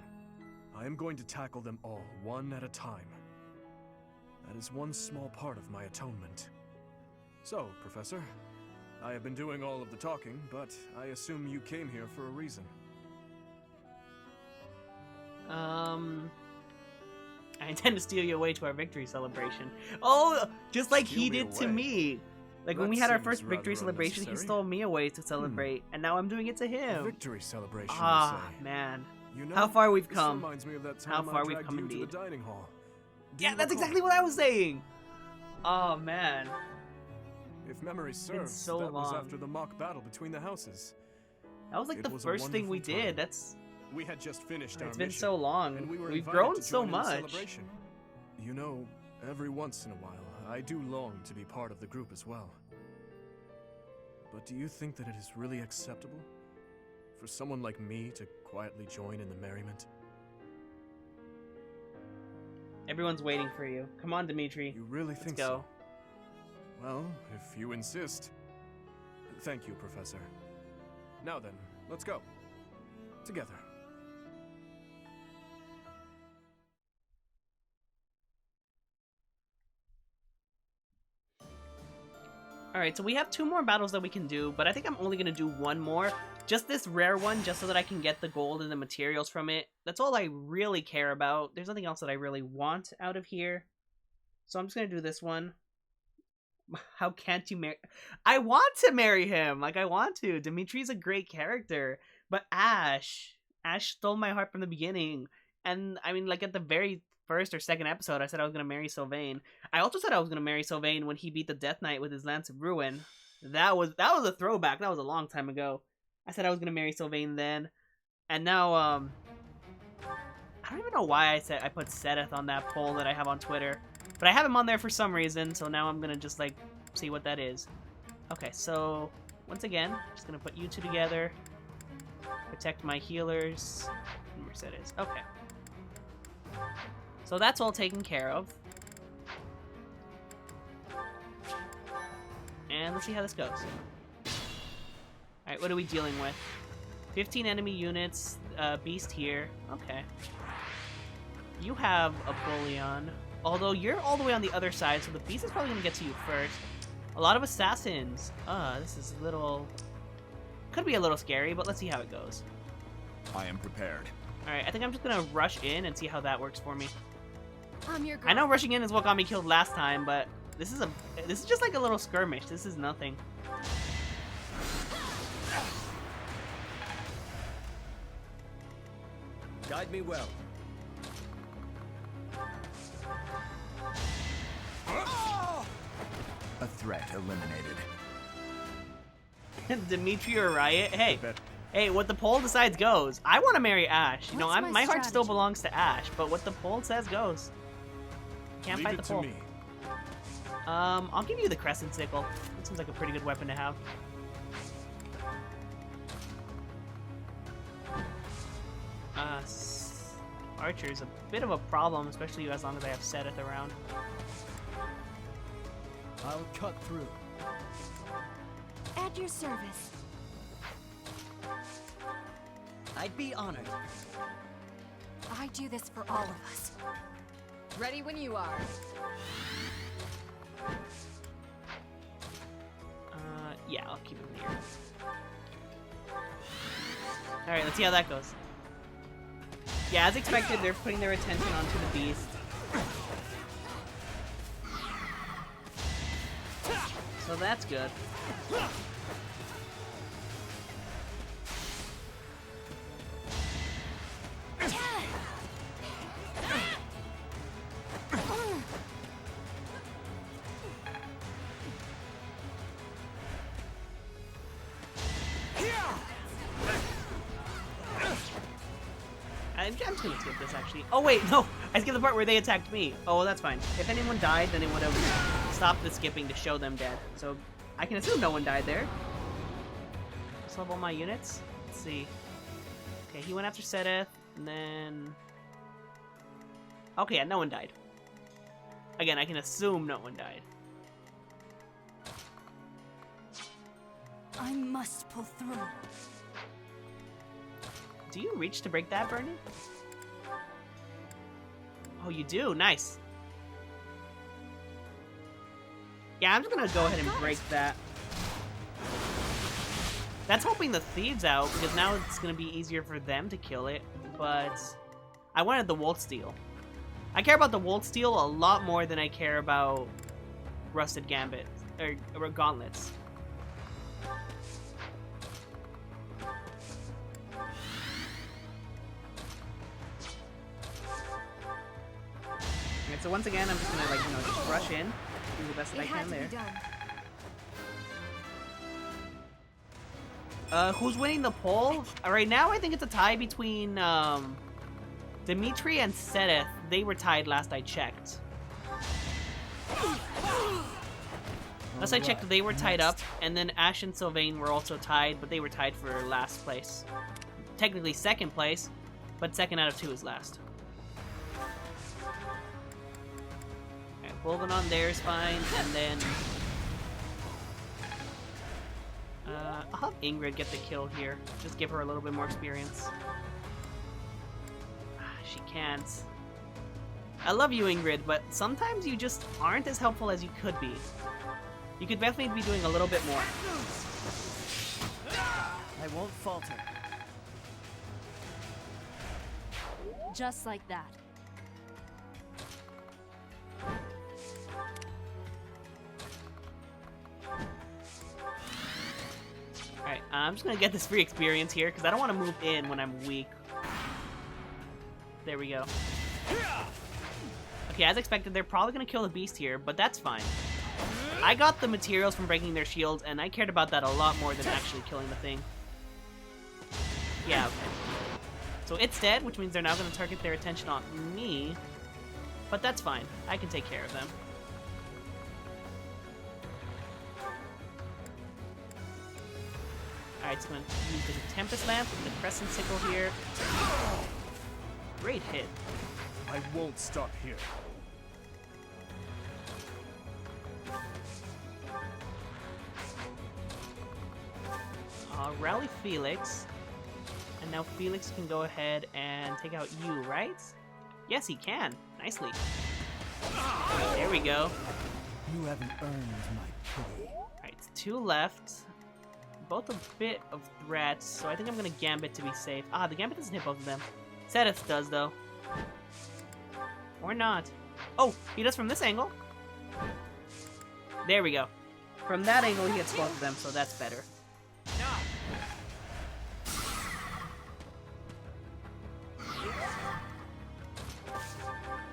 I am going to tackle them all, one at a time. That is one small part of my atonement. So, Professor, I have been doing all of the talking, but I assume you came here for a reason. I intend to steal you away to our victory celebration. Oh, just like he did to me. Like when we had our first victory celebration, he stole me away to celebrate, and now I'm doing it to him. Victory celebration, ah, you say? Man. You know, how far we've this come. reminds me of that How time far I we've dragged come you indeed. to the dining hall. Yeah, that's exactly what I was saying. Oh man. If memory serves, so that was long. after the mock battle between the houses. That was like the first thing we did. That's. We had just finished our It's been mission, so long. and we were We've invited grown to so join in the much. celebration. You know, every once in a while, I do long to be part of the group as well. But do you think that it is really acceptable for someone like me to quietly join in the merriment? Everyone's waiting for you. Come on, Dimitri. You really think Let's go. so? Well, if you insist. Thank you, Professor. Now then, let's go. Together. Alright, so we have 2 more battles that we can do, but I think I'm only going to do 1 more. Just this rare one, just so that I can get the gold and the materials from it. That's all I really care about. There's nothing else that I really want out of here. So I'm just going to do this one. How can't you marry... I want to marry him! Like, I want to. Dimitri's a great character. But Ash stole my heart from the beginning. And, I mean, like, at the very first or second episode, I said I was going to marry Sylvain. I also said I was going to marry Sylvain when he beat the Death Knight with his Lance of Ruin. That was a throwback. That was a long time ago. I said I was going to marry Sylvain then. And now, I don't even know why I put Sedith on that poll that I have on Twitter. But I have him on there for some reason, so now I'm going to just, like, see what that is. Okay, so, once again, just going to put you 2 together. Protect my healers. And Mercedes. Okay. So that's all taken care of. And let's see how this goes. Alright, what are we dealing with? 15 enemy units, beast here. Okay. You have a bullion. Although you're all the way on the other side, so the beast is probably going to get to you first. A lot of assassins. This is a little... Could be a little scary, but let's see how it goes. I am prepared. Alright, I think I'm just going to rush in and see how that works for me. I'm your girl. I know rushing in is what got me killed last time, but this is just like a little skirmish. This is nothing. Guide me well. A threat eliminated. Dimitri or Riot? Hey, what the poll decides goes. I want to marry Ash. You know, What's my my heart still strategy? belongs to Ash, but what the poll says goes. Can't Leave fight it the to poll. me. I'll give you the Crescent Sickle. It seems like a pretty good weapon to have. Archer is a bit of a problem, especially as long as I have Sedith around. I'll cut through. At your service. I'd be honored. I do this for all of us. Ready when you are. Yeah, I'll keep him here. Alright, let's see how that goes. Yeah, as expected, they're putting their attention onto the beast. So that's good. I'm just gonna skip this actually. Oh wait, no! I skipped the part where they attacked me. Oh, well, that's fine. If anyone died, then it would have stopped the skipping to show them dead. So I can assume no one died there. Just level my units. Let's see. Okay, he went after Sedith, and then... Okay, yeah, no one died. Again, I can assume no one died. I must pull through. Do you reach to break that, Bernie? Oh, you do? Nice. Yeah, I'm just gonna go ahead and break that. That's helping the thieves out, because now it's gonna be easier for them to kill it, but I wanted the Wolt Steel. I care about the Wolt Steel a lot more than I care about Rusted Gambit, or Gauntlets. Alright, so once again, I'm just gonna, like, you know, just rush in, do the best that I can there. Who's winning the poll? Right now, I think it's a tie between, Dimitri and Sedith. They were tied last I checked. Last I checked, they were tied up, and then Ash and Sylvain were also tied, but they were tied for last place. Technically second place, but second out of 2 is last. Alright, Bolgan on there is fine, and then... I'll have Ingrid get the kill here. Just give her a little bit more experience. She can't. I love you, Ingrid, but sometimes you just aren't as helpful as you could be. You could definitely be doing a little bit more. I won't falter. Just like that. Alright, I'm just gonna get this free experience here, because I don't want to move in when I'm weak. There we go. Okay, as expected, they're probably gonna kill the beast here, but that's fine. I got the materials from breaking their shields, and I cared about that a lot more than actually killing the thing. Yeah, okay. So it's dead, which means they're now gonna target their attention on me, but that's fine. I can take care of them. Alright, so I'm gonna use the Tempest Lamp and the Crescent Sickle here. Great hit. I won't stop here. Rally Felix. And now Felix can go ahead and take out you, right? Yes, he can. Nicely. There we go. You haven't earned my pity. Alright, 2 left. Both a bit of threats, so I think I'm gonna Gambit to be safe. Ah, the Gambit doesn't hit both of them. Sedith does, though. Or not. Oh, he does from this angle. There we go. From that angle, he hits both of them, so that's better.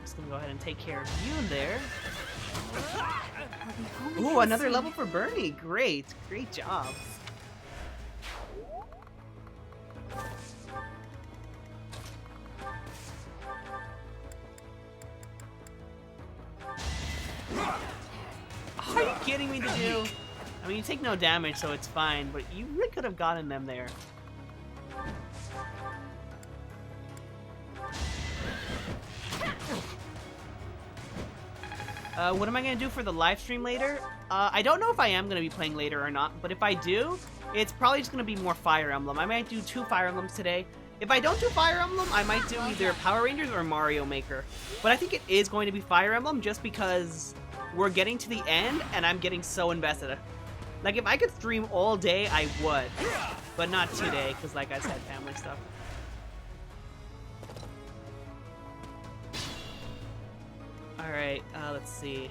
Just gonna go ahead and take care of you there. Ooh, another level for Bernie. Great. Great job. Are you kidding me, to do? I mean, you take no damage, so it's fine, but you really could have gotten them there. What am I going to do for the live stream later? I don't know if I am going to be playing later or not, but if I do, it's probably just going to be more Fire Emblem. I might do 2 Fire Emblems today. If I don't do Fire Emblem, I might do either Power Rangers or Mario Maker. But I think it is going to be Fire Emblem just because we're getting to the end and I'm getting so invested. Like, if I could stream all day, I would. But not today, because like I said, family stuff. Alright, let's see.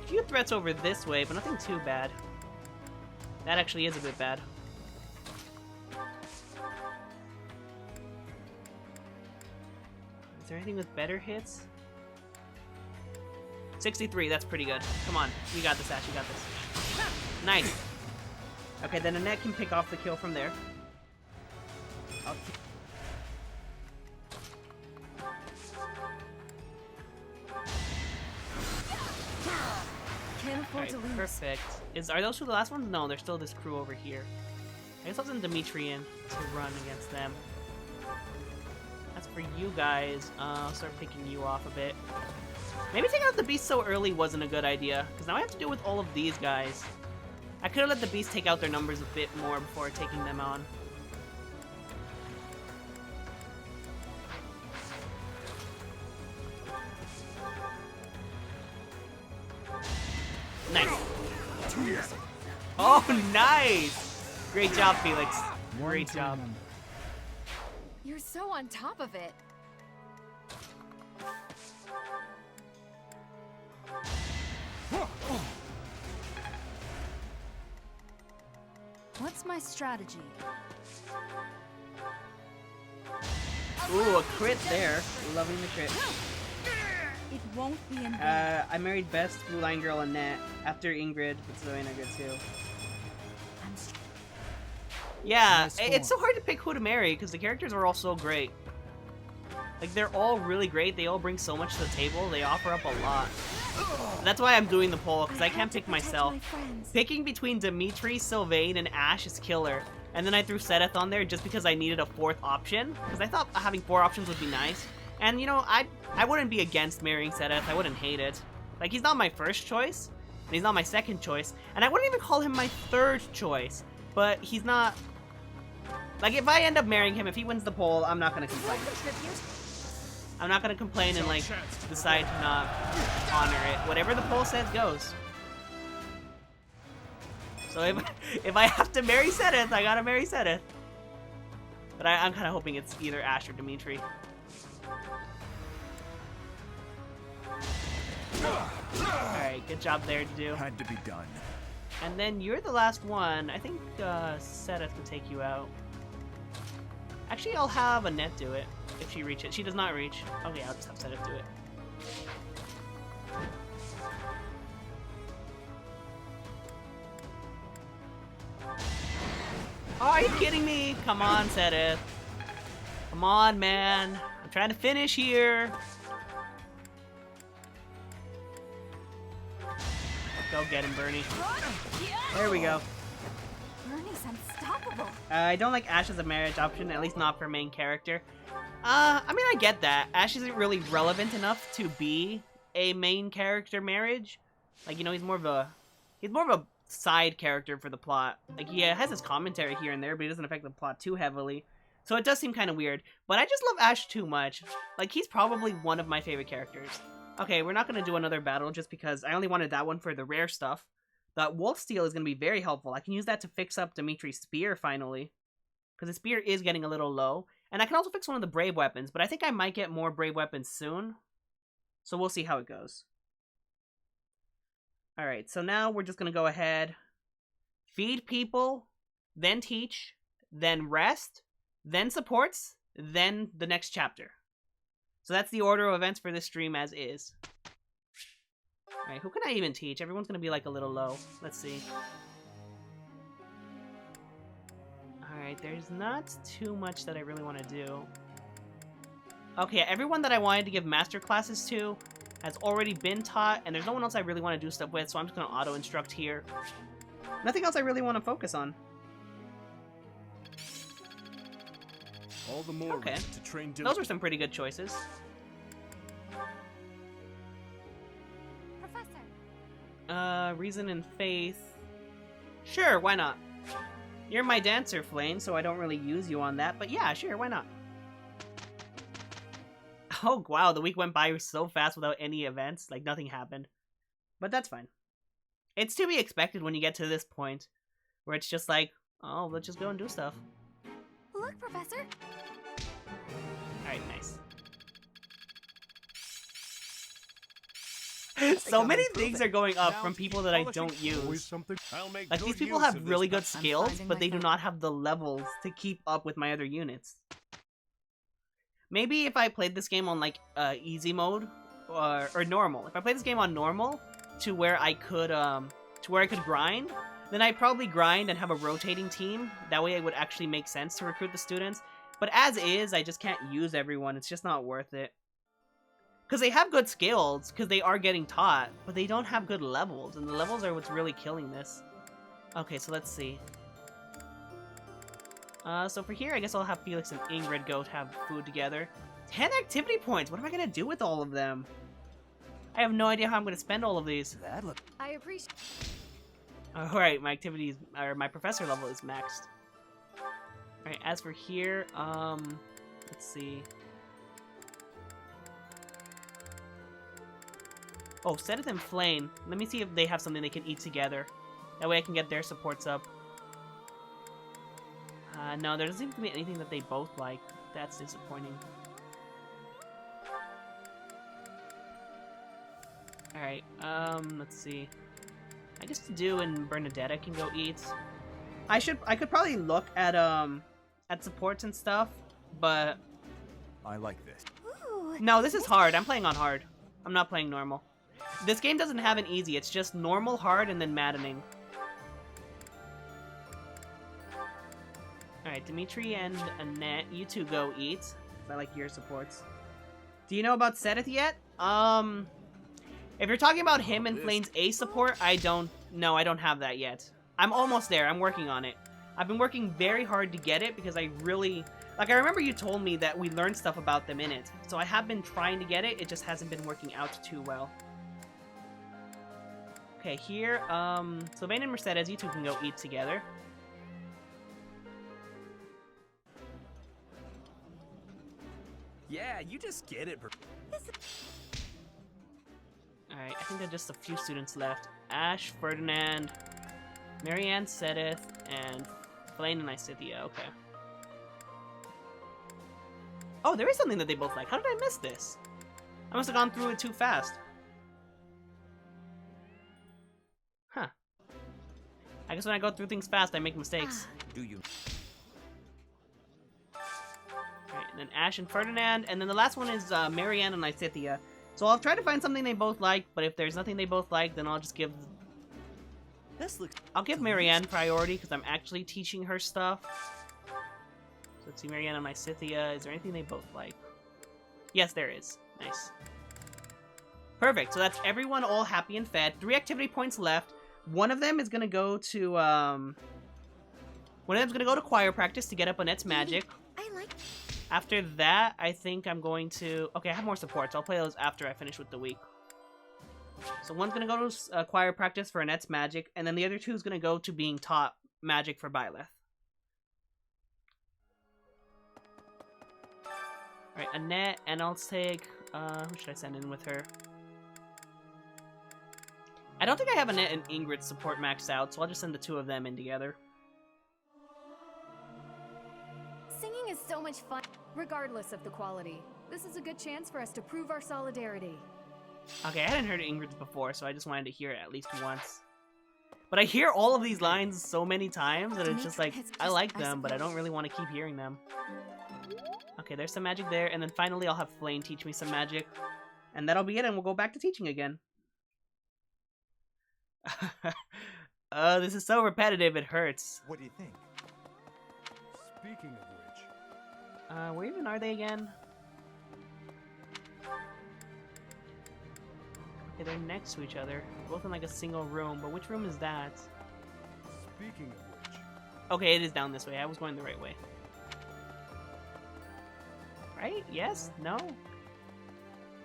A few threats over this way, but nothing too bad. That actually is a bit bad. Is there anything with better hits? 63, that's pretty good. Come on, you got this, Ash, you got this. Nice. Okay, then Annette can pick off the kill from there. Can't afford to lose. Perfect. Are those 2 the last ones? No, there's still this crew over here. I guess I'll send Dimitri in to run against them. As for you guys, I'll start picking you off a bit. Maybe taking out the beast so early wasn't a good idea, because now I have to deal with all of these guys. I could have let the beasts take out their numbers a bit more before taking them on. Nice. Oh, nice! Great job, Felix. Great job. You're so on top of it. What's my strategy? Ooh, a crit there. Loving the crit. It won't be in vain. I married Best, Blue Line Girl, Annette. After Ingrid, but Zoena good too. Yeah, it's so hard to pick who to marry because the characters are all so great. Like, they're all really great. They all bring so much to the table. They offer up a lot. That's why I'm doing the poll, because I can't pick myself. Picking between Dimitri, Sylvain, and Ash is killer. And then I threw Sedith on there just because I needed a fourth option. Because I thought having 4 options would be nice. And, you know, I wouldn't be against marrying Sedith. I wouldn't hate it. Like, he's not my first choice. And he's not my second choice. And I wouldn't even call him my third choice. But he's not... Like, if I end up marrying him, if he wins the poll, I'm not going to complain. I'm not going to complain and, like, decide to not honor it. Whatever the poll says goes. So if I have to marry Sedith, I gotta marry Sedith. But I'm kind of hoping it's either Ash or Dimitri. Alright, good job there, Dudu. Had to be done. And then you're the last one. I think Sedith can take you out. Actually, I'll have Annette do it if she reaches. She does not reach. Okay, I'll just have Sedith do it. Oh, are you kidding me? Come on, Sedith. Come on, man. I'm trying to finish here. Go get him, Bernie. There we go. Bernie's unstoppable. I don't like Ash as a marriage option, at least not for main character. I mean, I get that. Ash isn't really relevant enough to be a main character marriage. Like, you know, he's more of a side character for the plot. Like, he has his commentary here and there, but he doesn't affect the plot too heavily. So it does seem kind of weird. But I just love Ash too much. Like, he's probably one of my favorite characters. Okay, we're not going to do another battle just because I only wanted that one for the rare stuff. That Wolf Steel is going to be very helpful. I can use that to fix up Dimitri's spear finally. Because the spear is getting a little low. And I can also fix one of the brave weapons, but I think I might get more brave weapons soon. So we'll see how it goes. Alright, so now we're just going to go ahead. Feed people, then teach, then rest, then supports, then the next chapter. So that's the order of events for this stream as is. Alright, who can I even teach? Everyone's gonna be like a little low. Let's see. Alright, there's not too much that I really want to do. Okay, everyone that I wanted to give master classes to has already been taught, and there's no one else I really want to do stuff with, so I'm just gonna auto-instruct here. Nothing else I really want to focus on. All the more okay. To train those were some pretty good choices. Professor. Reason and faith. Sure, why not? You're my dancer, Flame, so I don't really use you on that, but yeah, sure, why not? Oh, wow, the week went by so fast without any events, like nothing happened. But that's fine. It's to be expected when you get to this point, where it's just like, oh, let's just go and do stuff. Look, Professor. Alright, nice. So many things are going up from people that I don't use. Like, these people have really good skills, but they do not have the levels to keep up with my other units. Maybe if I played this game on, like, easy mode, or normal. If I played this game on normal, to where I could grind, then I'd probably grind and have a rotating team. That way it would actually make sense to recruit the students. But as is, I just can't use everyone. It's just not worth it. Because they have good skills, because they are getting taught, but they don't have good levels, and the levels are what's really killing this. Okay, so let's see. So for here, I guess I'll have Felix and Ingrid go to have food together. 10 activity points! What am I going to do with all of them? I have no idea how I'm going to spend all of these. I appreciate... Alright, my activities, or my professor level is maxed. Alright, as for here, let's see. Oh, Sedith and Flame. Let me see if they have something they can eat together. That way I can get their supports up. No, there doesn't seem to be anything that they both like. That's disappointing. Alright, let's see. I guess Dew and Bernadetta can go eat. I could probably look at supports and stuff, but I like this. Ooh, no, this is hard. I'm playing on hard. I'm not playing normal. This game doesn't have an easy. It's just normal, hard, and then maddening. Alright, Dimitri and Annette, you two go eat. I like your supports. Do you know about Sedith yet? If you're talking about him and Flame's A support, I don't have that yet. I'm almost there. I'm working on it. I've been working very hard to get it because I really... Like, I remember you told me that we learned stuff about them in it. So I have been trying to get it. It just hasn't been working out too well. Okay, here, Sylvain and Mercedes, you two can go eat together. Yeah, you just get it. Alright, I think there are just a few students left. Ash, Ferdinand, Marianne, Sedith, and Flame and Isithia. Okay. Oh, there is something that they both like. How did I miss this? I must have gone through it too fast. Huh. I guess when I go through things fast, I make mistakes. Do you? Alright, and then Ash and Ferdinand, and then the last one is Marianne and Isithia. So I'll try to find something they both like, but if there's nothing they both like, then I'll just give... I'll give Marianne priority, because I'm actually teaching her stuff. So let's see, Marianne and Isithia, is there anything they both like? Yes, there is. Nice. Perfect, so that's everyone all happy and fed. 3 activity points left. One of them is gonna go to, one of them's gonna go to choir practice to get up Annette's magic. I like... After that, I think I'm going to... Okay, I have more supports. I'll play those after I finish with the week. So one's going to go to choir practice for Annette's magic, and then the other two is going to go to being taught magic for Byleth. Alright, Annette, and I'll take... who should I send in with her? I don't think I have Annette and Ingrid's support maxed out, so I'll just send the 2 of them in together. Singing is so much fun, regardless of the quality. This is a good chance for us to prove our solidarity. Okay, I hadn't heard Ingrid's before, so I just wanted to hear it at least once. But I hear all of these lines so many times that it's just like, I like them, but I don't really want to keep hearing them. Okay, there's some magic there, and then finally I'll have Flame teach me some magic. And that'll be it, and we'll go back to teaching again. This is so repetitive, it hurts. What do you think? Speaking of which... where even are they again? Okay, they're next to each other. Both in like a single room, but which room is that? Speaking of which... Okay, it is down this way. I was going the right way. Right? Yes? No?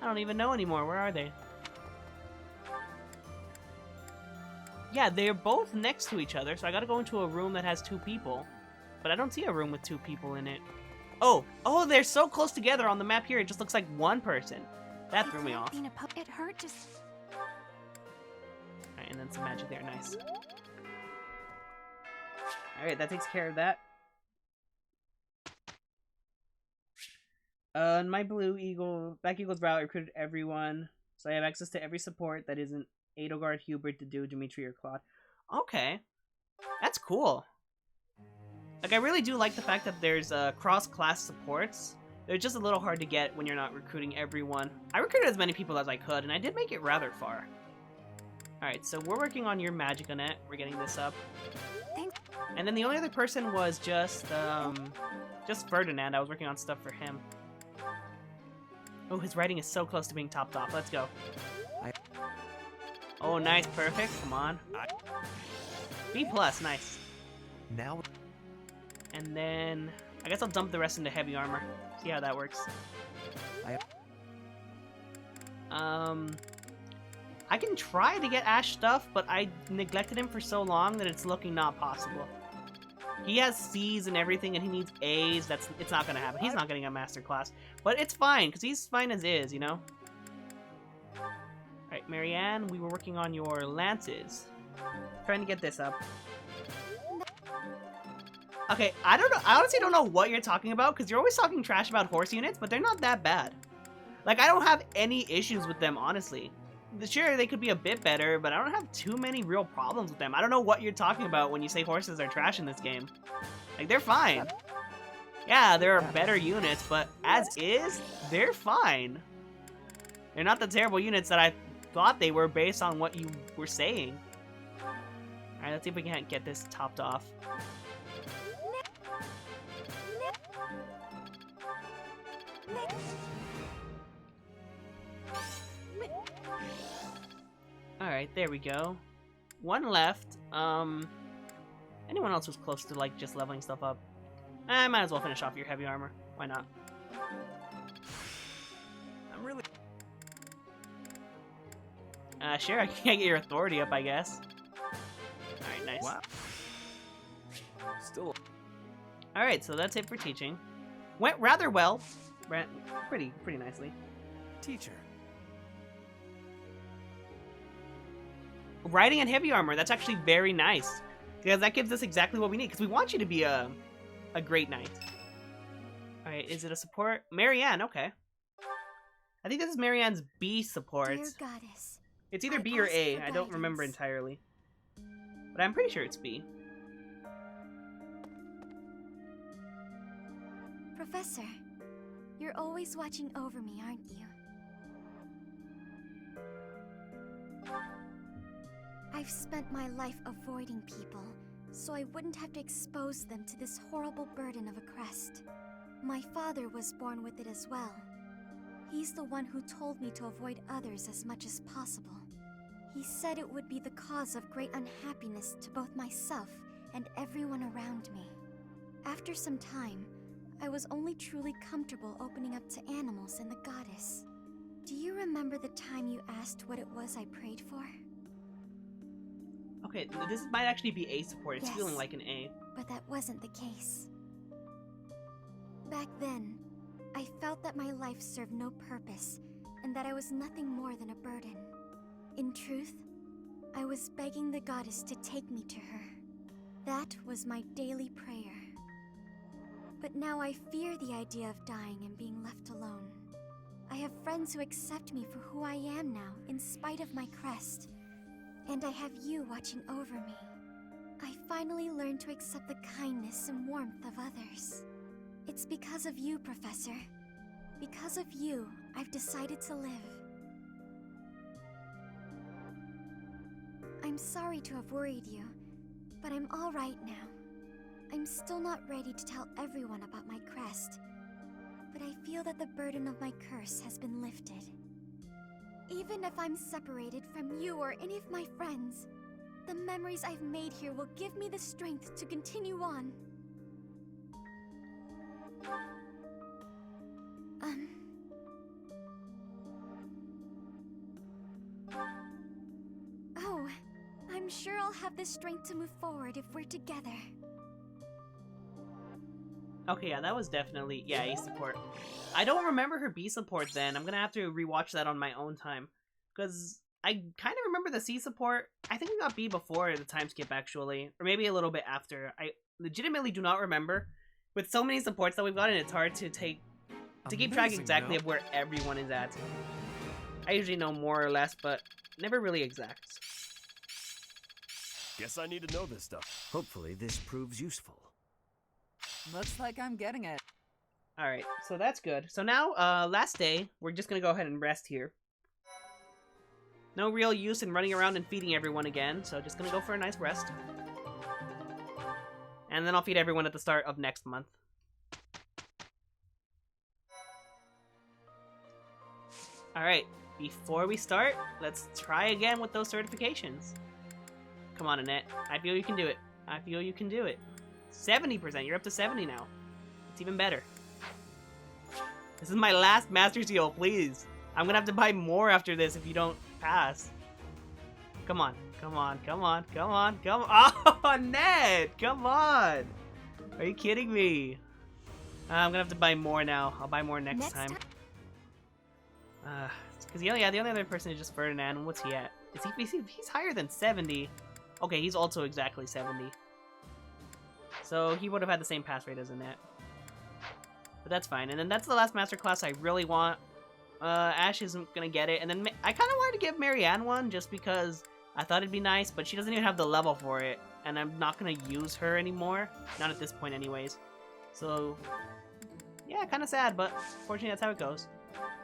I don't even know anymore. Where are they? Yeah, they're both next to each other, so I gotta go into a room that has 2 people. But I don't see a room with 2 people in it. Oh, they're so close together on the map here, it just looks like one person. That threw me off. It hurt just... Alright, and then some magic there, nice. Alright, that takes care of that. My Blue Eagle, Black Eagle's Brow recruited everyone, so I have access to every support that isn't Edelgard, Hubert, Dew, Dimitri, or Claude. Okay. That's cool. Like, I really do like the fact that there's cross-class supports. They're just a little hard to get when you're not recruiting everyone. I recruited as many people as I could, and I did make it rather far. Alright, so we're working on your magic, Annette. We're getting this up. And then the only other person was just Ferdinand. I was working on stuff for him. Oh, his writing is so close to being topped off. Let's go. Oh, nice. Perfect. Come on. B+, nice. Now... And then... I guess I'll dump the rest into heavy armor. See how that works. I can try to get Ash stuff, but I neglected him for so long that it's looking not possible. He has C's and everything, and he needs A's. It's not gonna happen. He's not getting a master class, but it's fine because he's fine as is, you know. All right, Marianne, we were working on your lances. Trying to get this up. Okay, I don't know. I honestly don't know what you're talking about because you're always talking trash about horse units, but they're not that bad. Like, I don't have any issues with them, honestly. Sure, they could be a bit better, but I don't have too many real problems with them. I don't know what you're talking about when you say horses are trash in this game. Like, they're fine. Yeah, there are better units, but as is, they're fine. They're not the terrible units that I thought they were based on what you were saying. Alright, let's see if we can't get this topped off. Alright, there we go. One left. Anyone else who's close to, like, just leveling stuff up? I might as well finish off your heavy armor. Why not? I'm really... Sure, I can't get your authority up, I guess. Alright, nice. Wow. Still... Alright, so that's it for teaching. Went rather well. Pretty nicely. Teacher. Riding and heavy armor, that's actually very nice. Because that gives us exactly what we need. Because we want you to be a great knight. Alright, is it a support? Marianne, okay. I think this is Marianne's B support. Dear goddess, It's either B or A. I don't remember entirely. But I'm pretty sure it's B. Professor, you're always watching over me, aren't you? I've spent my life avoiding people, so I wouldn't have to expose them to this horrible burden of a crest. My father was born with it as well. He's the one who told me to avoid others as much as possible. He said it would be the cause of great unhappiness to both myself and everyone around me. After some time, I was only truly comfortable opening up to animals and the goddess. Do you remember the time you asked what it was I prayed for? Okay, this might actually be A support. It's feeling like an A. But that wasn't the case. Back then, I felt that my life served no purpose, and that I was nothing more than a burden. In truth, I was begging the goddess to take me to her. That was my daily prayer. But now I fear the idea of dying and being left alone. I have friends who accept me for who I am now, in spite of my crest. And I have you watching over me. I finally learned to accept the kindness and warmth of others. It's because of you, Professor. Because of you, I've decided to live. I'm sorry to have worried you, but I'm all right now. I'm still not ready to tell everyone about my crest, but I feel that the burden of my curse has been lifted. Even if I'm separated from you or any of my friends, the memories I've made here will give me the strength to continue on. Oh, I'm sure I'll have the strength to move forward if we're together. Okay, yeah, that was definitely, yeah, A support. I don't remember her B support then. I'm gonna have to rewatch that on my own time. Because I kind of remember the C support. I think we got B before the time skip, actually. Or maybe a little bit after. I legitimately do not remember. With so many supports that we've gotten, it's hard to keep track exactly of where everyone is at. I usually know more or less, but never really exact. Guess I need to know this stuff. Hopefully this proves useful. Looks like I'm getting it. Alright, so that's good. So now, last day, we're just gonna go ahead and rest here. No real use in running around and feeding everyone again, so just gonna go for a nice rest. And then I'll feed everyone at the start of next month. Alright, before we start, let's try again with those certifications. Come on, Annette. I feel you can do it. I feel you can do it. 70%. You're up to 70 now. It's even better. This is my last Master Seal, please. I'm gonna have to buy more after this if you don't pass. Come on. Come on. Come on. Come on. Come on. Oh, Ned! Come on! Are you kidding me? I'm gonna have to buy more now. I'll buy more next time. Because the only other person is just Ferdinand. What's he at? He's higher than 70. Okay, he's also exactly 70. So he would have had the same pass rate as Annette. But that's fine. And then that's the last masterclass I really want. Ash isn't gonna get it. And then I kind of wanted to give Marianne one just because I thought it'd be nice, but she doesn't even have the level for it. And I'm not gonna use her anymore. Not at this point anyways. So, yeah, kind of sad, but fortunately that's how it goes.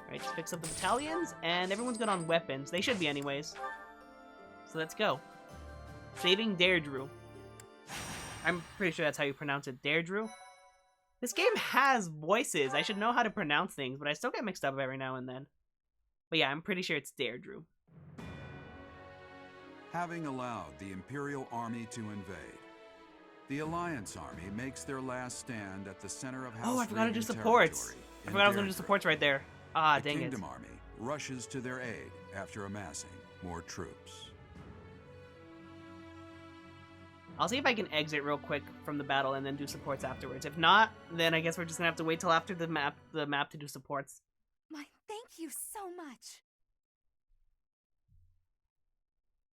Alright, just fix up the battalions, and everyone's good on weapons. They should be anyways. So let's go. Saving Deirdre. I'm pretty sure that's how you pronounce it, Deirdre. This game has voices. I should know how to pronounce things, but I still get mixed up every now and then. But yeah, I'm pretty sure it's Deirdre. Having allowed the Imperial Army to invade, the Alliance Army makes their last stand at the center of House Oh, I forgot to do Regan supports. territory I in forgot I was going to do Deirdre. supports right there. Ah, The dang it. Kingdom Army rushes to their aid after amassing more troops. I'll see if I can exit real quick from the battle and then do supports afterwards. If not, then I guess we're just gonna have to wait till after the map to do supports. My thank you so much.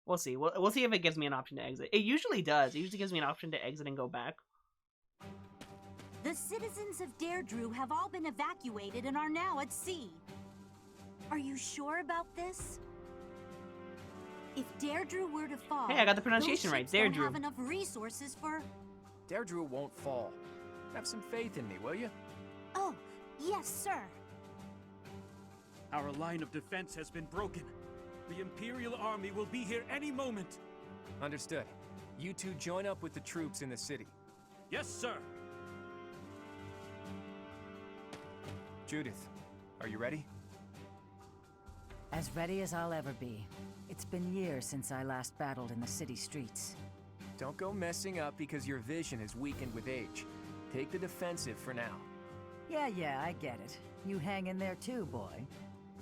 We'll see. We'll see if it gives me an option to exit. It usually does. It usually gives me an option to exit and go back. The citizens of Deirdre have all been evacuated and are now at sea. Are you sure about this? If Deirdre were to fall, Hey, I got the pronunciation right. those ships don't Deirdre. have enough resources for... Deirdre won't fall. Have some faith in me, will you? Oh, yes, sir. Our line of defense has been broken. The Imperial Army will be here any moment. Understood. You two join up with the troops in the city. Yes, sir. Judith, are you ready? As ready as I'll ever be. It's been years since I last battled in the city streets. Don't go messing up because your vision is weakened with age. Take the defensive for now. Yeah, I get it. You hang in there too, boy.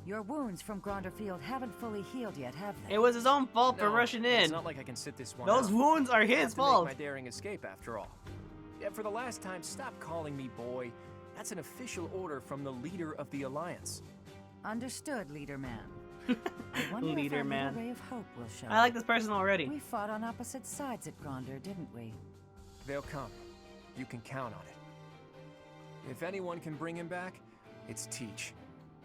Your wounds from Gronderfield haven't fully healed yet, have they? It was his own fault for rushing in. It's not like I can sit this one Those out. wounds are I his have to fault. make my daring escape after all. Yeah, for the last time, stop calling me boy. That's an official order from the leader of the Alliance. Understood, leader man. I wonder Leader if our man. little ray of hope will show. I like this person already. We fought on opposite sides at Gronder, didn't we? They'll come. You can count on it. If anyone can bring him back, it's Teach.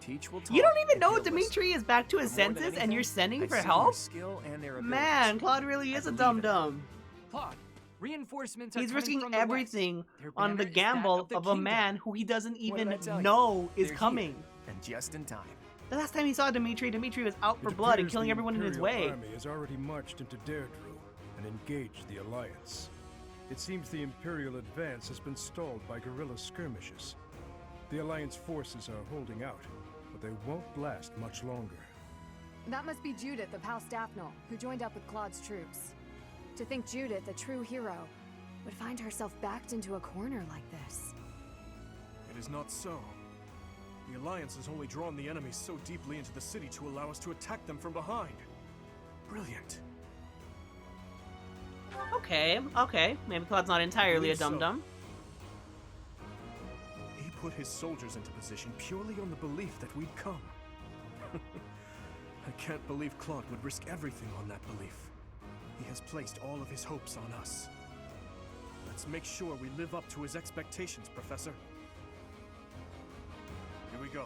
Teach will talk. You don't even and know he'll Dimitri is back to his But more than senses and anything, you're sending I've for seen their help? skill and their Man, abilities. Claude really is a believe dum-dum. Claude, reinforcements are He's coming risking from the everything west. Their on the banner is that gamble the of a kingdom. man who he doesn't What did I even tell you? know is They're coming. here, and just in time. The last time he saw Dimitri was out for It blood and appears killing the everyone in his Imperial way. Army has already marched into Deirdre and engaged the Alliance. It seems the Imperial advance has been stalled by guerrilla skirmishes. The Alliance forces are holding out, but they won't last much longer. That must be Judith of House Daphne, who joined up with Claude's troops. To think Judith, a true hero, would find herself backed into a corner like this. It is not so. The Alliance has only drawn the enemy so deeply into the city to allow us to attack them from behind. Brilliant. Okay. Maybe Claude's not entirely a Believe so. dum-dum. He put his soldiers into position purely on the belief that we'd come. I can't believe Claude would risk everything on that belief. He has placed all of his hopes on us. Let's make sure we live up to his expectations, Professor. Here we go.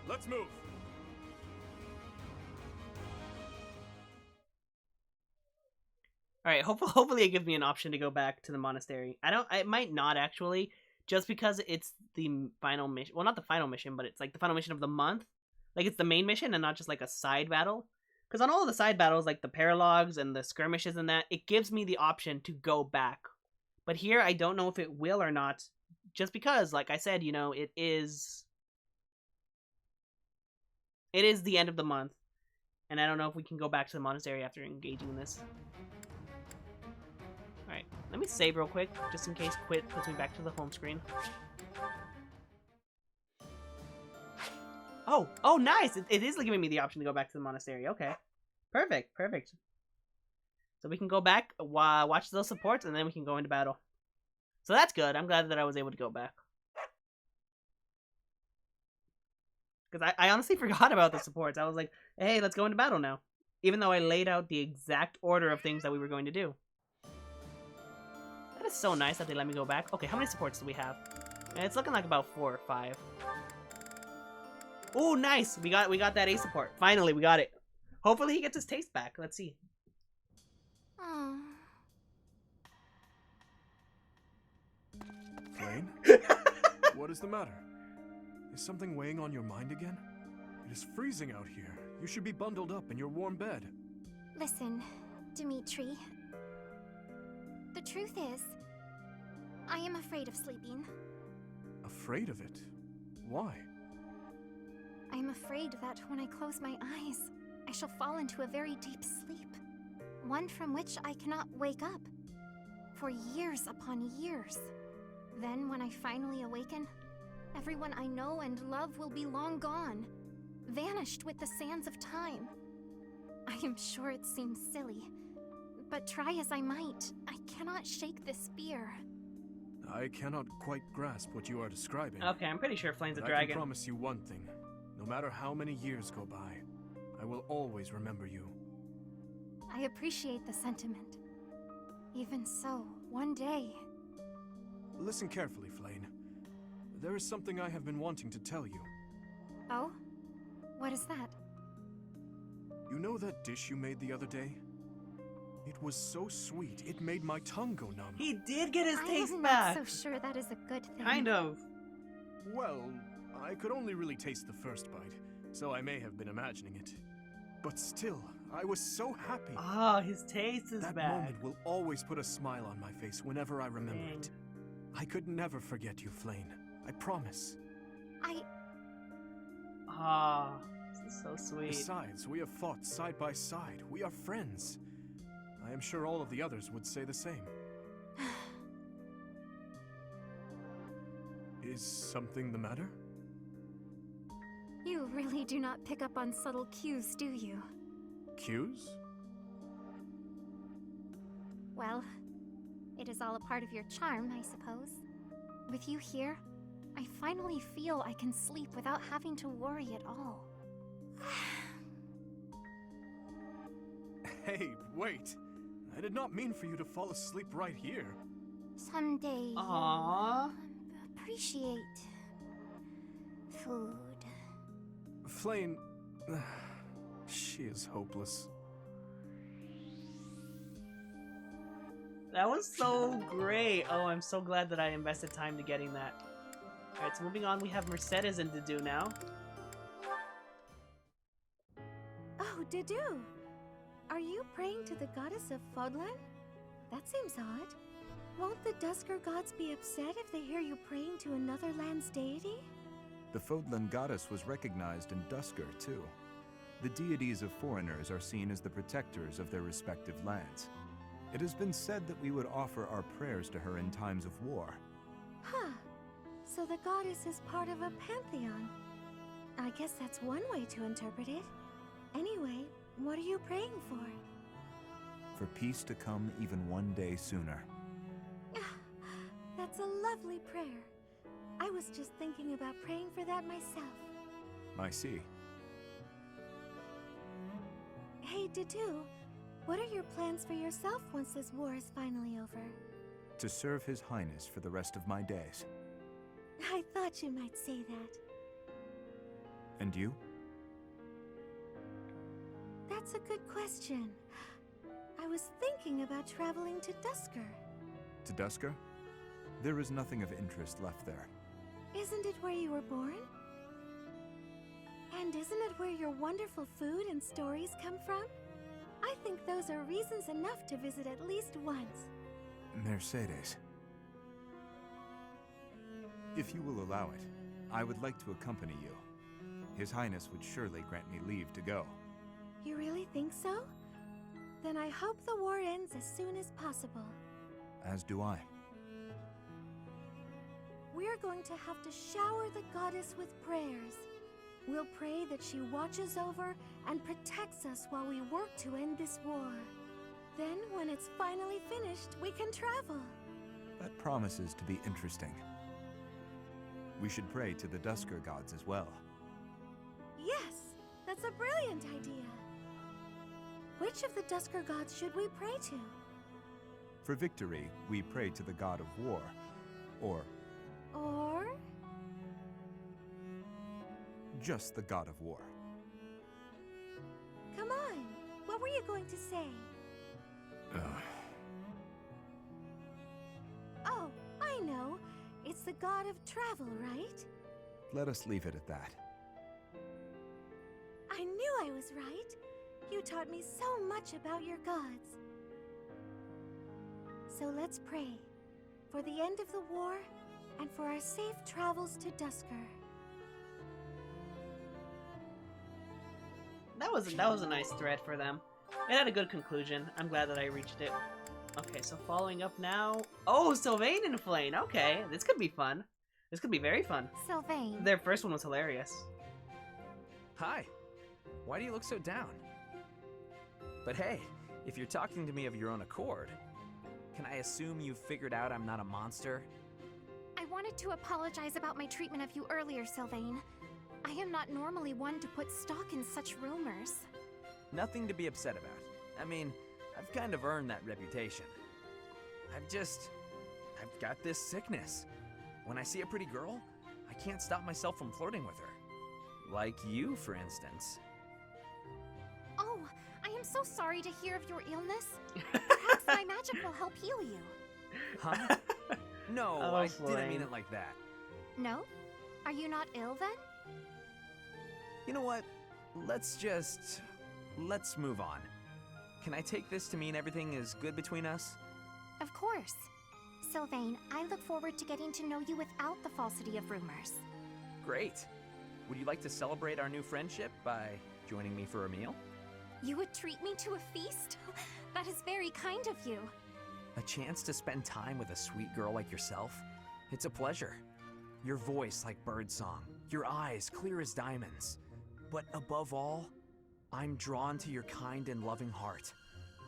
Let's move! Alright, hopefully it gives me an option to go back to the monastery. It might not actually, just because it's the final mission. Well, not the final mission, but it's like the final mission of the month. Like it's the main mission and not just like a side battle. Because on all of the side battles, like the paralogs and the skirmishes and that, it gives me the option to go back. But here, I don't know if it will or not. Just because, like I said, it is the end of the month. And I don't know if we can go back to the monastery after engaging in this. Alright, let me save real quick, just in case quit puts me back to the home screen. Oh, nice! It is giving me the option to go back to the monastery. Okay. Perfect. So we can go back, watch those supports, and then we can go into battle. So that's good. I'm glad that I was able to go back. Because I honestly forgot about the supports. I was like, hey, let's go into battle now. Even though I laid out the exact order of things that we were going to do. That is so nice that they let me go back. Okay, how many supports do we have? And it's looking like about 4 or 5. Oh, nice! We got that A support. Finally, we got it. Hopefully he gets his taste back. Let's see. Oh. Flame? What is the matter? Is something weighing on your mind again? It is freezing out here. You should be bundled up in your warm bed. Listen, Dimitri. The truth is, I am afraid of sleeping. Afraid of it? Why? I am afraid that when I close my eyes, I shall fall into a very deep sleep. One from which I cannot wake up. For years upon years. Then, when I finally awaken, everyone I know and love will be long gone. Vanished with the sands of time. I am sure it seems silly. But try as I might, I cannot shake this fear. I cannot quite grasp what you are describing. Okay, I'm pretty sure Flame's a but dragon. I can promise you one thing. No matter how many years go by, I will always remember you. I appreciate the sentiment. Even so, one day... Listen carefully, Flame. There is something I have been wanting to tell you. Oh? What is that? You know that dish you made the other day? It was so sweet, it made my tongue go numb. He did get his taste I'm back. not so sure that is a good thing. Kind of. Well, I could only really taste the first bite, so I may have been imagining it. But still, I was so happy. Ah, his taste is that back. That moment will always put a smile on my face whenever I remember it. I could never forget you, Flame. I promise. Ah, this is so sweet. Besides, we have fought side by side. We are friends. I am sure all of the others would say the same. Is something the matter? You really do not pick up on subtle cues, do you? Cues? Well, it is all a part of your charm, I suppose. With you here, I finally feel I can sleep without having to worry at all. Hey, wait! I did not mean for you to fall asleep right here. Someday, Aww. Appreciate food. Flame, she is hopeless. That was so great. Oh, I'm so glad that I invested time to getting that. Alright, so moving on, we have Mercedes and Dedu now. Oh, Dedu! Are you praying to the goddess of Fodlan? That seems odd. Won't the Dusker gods be upset if they hear you praying to another land's deity? The Fodlan goddess was recognized in Dusker, too. The deities of foreigners are seen as the protectors of their respective lands. It has been said that we would offer our prayers to her in times of war. Huh. So the goddess is part of a pantheon. I guess that's one way to interpret it. Anyway, what are you praying for? For peace to come even one day sooner. That's a lovely prayer. I was just thinking about praying for that myself. I see. Hey, Dedu, what are your plans for yourself once this war is finally over? To serve His Highness for the rest of my days. I thought you might say that. And you? That's a good question. I was thinking about traveling to Dusker. To Dusker? There is nothing of interest left there. Isn't it where you were born? And isn't it where your wonderful food and stories come from? I think those are reasons enough to visit at least once. Mercedes. If you will allow it, I would like to accompany you. His Highness would surely grant me leave to go. You really think so? Then I hope the war ends as soon as possible. As do I. We're going to have to shower the goddess with prayers. We'll pray that she watches over and protects us while we work to end this war. Then, when it's finally finished, we can travel. That promises to be interesting. We should pray to the Dusker gods as well. Yes, that's a brilliant idea. Which of the Dusker gods should we pray to? For victory, we pray to the god of war, or just the god of war. Come on, what were you going to say? Oh, I know. It's the god of travel, right? Let us leave it at that. I knew I was right. You taught me so much about your gods. So let's pray. For the end of the war, and for our safe travels to Dusker. That was a nice thread for them. It had a good conclusion. I'm glad that I reached it. Okay, so following up now. Oh, Sylvain and Flayn. Okay, this could be fun. This could be very fun. Sylvain. Their first one was hilarious. Hi. Why do you look so down? But hey, if you're talking to me of your own accord, can I assume you've figured out I'm not a monster? I wanted to apologize about my treatment of you earlier, Sylvain. I am not normally one to put stock in such rumors. Nothing to be upset about. I mean, I've kind of earned that reputation. I've got this sickness. When I see a pretty girl, I can't stop myself from flirting with her. Like you, for instance. Oh, I am so sorry to hear of your illness. Perhaps my magic will help heal you. Huh? No, Oh, I didn't Flayn. mean it like that. No? Are you not ill then? You know what? Let's move on. Can I take this to mean everything is good between us? Of course. Sylvain, I look forward to getting to know you without the falsity of rumors. Great. Would you like to celebrate our new friendship by joining me for a meal? You would treat me to a feast? That is very kind of you. A chance to spend time with a sweet girl like yourself? It's a pleasure. Your voice like birdsong, your eyes clear as diamonds. But above all, I'm drawn to your kind and loving heart.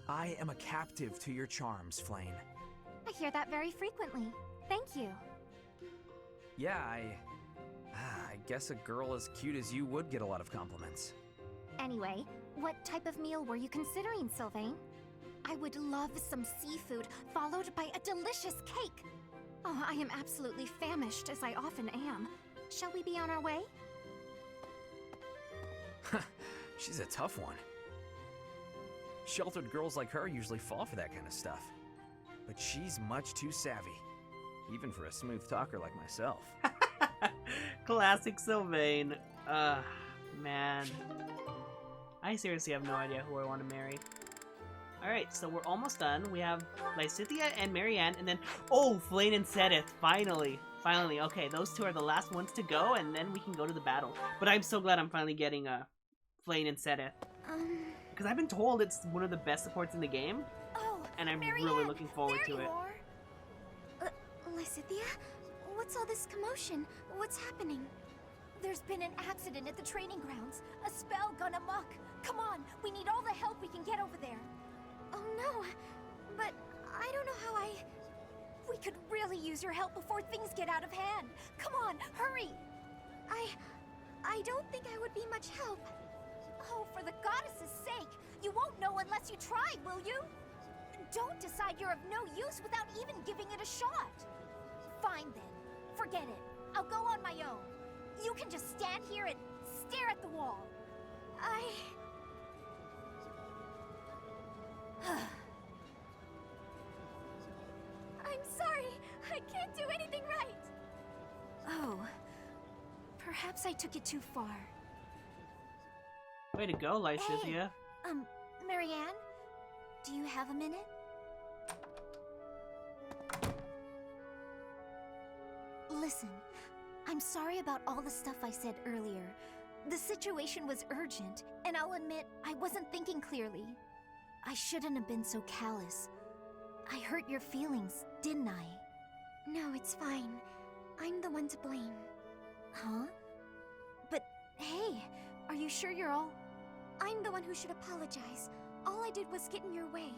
I am a captive to your charms, Flayn. I hear that very frequently. Thank you. Yeah, I guess a girl as cute as you would get a lot of compliments. Anyway, what type of meal were you considering, Sylvain? I would love some seafood, followed by a delicious cake. Oh, I am absolutely famished, as I often am. Shall we be on our way? She's a tough one. Sheltered girls like her usually fall for that kind of stuff. But she's much too savvy, even for a smooth talker like myself. Classic Sylvain. Man. I seriously have no idea who I want to marry. Alright, so we're almost done. We have Lysithea and Marianne, and then... Oh, Flayn and Sedith, finally. Finally, okay, those two are the last ones to go, and then we can go to the battle. But I'm so glad I'm finally getting Flayn and Sedith. Because I've been told it's one of the best supports in the game. Oh, and I'm Marianne, really looking forward to there it. you are. Lysithea? What's all this commotion? What's happening? There's been an accident at the training grounds. A spell gone amok. Come on, we need all the help we can get over there. Oh no, but I don't know how We could really use your help before things get out of hand. Come on, hurry! I don't think I would be much help. Oh, for the goddess's sake! You won't know unless you try, will you? Don't decide you're of no use without even giving it a shot. Fine then. Forget it. I'll go on my own. You can just stand here and stare at the wall. I'm sorry. I can't do anything right. Oh. Perhaps I took it too far. Way to go, Lysithea. Hey, Marianne? Do you have a minute? Listen, I'm sorry about all the stuff I said earlier. The situation was urgent, and I'll admit I wasn't thinking clearly. I shouldn't have been so callous. I hurt your feelings, didn't I? No, it's fine. I'm the one to blame. Huh? But hey, Are you sure you're all... I'm the one who should apologize. All I did was get in your way.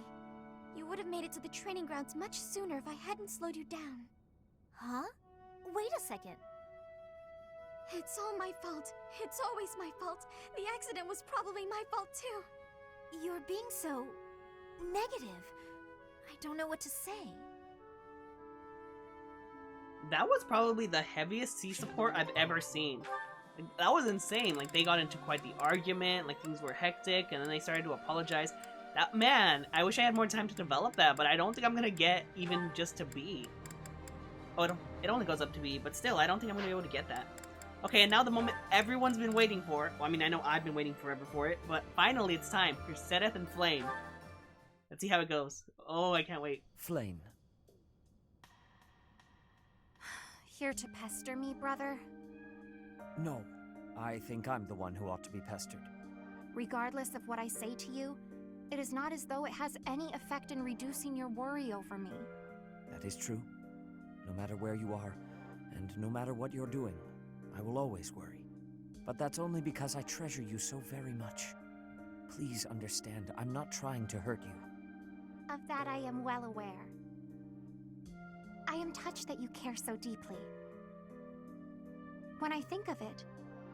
You would have made it to the training grounds much sooner if I hadn't slowed you down. Huh? Wait a second. It's all my fault. It's always my fault. The accident was probably my fault too. You're being so negative. I don't know what to say. That was probably the heaviest sea support I've ever seen. Like, that was insane. Like, they got into quite the argument, like things were hectic, and then they started to apologize. That, man, I wish I had more time to develop that, but I don't think I'm gonna get even just to B. Oh, it only goes up to B, but still, I don't think I'm gonna be able to get that. Okay, and now the moment everyone's been waiting for. Well, I mean, I know I've been waiting forever for it, but finally it's time for Sedith and Flame. Let's see how it goes. Oh, I can't wait. Flame. Here to pester me, brother? No, I think I'm the one who ought to be pestered. Regardless of what I say to you, it is not as though it has any effect in reducing your worry over me. That is true. No matter where you are, and no matter what you're doing, I will always worry. But that's only because I treasure you so very much. Please understand, I'm not trying to hurt you. Of that I am well aware. I am touched that you care so deeply. When I think of it,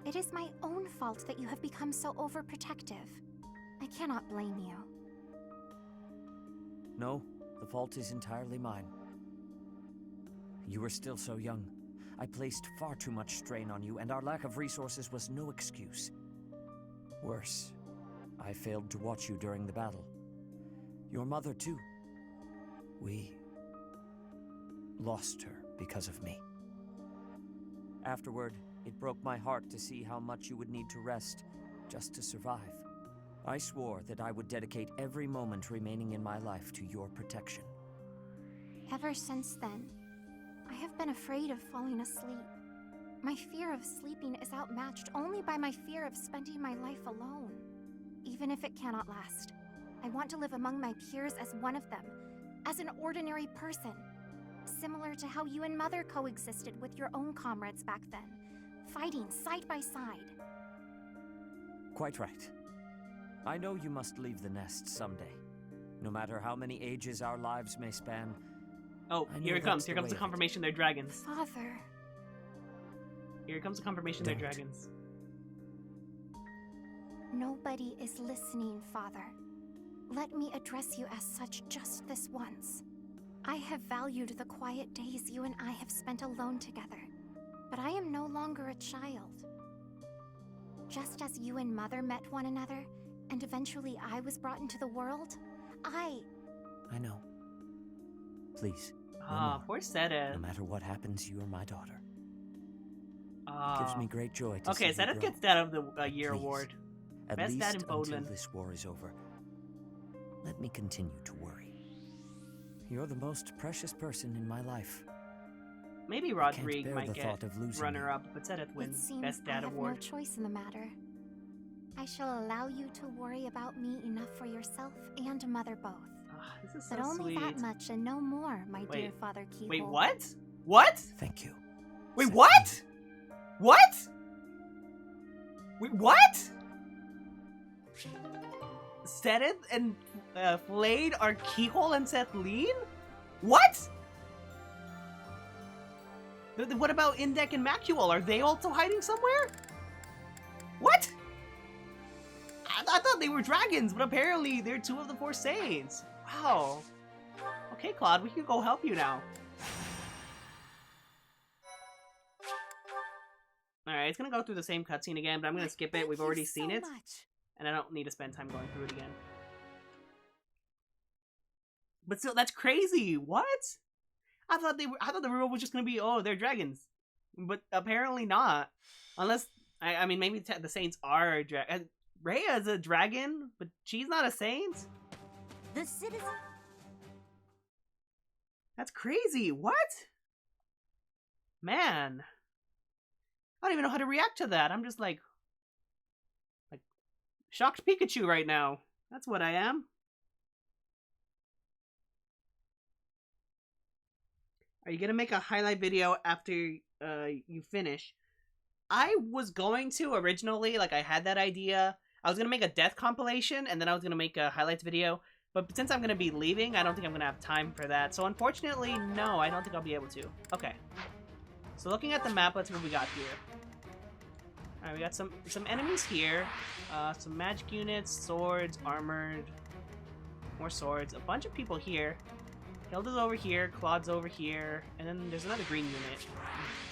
it is my own fault that you have become so overprotective. I cannot blame you. No, the fault is entirely mine. You were still so young. I placed far too much strain on you, and our lack of resources was no excuse. Worse, I failed to watch you during the battle. Your mother, too. We lost her because of me. Afterward, it broke my heart to see how much you would need to rest just to survive. I swore that I would dedicate every moment remaining in my life to your protection. Ever since then, I have been afraid of falling asleep. My fear of sleeping is outmatched only by my fear of spending my life alone. Even if it cannot last, I want to live among my peers as one of them, as an ordinary person. Similar to how you and Mother coexisted with your own comrades back then, fighting side by side. Quite right. I know you must leave the nest someday. No matter how many ages our lives may span. Oh, here it comes. Here comes the confirmation they're dragons. Father. Here comes the confirmation they're dragons. Nobody is listening, Father. Let me address you as such just this once. I have valued the quiet days you and I have spent alone together, but I am no longer a child. Just as you and Mother met one another, and eventually I was brought into the world, I know. Please. Ah, poor Sedith. No matter what happens, you are my daughter. It gives me great joy to see okay, you Sedith grow. gets Dad of the Year award. At Best least dad in until Poland. this war is over, let me continue to worry. You're the most precious person in my life. Maybe I can't Rodrigue bear might the get thought of losing runner-up, but Sedith It wins seems Best I Dad have award. no choice in the matter. I shall allow you to worry about me enough for yourself and Mother both. This is but so only sweet. that much and no more, my dear Father Keyhole. Wait, what? What? Thank you. Wait, what? What? Wait, what? Sedith and Flade are Keyhole and Sethlene? What? What about Indek and Macuel? Are they also hiding somewhere? What? I thought they were dragons, but apparently they're two of the four Saiyans. Wow. Okay, Claude, we can go help you now. Alright, it's gonna go through the same cutscene again, but I'm gonna skip it. We've already seen it. And I don't need to spend time going through it again. But still, that's crazy. What? I thought the rule was just gonna be, oh, they're dragons. But apparently not. Unless, I mean, maybe the Saints are a dragon. Rhea is a dragon, but she's not a Saint? The citizen... That's crazy. What? Man. I don't even know how to react to that. I'm just like shocked Pikachu right now. That's what I am. Are you gonna make a highlight video after you finish? I was going to originally, like I had that idea. I was gonna make a death compilation and then I was gonna make a highlights video. But since I'm going to be leaving, I don't think I'm going to have time for that. So unfortunately, no, I don't think I'll be able to. Okay. So looking at the map, let's see what we got here. Alright, we got some enemies here. Some magic units, swords, armored, more swords. A bunch of people here. Hilda's over here, Claude's over here, and then there's another green unit.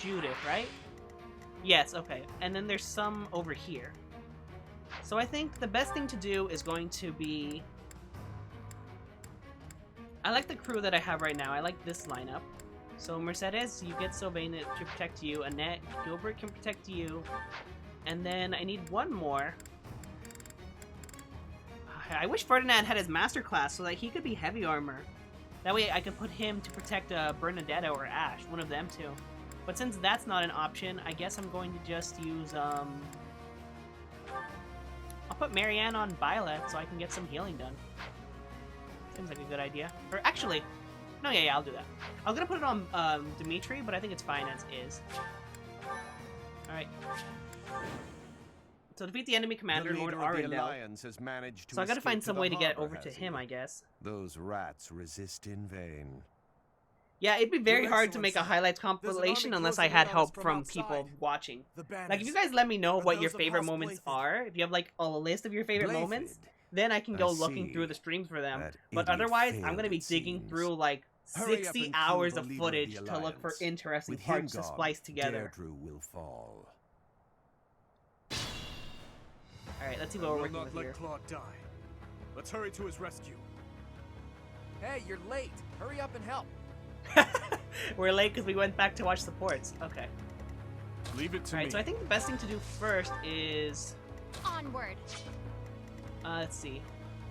Judith, right? Yes, okay. And then there's some over here. So I think the best thing to do is going to be... I like the crew that I have right now. I like this lineup. So Mercedes, you get Sylvain to protect you. Annette, Gilbert can protect you. And then I need one more. I wish Ferdinand had his masterclass so that he could be heavy armor. That way I could put him to protect Bernadetta or Ash, one of them two. But since that's not an option, I guess I'm going to just use, I'll put Marianne on Violet so I can get some healing done. Seems like a good idea. Or actually, no, yeah, I'll do that. I was gonna put it on Dimitri, but I think it's fine as is. Alright. So defeat the enemy commander, Lord Arundel. So I gotta find some way to get over to him, I guess. Those rats resist in vain. Yeah, it'd be very hard to make a highlights compilation unless I had help from people watching. Like, if you guys let me know what your favorite moments are, if you have, like, a list of your favorite moments, then I can go looking through the streams for them. But otherwise, I'm gonna be digging through, like, 60 hours of footage to look for interesting parts to splice together. Will fall. Alright, let's see what we're working with here. Claude die. Let's hurry to his rescue. Hey, you're late. Hurry up and help. We're late because we went back to watch the ports. Okay. Leave it to me. Alright, so I think the best thing to do first is... Onward. Let's see.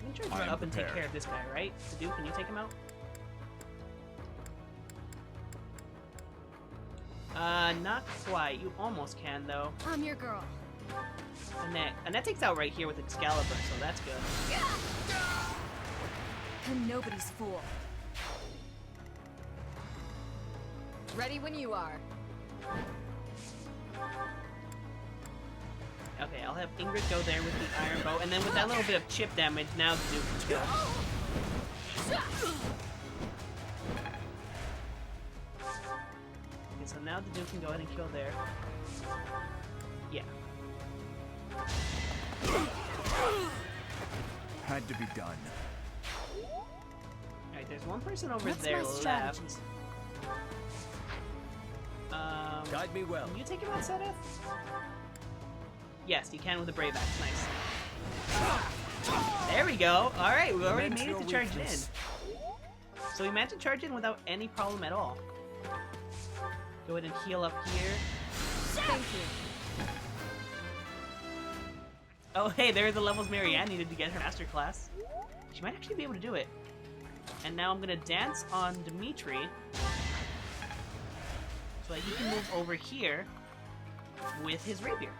I'm gonna try to up and take care of this guy, right? Dude, can you take him out? Not quite. You almost can, though. I'm your girl. Annette takes out right here with Excalibur, so that's good. I'm nobody's fool. Ready when you are. Okay, I'll have Ingrid go there with the iron bow, and then with that little bit of chip damage, now the Duke can kill. Okay, so now the Duke can go ahead and kill there. Yeah. Had to be done. Alright, there's one person over there left. Guide me well. Can you take him out, Sedith? Yes, you can with the Brave Axe. Nice. There we go. Alright, we already made it to charge in. So we managed to charge in without any problem at all. Go ahead and heal up here. Thank you. Oh, hey, there are the levels Marianne needed to get her masterclass. She might actually be able to do it. And now I'm gonna dance on Dimitri so that he can move over here with his rapier.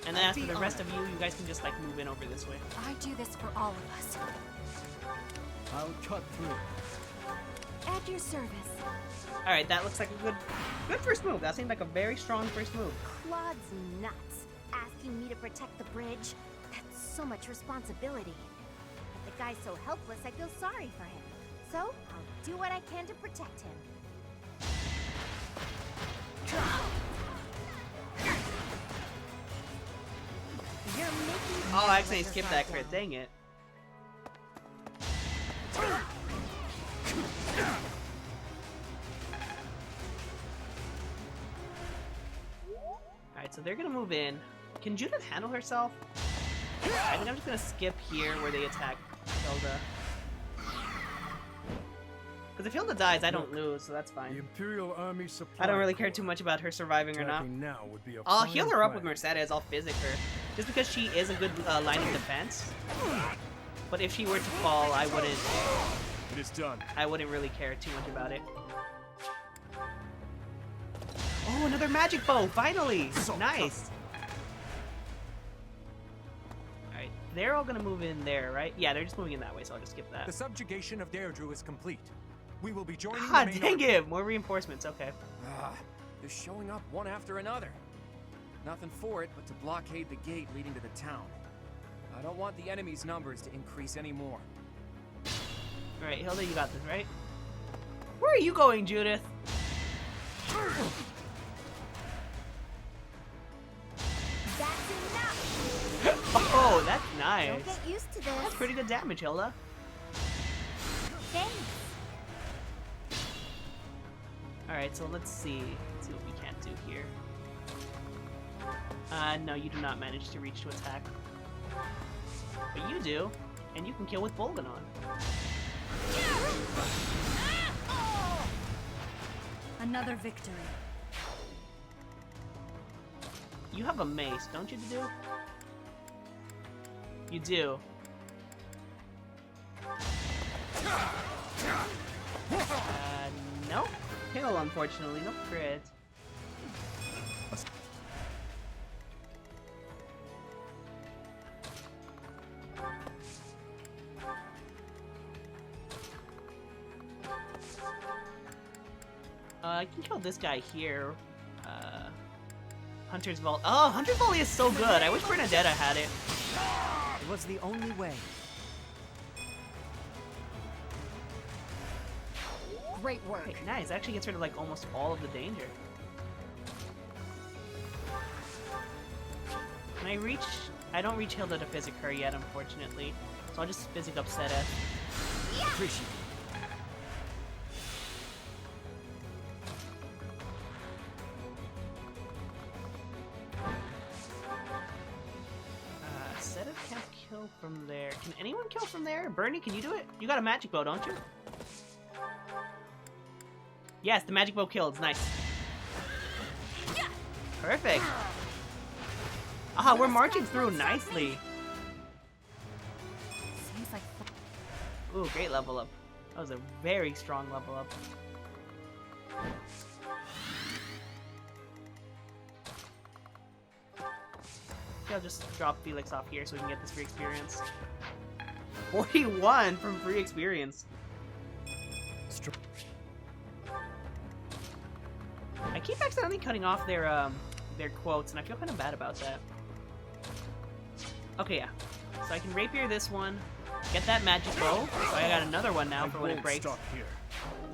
And then as for the rest of you, you guys can just like move in over this way. I do this for all of us. I'll cut through. At your service. Alright, that looks like a good first move. That seemed like a very strong first move. Claude's nuts. Asking me to protect the bridge. That's so much responsibility. But the guy's so helpless, I feel sorry for him. So, I'll do what I can to protect him. Oh, I accidentally skipped that crit. Dang it. Alright, so they're gonna move in. Can Judith handle herself? I think I'm just gonna skip here where they attack Hilda. Because if Hilda dies, I don't lose, so that's fine. The Imperial Army supply I don't really care too much about her surviving or not. now would be a I'll fine heal her up with plan. Mercedes, I'll physic her. Just because she is a good line of defense. But if she were to fall, I wouldn't... It is done. I wouldn't really care too much about it. Oh, another magic bow! Finally! Nice! Alright, they're all gonna move in there, right? Yeah, they're just moving in that way, so I'll just skip that. The subjugation of Deirdre is complete. We will be joining God the main dang army. it! More reinforcements, okay. They're showing up one after another. Nothing for it but to blockade the gate leading to the town. I don't want the enemy's numbers to increase anymore. Alright, Hilda, you got this, right? Where are you going, Judith? That's enough! Oh, that's nice. Don't get used to this. That's pretty good damage, Hilda. Thanks. Alright, so let's see. Let's see what we can't do here. No, you do not manage to reach to attack. But you do, and you can kill with Volganon. Another victory. You have a mace, don't you, do? You do. No. Kill, unfortunately. No crit. I can kill this guy here. Hunter's Volley. Oh, Hunter's Volley is so good. I wish Bernadetta had it. It was the only way. Great work. Okay, nice. Actually gets rid of like almost all of the danger. Can I reach? I don't reach Hilda to physic her yet, unfortunately. So I'll just physic up Seta. Appreciate it. Seta can't kill from there. Can anyone kill from there? Bernie, can you do it? You got a magic bow, don't you? Yes, the magic bow kills. Nice. Perfect. Ah, we're marching through nicely. Seems like Ooh, great level up. That was a very strong level up. Okay, I'll just drop Felix off here so we can get this free experience. 41 from free experience. I keep accidentally cutting off their quotes, and I feel kind of bad about that. Okay, yeah. So I can rapier this one, get that magic bow. So I got another one now for when it breaks. Stop here.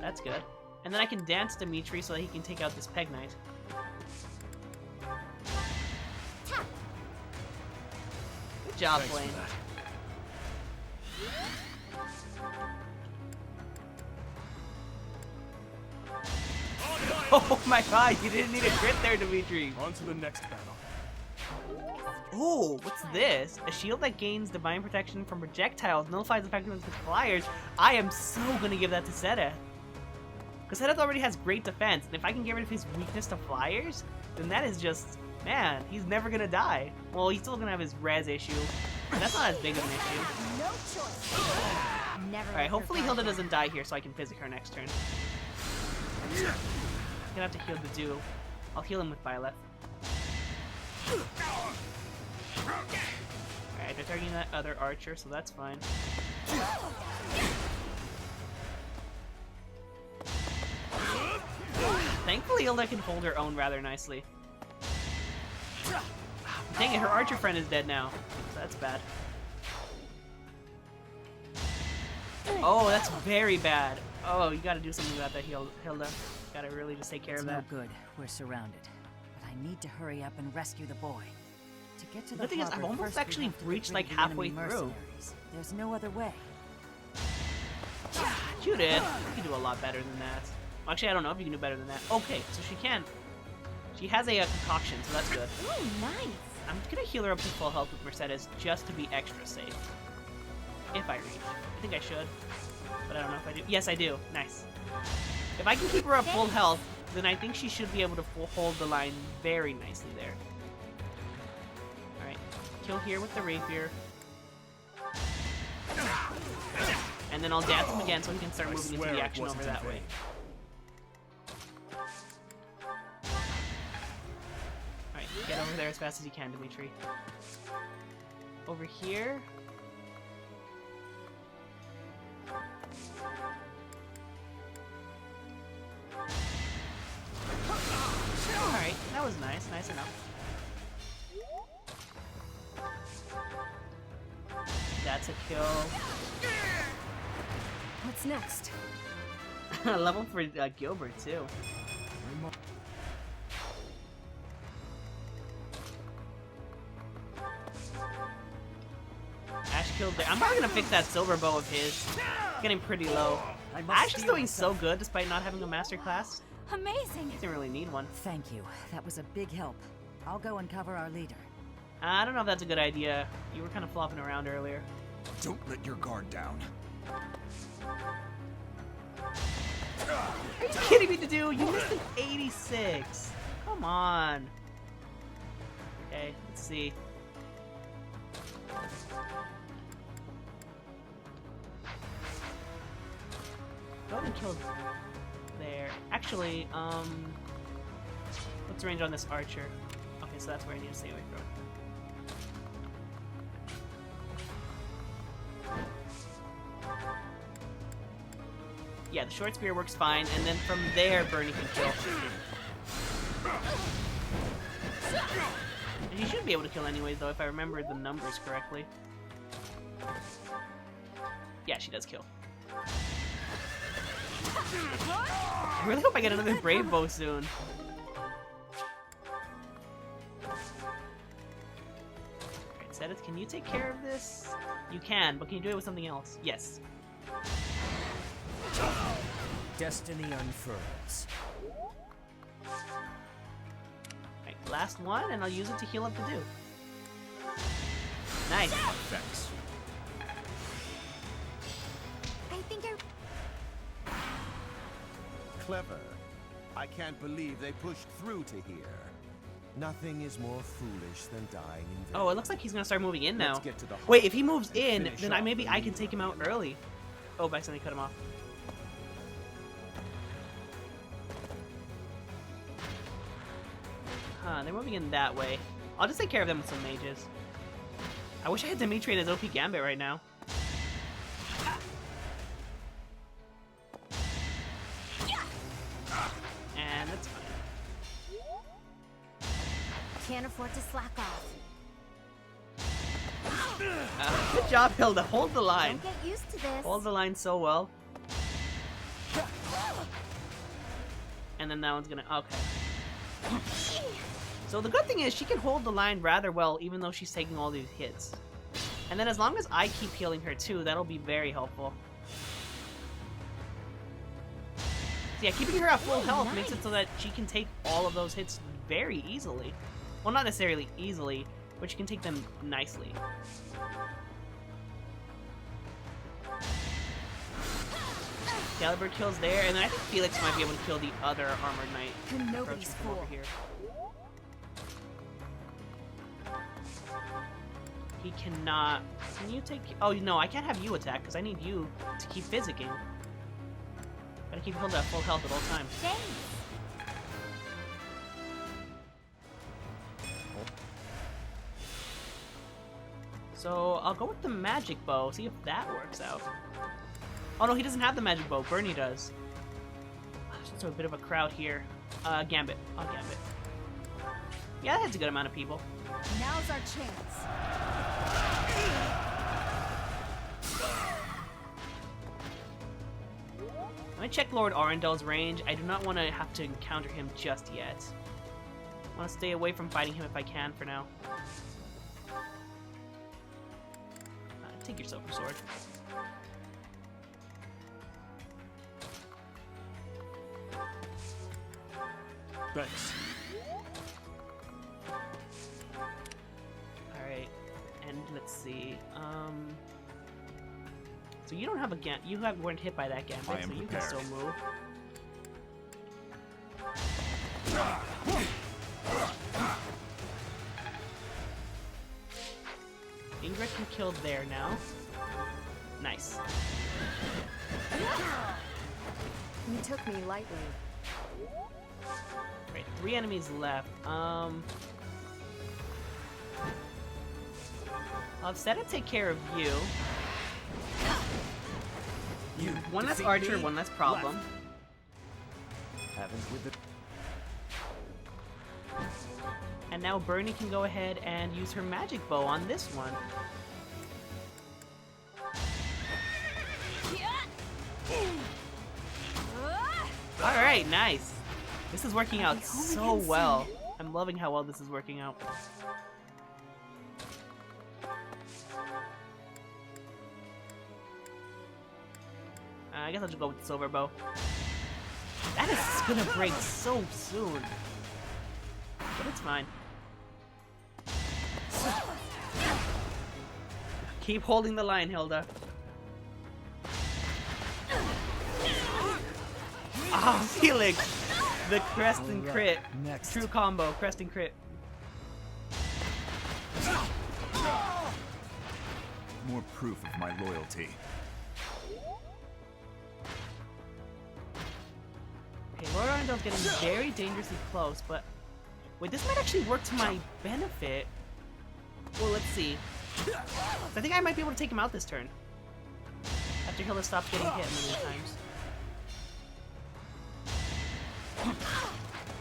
That's good. And then I can dance Dimitri so that he can take out this Peg Knight. Good job, Blaine. Oh my god, you didn't need a crit there, Dimitri. On to the next battle. Oh, what's this? A shield that gains divine protection from projectiles, nullifies the effectiveness of flyers. I am so gonna give that to Seta. Because Seta already has great defense, and if I can get rid of his weakness to flyers, then that is just, man, he's never gonna die. Well, he's still gonna have his res issue, but that's not as big of an issue. No choice. Never. Alright, hopefully Hilda doesn't die here so I can physic her next turn. I'm gonna have to heal the Dew. I'll heal him with Byleth. Alright, they're targeting that other archer, so that's fine. Thankfully, Hilda can hold her own rather nicely. Dang it, her archer friend is dead now. So that's bad. Oh, that's very bad. Oh, you gotta do something about that, Hilda. Gotta really just take care of that. It's no good. We're surrounded. But I need to hurry up and rescue the boy. To get to The thing is, I've almost actually reached like halfway through. There's no other way. Judith, you can do a lot better than that. Well, actually, I don't know if you can do better than that. Okay, so she can. She has a concoction, so that's good. Ooh, nice. I'm gonna heal her up to full health with Mercedes just to be extra safe. If I reach. I think I should. But I don't know if I do. Yes, I do. Nice. If I can keep her at full health, then I think she should be able to hold the line very nicely there. Alright. Kill here with the rapier. And then I'll dance him again so he can start moving into the action over that way. Alright, get over there as fast as you can, Dimitri. Over here. Alright, that was nice. Nice enough. That's a kill. What's next? Level for Gilbert too. Ash killed there. I'm probably gonna fix that silver bow of his. It's getting pretty low. Ash is doing so good despite not having a master class. Amazing. He didn't really need one. Thank you. That was a big help. I'll go and cover our leader. I don't know if that's a good idea. You were kind of flopping around earlier. Don't let your guard down. Are you kidding me, Dudu? You missed an 86. Come on. Okay, let's see. Go ahead and kill there. Actually, what's the range on this archer? Okay, so that's where I need to stay away from. Yeah, the short spear works fine, and then from there, Bernie can kill. And he should be able to kill anyways, though, if I remember the numbers correctly. Yeah, she does kill. I really hope I get another Brave Bow soon. Alright, Sedith, can you take care of this? You can, but can you do it with something else? Yes. Destiny unfurls. Alright, last one, and I'll use it to heal up the do. Nice. Thanks. I think Clever. I can't believe they pushed through to here. Nothing is more foolish than dying in vain. Oh, it looks like he's gonna start moving in now. Let's get to the Wait, heart if he moves and in, finish then off maybe the I can leader. take him out early. Oh, by accidentally cut him off. Huh, they're moving in that way. I'll just take care of them with some mages. I wish I had Dimitri and his OP Gambit right now. And that's fine. Can't afford to slack off. Good job, Hilda. Hold the line. Don't get used to this. Hold the line so well. And then that one's gonna... Okay. So the good thing is she can hold the line rather well even though she's taking all these hits. And then as long as I keep healing her too, that'll be very helpful. So yeah, keeping her at full health makes it so that she can take all of those hits very easily. Well, not necessarily easily, but she can take them nicely. Caliber kills there, and then I think Felix might be able to kill the other Armored Knight. Nobody's from over fool. here. He cannot... Can you take... Oh, no, I can't have you attack, because I need you to keep physicking. Gotta keep Hilda at full health at all times. So, I'll go with the magic bow, see if that works out. Oh no, he doesn't have the magic bow. Bernie does. So a bit of a crowd here. Gambit. I'll Gambit. Yeah, that hits a good amount of people. Now's our chance. Let me check Lord Arendel's range. I do not want to have to encounter him just yet. I want to stay away from fighting him if I can for now. Take your silver sword. Thanks. Alright, and let's see. So you don't have a Gambit. You weren't hit by that Gambit, so you can still move. Ingrid can kill there now. Nice. You took me lightly. Great, 3 enemies left. I'll have Seta take care of you. One less archer, one less problem. And now Bernie can go ahead and use her magic bow on this one. Alright, nice. This is working out so well. I'm loving how well this is working out. I guess I'll just go with the silver bow. That is gonna break so soon. But it's fine. Keep holding the line, Hilda. Ah, oh, Felix! The crest and crit. Next. True combo, crest and crit. More proof of my loyalty. Okay, Lord Arundel's getting very dangerously close, but... Wait, this might actually work to my benefit. Well, let's see. I think I might be able to take him out this turn. After Hilda stops getting hit a million times.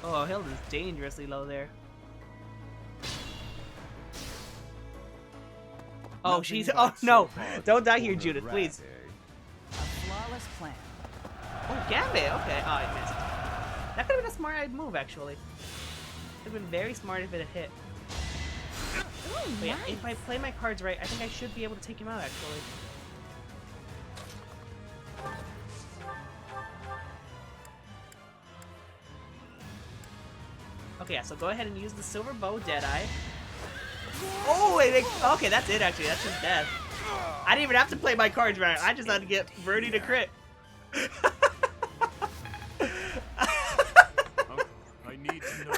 Oh, Hilda's dangerously low there. Oh, she's... Oh, no! Don't die here, Judith, please. A flawless plan. Oh, Gambit! Okay. Oh, I missed. That could have been a smart move, actually. It would have been very smart if it had hit. But yeah, if I play my cards right, I think I should be able to take him out, actually. Okay, yeah, so go ahead and use the silver bow, Deadeye. Oh, wait, okay, that's it, actually. That's just death. I didn't even have to play my cards right. I just had to get Birdie to crit. I need to know.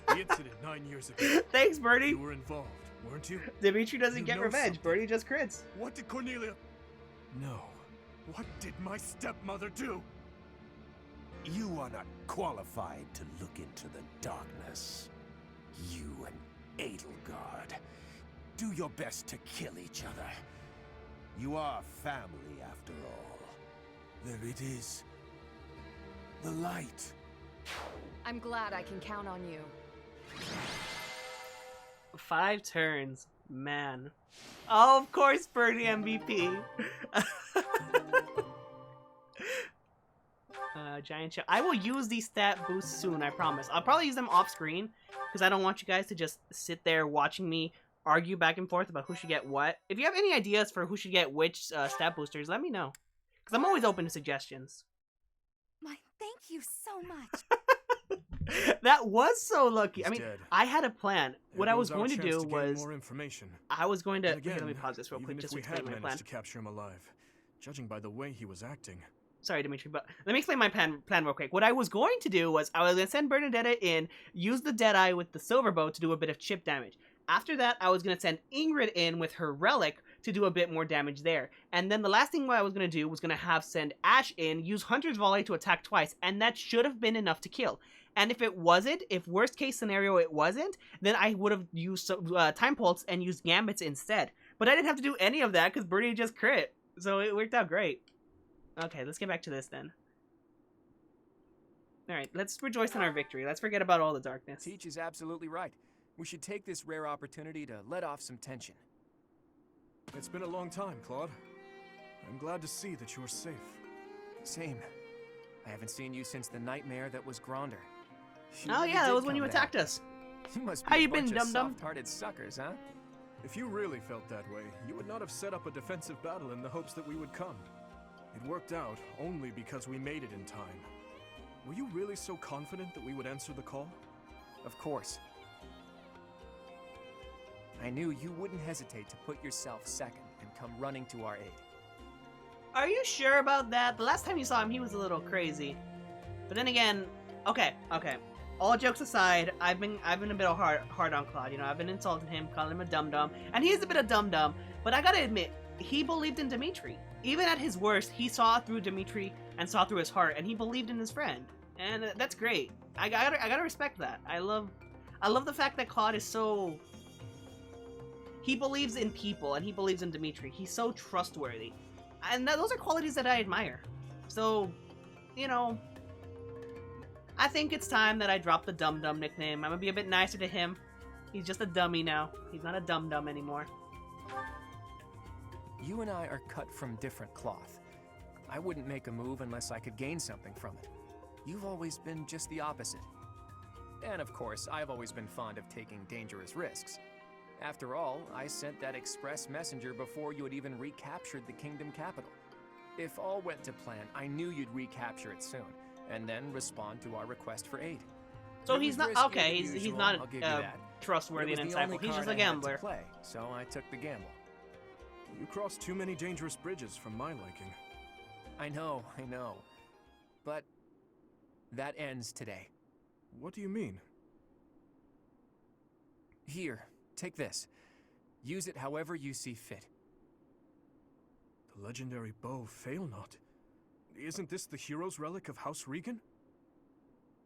The incident 9 years ago. Thanks, Birdie. You were involved, weren't you? Dimitri doesn't You get know revenge. something. Birdie just crits. What did Cornelia... No. What did my stepmother do? You are not qualified to look into the darkness. You and Edelgard. Do your best to kill each other. You are family, after all. There it is. The light. I'm glad I can count on you. 5 turns. Man. Oh, of course, Birdie MVP. Giant shell. I will use these stat boosts soon, I promise. I'll probably use them off screen because I don't want you guys to just sit there watching me argue back and forth about who should get what. If you have any ideas for who should get which stat boosters, let me know. Because I'm always open to suggestions. My, thank you so much. That was so lucky. I mean, dead. I had a plan. What There I was goes our going to chance do gain was... more information. I was going to... And again, Here, let me pause this real quick even just if to we had explain my managed plan. to capture him alive, judging by the way he was acting. Sorry, Dimitri, but let me explain my plan real quick. What I was going to do was I was going to send Bernadetta in, use the Deadeye with the silver bow to do a bit of chip damage. After that, I was going to send Ingrid in with her relic to do a bit more damage there. And then the last thing what I was going to do was going to have send Ash in, use Hunter's Volley to attack twice, and that should have been enough to kill. And if it wasn't, if worst case scenario it wasn't, then I would have used Time Pulse and used Gambits instead. But I didn't have to do any of that because Birdie just crit. So it worked out great. Okay, let's get back to this then. Alright, let's rejoice in our victory. Let's forget about all the darkness. Teach is absolutely right. We should take this rare opportunity to let off some tension. It's been a long time, Claude. I'm glad to see that you are safe. Same. I haven't seen you since the nightmare that was Gronder. Oh yeah, that was when you attacked us. You must be How a you been, bunch of Dum-Dum? soft-hearted suckers, huh? If you really felt that way, you would not have set up a defensive battle in the hopes that we would come. It worked out only because we made it in time. Were you really so confident that we would answer the call? Of course. I knew you wouldn't hesitate to put yourself second and come running to our aid. Are you sure about that? The last time you saw him, he was a little crazy. But then again, okay. All jokes aside, I've been a bit hard on Claude. You know, I've been insulting him, calling him a dum-dum, and he is a bit of dum-dum. But I gotta admit, he believed in Dimitri. Even at his worst, he saw through Dimitri and saw through his heart, and he believed in his friend. And that's great. I gotta respect that. I love the fact that Claude is so... He believes in people, and he believes in Dimitri. He's so trustworthy. And those are qualities that I admire. So, you know, I think it's time that I drop the Dum-Dum nickname. I'm gonna be a bit nicer to him. He's just a dummy now. He's not a dum-dum anymore. You and I are cut from different cloth. I wouldn't make a move unless I could gain something from it. You've always been just the opposite. And of course, I've always been fond of taking dangerous risks. After all, I sent that express messenger before you had even recaptured the kingdom capital. If all went to plan, I knew you'd recapture it soon, and then respond to our request for aid. So he's not okay. He's not trustworthy and insightful. He's just a gambler. Play, so I took the gamble. You crossed too many dangerous bridges for my liking. I know. But that ends today. What do you mean? Here, take this. Use it however you see fit. The legendary bow, Fail Not. Isn't this the hero's relic of House Regan?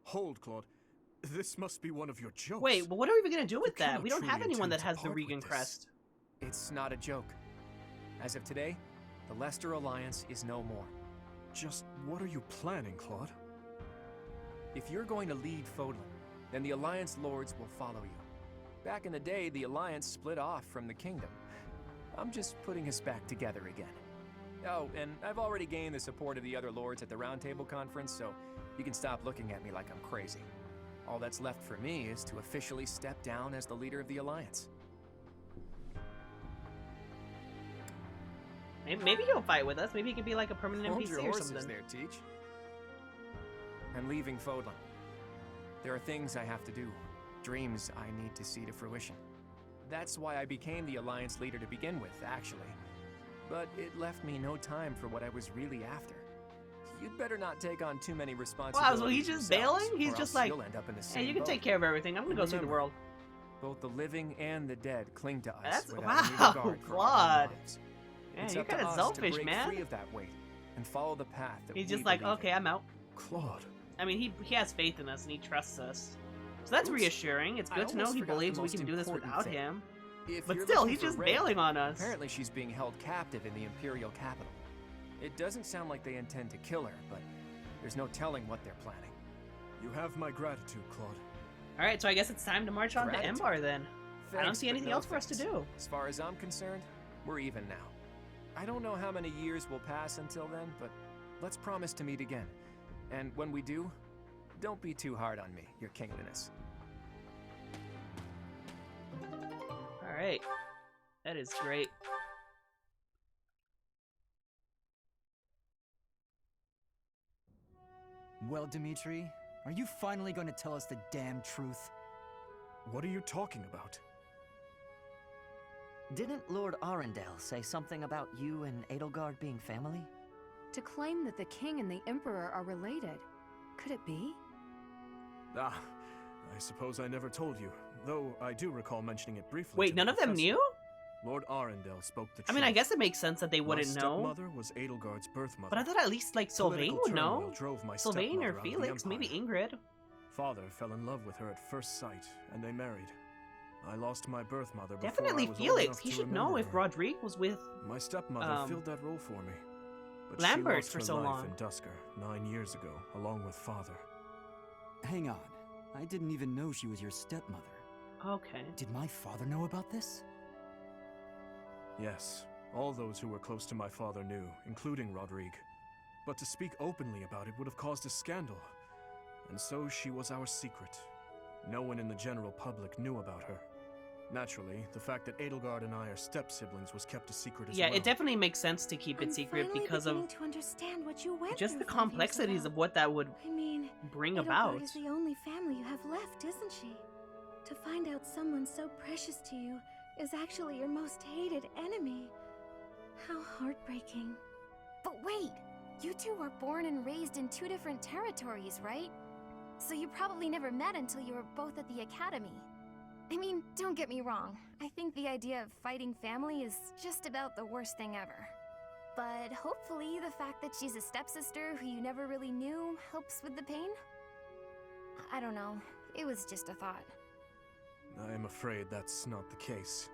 Hold, Claude. This must be one of your jokes. Wait, but what are we gonna do with that? We don't have anyone that has the Regan crest. It's not a joke. As of today, the Leicester Alliance is no more. Just what are you planning, Claude? If you're going to lead Fodlan, then the Alliance Lords will follow you. Back in the day, the Alliance split off from the Kingdom. I'm just putting us back together again. Oh, and I've already gained the support of the other Lords at the Roundtable Conference, so you can stop looking at me like I'm crazy. All that's left for me is to officially step down as the leader of the Alliance. Maybe he'll fight with us. Maybe he could be like a permanent Hold NPC your or horses something. there, Teach. I'm leaving Fodlan. There are things I have to do, dreams I need to see to fruition. That's why I became the Alliance leader to begin with, actually. But it left me no time for what I was really after. You'd better not take on too many responsibilities. Wow, so he's just bailing? He's just like, hey, you can take care of everything. I'm gonna go see the world. Both the living and the dead cling to us. That's without any wow, regard for our Claude. lives. Yeah, It's you're up to kind of us selfish, to break man. free of that weight and follow the path that He's we just like, believe okay, I'm out. Claude. I mean, he has faith in us and he trusts us. So that's Oops. reassuring. It's I good to know almost he forgot the believes we most can do this important without thing. him. If But you're still, looking he's for just Rhea, bailing on us. Apparently she's being held captive in the Imperial capital. It doesn't sound like they intend to kill her, but there's no telling what they're planning. You have my gratitude, Claude. Alright, so I guess it's time to march on to Gratitude. Embar then. I don't Thanks, see but anything no else for us to thanks. do. As far as I'm concerned, we're even now. I don't know how many years will pass until then, but let's promise to meet again. And when we do, don't be too hard on me, your kingliness. Alright. That is great. Well, Dimitri, are you finally going to tell us the damn truth? What are you talking about? Didn't Lord Arundel say something about you and Edelgard being family? To claim that the king and the emperor are related. Could it be? Ah, I suppose I never told you, though I do recall mentioning it briefly. Wait, to none the of them professor. knew? Lord Arundel spoke the truth. I mean, I guess it makes sense that they wouldn't my know. stepmother was Edelgard's birth mother. But I thought at least, like, Sylvain Political would know. turmoil drove my Sylvain stepmother or out of the Felix, maybe Empire. Ingrid. Father fell in love with her at first sight, and they married. I lost my birth mother before Definitely I was old Felix. enough He to should know remember if her. Rodrigue was with My stepmother filled that role for me. But Lambert she lost for her so life long. in Dusker 9 years ago, along with Father. Hang on. I didn't even know she was your stepmother. Okay. Did my father know about this? Yes, all those who were close to my father knew, including Rodrigue. But to speak openly about it would have caused a scandal. And so she was our secret. No one in the general public knew about her. Naturally, the fact that Edelgard and I are step-siblings was kept a secret as Yeah, well. it definitely makes sense to keep it secret finally because of beginning to understand what you went just through the 5 years complexities ago. of what that would I mean, bring Edelgard about. is the only family you have left, isn't she? To find out someone so precious to you is actually your most hated enemy. How heartbreaking. But wait, you two were born and raised in 2 different territories, right? So you probably never met until you were both at the academy. I mean, don't get me wrong. I think the idea of fighting family is just about the worst thing ever. But hopefully the fact that she's a stepsister who you never really knew helps with the pain? I don't know. It was just a thought. I am afraid that's not the case.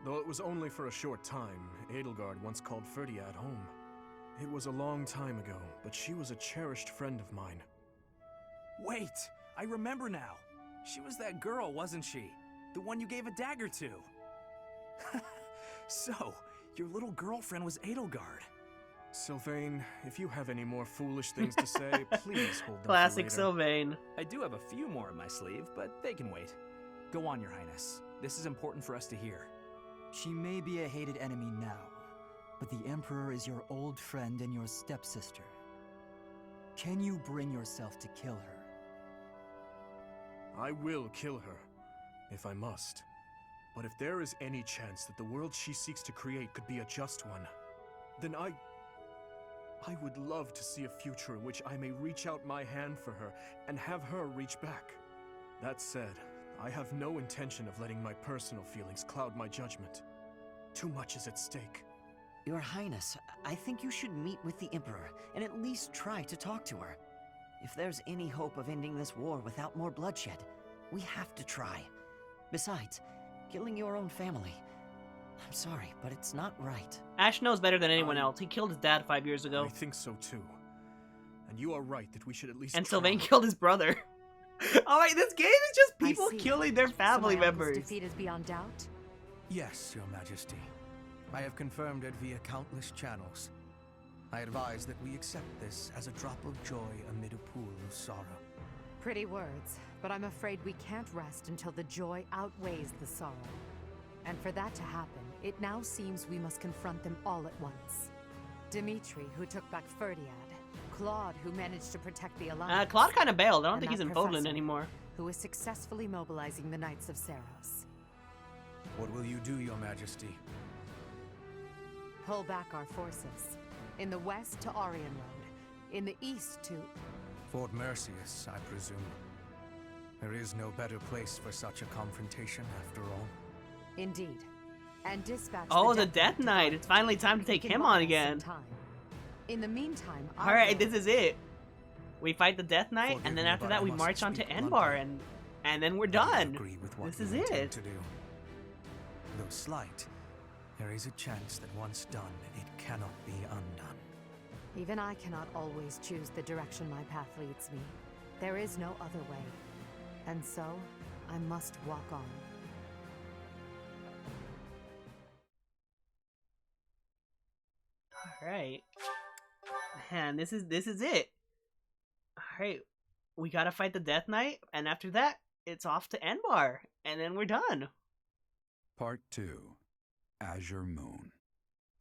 Though it was only for a short time, Edelgard once called Ferdiad home. It was a long time ago, but she was a cherished friend of mine. Wait, I remember now. She was that girl, wasn't she? The one you gave a dagger to. So, your little girlfriend was Edelgard. Sylvain, if you have any more foolish things to say, please hold them Classic for later. Sylvain. I do have a few more in my sleeve, but they can wait. Go on, Your Highness. This is important for us to hear. She may be a hated enemy now, but the Emperor is your old friend and your stepsister. Can you bring yourself to kill her? I will kill her, if I must. But if there is any chance that the world she seeks to create could be a just one, then I would love to see a future in which I may reach out my hand for her and have her reach back. That said, I have no intention of letting my personal feelings cloud my judgment. Too much is at stake. Your Highness, I think you should meet with the Emperor and at least try to talk to her. If there's any hope of ending this war without more bloodshed, we have to try. Besides, killing your own family, I'm sorry, but it's not right. Ash knows better than anyone else. He killed his dad 5 years ago. I think so too. And you are right that we should at least And try. Sylvain killed his brother. Alright, this game is just people I see. killing their family So my uncle's members. defeat is beyond doubt? Yes, Your Majesty. I have confirmed it via countless channels. I advise that we accept this as a drop of joy amid a pool of sorrow. Pretty words, but I'm afraid we can't rest until the joy outweighs the sorrow. And for that to happen, it now seems we must confront them all at once. Dimitri, who took back Ferdiad. Claude, who managed to protect the Alliance. Claude kind of bailed. I don't and think he's that in Poland professor, anymore. Who is successfully mobilizing the Knights of Seiros. What will you do, Your Majesty? Pull back our forces. In the west to Orion Road. In the east to... Fort Mercius, I presume. There is no better place for such a confrontation, after all. Indeed. And dispatch Oh, the Death Knight. It's finally time to take him on again. In the meantime, Alright, this is it. We fight the Death Knight, and then after that we march on to Enbar, and then we're done. This is it. To do. Though slight, there is a chance that once done, it cannot be undone. Even I cannot always choose the direction my path leads me. There is no other way. And so, I must walk on. Alright. Man, this is it. Alright. We gotta fight the Death Knight, and after that, it's off to Enbar, and then we're done. Part 2. Azure Moon.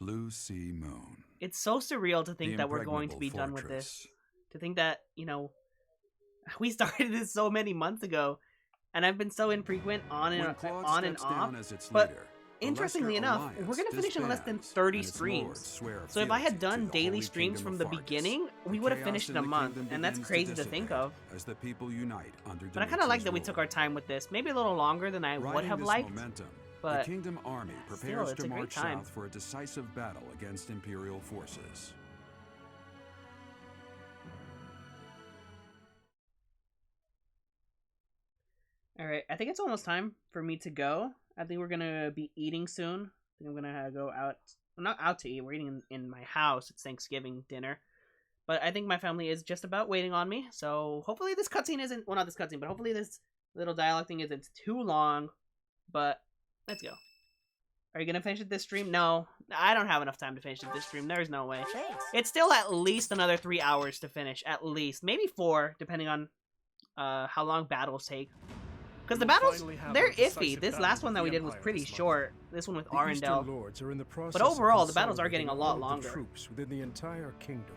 Blue Sea Moon. It's so surreal to think The that we're going to be done with Impregnable this. To think that, you know, we started this so many months ago, and I've been so infrequent on and off. But interestingly enough, we're gonna finish in less than 30 streams. So if I had done daily streams from the beginning, we would have finished in a month, and that's crazy to think of. As the people unite under But I kind of like that we took our time with this. Maybe a little longer than I would have liked. But the Kingdom Army prepares to march south for a decisive battle against Imperial forces. Alright, I think it's almost time for me to go. I think we're gonna be eating soon. I think I'm gonna go out. Well, not out to eat. We're eating in my house. It's Thanksgiving dinner. But I think my family is just about waiting on me. So hopefully this cutscene isn't... Well, not this cutscene, but hopefully this little dialogue thing isn't too long. But let's go. Are you gonna finish it this stream? No, I don't have enough time to finish it this stream. There's no way. Thanks. It's still at least another 3 hours to finish. At least. Maybe 4, depending on how long battles take. Because the battles, they're iffy. This last one that we did was pretty short. This one with Arundel. But overall, the battles are getting a lot longer. Troops within the entire kingdom.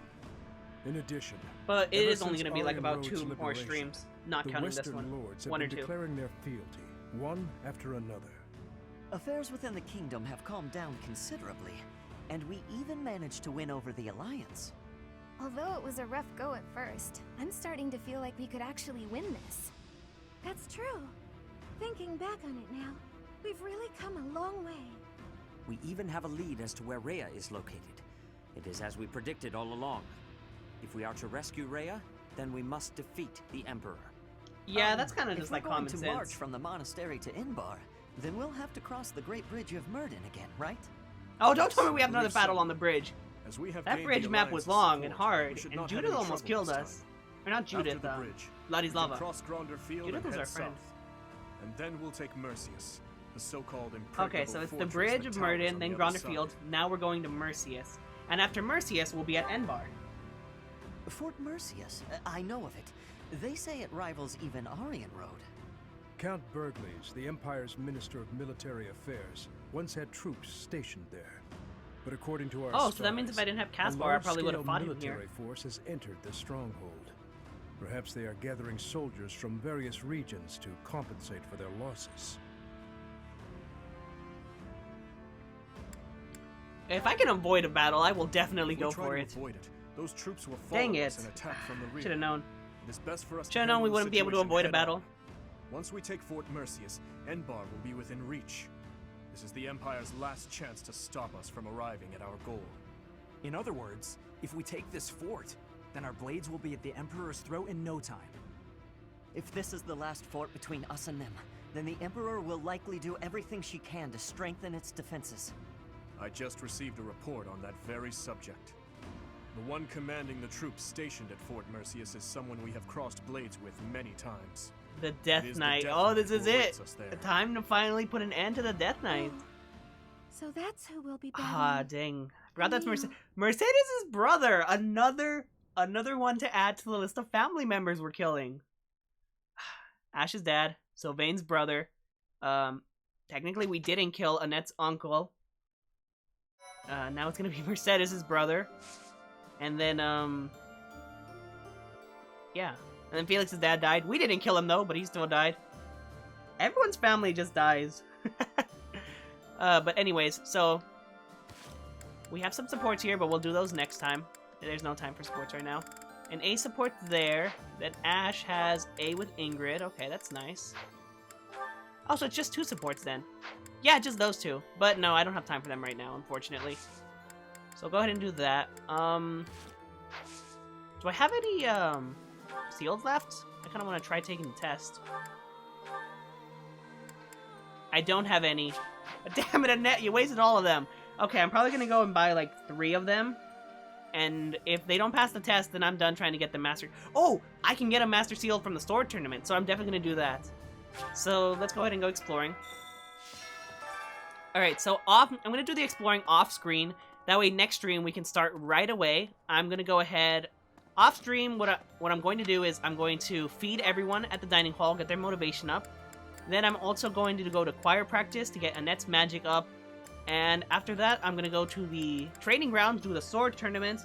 In addition, but it is only going to be like about 2 more streams, not counting this one. Lords 1 or have 2. been declaring their fealty, one after another. Affairs within the kingdom have calmed down considerably, and we even managed to win over the Alliance. Although it was a rough go at first, I'm starting to feel like we could actually win this. That's true. Thinking back on it now, we've really come a long way. We even have a lead as to where Rhea is located. It is as we predicted all along. If we are to rescue Rhea, then we must defeat the Emperor. Yeah, that's kind of just like common sense. If we're going to march from the monastery to Inbar, then we'll have to cross the Great Bridge of Myrden again, right? Oh, don't tell me we have another battle on the bridge. As we have that bridge map was long and hard, and Judith almost killed us. Or not Judith, Vladislava. Judith is our friend. And then we'll take Mercius, the so-called Okay, so it's the bridge of Myrden, then Gronderfield. Now we're going to Mercius. And after Mercius, we'll be at Enbar. Fort Mercius, I know of it. They say it rivals even Aryan Road. Count Burgleys, the Empire's Minister of Military Affairs, once had troops stationed there. But according to our so that means if I didn't have Caspar, I probably would have fought him here. A military force has entered the stronghold. Perhaps they are gathering soldiers from various regions to compensate for their losses. If I can avoid a battle, I will definitely go for it. Avoid it. Those troops will Dang follow it. us and attack from the rear. Should have known. It is best for us Should have known we wouldn't be able to avoid a battle. Once we take Fort Mercius, Enbar will be within reach. This is the Empire's last chance to stop us from arriving at our goal. In other words, if we take this fort, then our blades will be at the Emperor's throat in no time. If this is the last fort between us and them, then the Emperor will likely do everything she can to strengthen its defenses. I just received a report on that very subject. The one commanding the troops stationed at Fort Mercius is someone we have crossed blades with many times. The Death Knight. Oh, this is it. The time to finally put an end to the Death Knight. So that's who will be battling. Ah, dang. Forgot that's Mercedes' brother. Another one to add to the list of family members we're killing. Ash's dad, Sylvain's brother. Technically we didn't kill Annette's uncle. Now it's gonna be Mercedes' brother. And then, yeah. And then Felix's dad died. We didn't kill him, though, but he still died. Everyone's family just dies. But anyways, so... we have some supports here, but we'll do those next time. There's no time for supports right now. An A support there. Then Ash has A with Ingrid. Okay, that's nice. Oh, so it's just 2 supports then. Yeah, just those 2. But no, I don't have time for them right now, unfortunately. So go ahead and do that. Do I have any, seals left? I kind of want to try taking the test. I don't have any. Damn it, Annette, you wasted all of them. Okay, I'm probably going to go and buy, like, 3 of them. And if they don't pass the test, then I'm done trying to get the master... Oh! I can get a master seal from the sword tournament, so I'm definitely going to do that. So, let's go ahead and go exploring. Alright, so I'm going to do the exploring off-screen. That way, next stream, we can start right away. I'm going to go ahead... Off-stream, what I'm going to do is I'm going to feed everyone at the dining hall, get their motivation up. Then I'm also going to go to choir practice to get Annette's magic up. And after that, I'm going to go to the training grounds, do the sword tournament.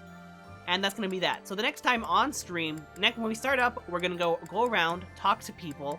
And that's going to be that. So the next time on stream, when we start up, we're going to go around, talk to people,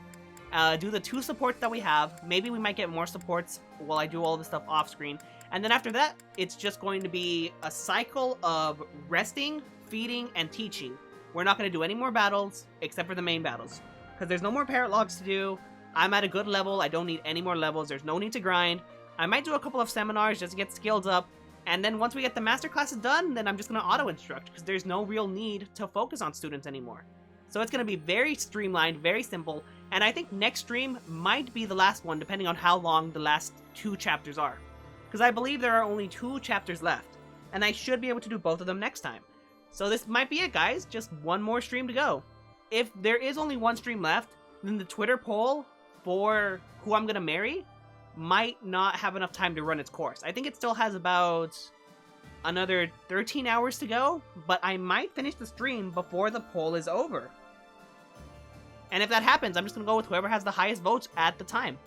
do the 2 supports that we have. Maybe we might get more supports while I do all this stuff off-screen. And then after that, it's just going to be a cycle of resting, feeding, and teaching. We're not going to do any more battles, except for the main battles. Because there's no more parrot logs to do. I'm at a good level. I don't need any more levels. There's no need to grind. I might do a couple of seminars just to get skills up. And then once we get the master classes done, then I'm just going to auto-instruct. Because there's no real need to focus on students anymore. So it's going to be very streamlined, very simple. And I think next stream might be the last one, depending on how long the last 2 chapters are. Because I believe there are only 2 chapters left. And I should be able to do both of them next time. So this might be it, guys. Just one more stream to go. If there is only 1 stream left, then the Twitter poll for who I'm going to marry might not have enough time to run its course. I think it still has about another 13 hours to go, but I might finish the stream before the poll is over. And if that happens, I'm just going to go with whoever has the highest votes at the time.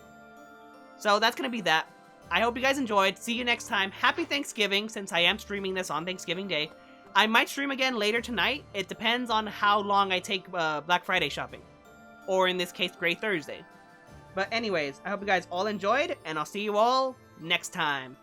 So that's going to be that. I hope you guys enjoyed. See you next time. Happy Thanksgiving, since I am streaming this on Thanksgiving Day. I might stream again later tonight. It depends on how long I take Black Friday shopping. Or in this case, Grey Thursday. But anyways, I hope you guys all enjoyed, and I'll see you all next time.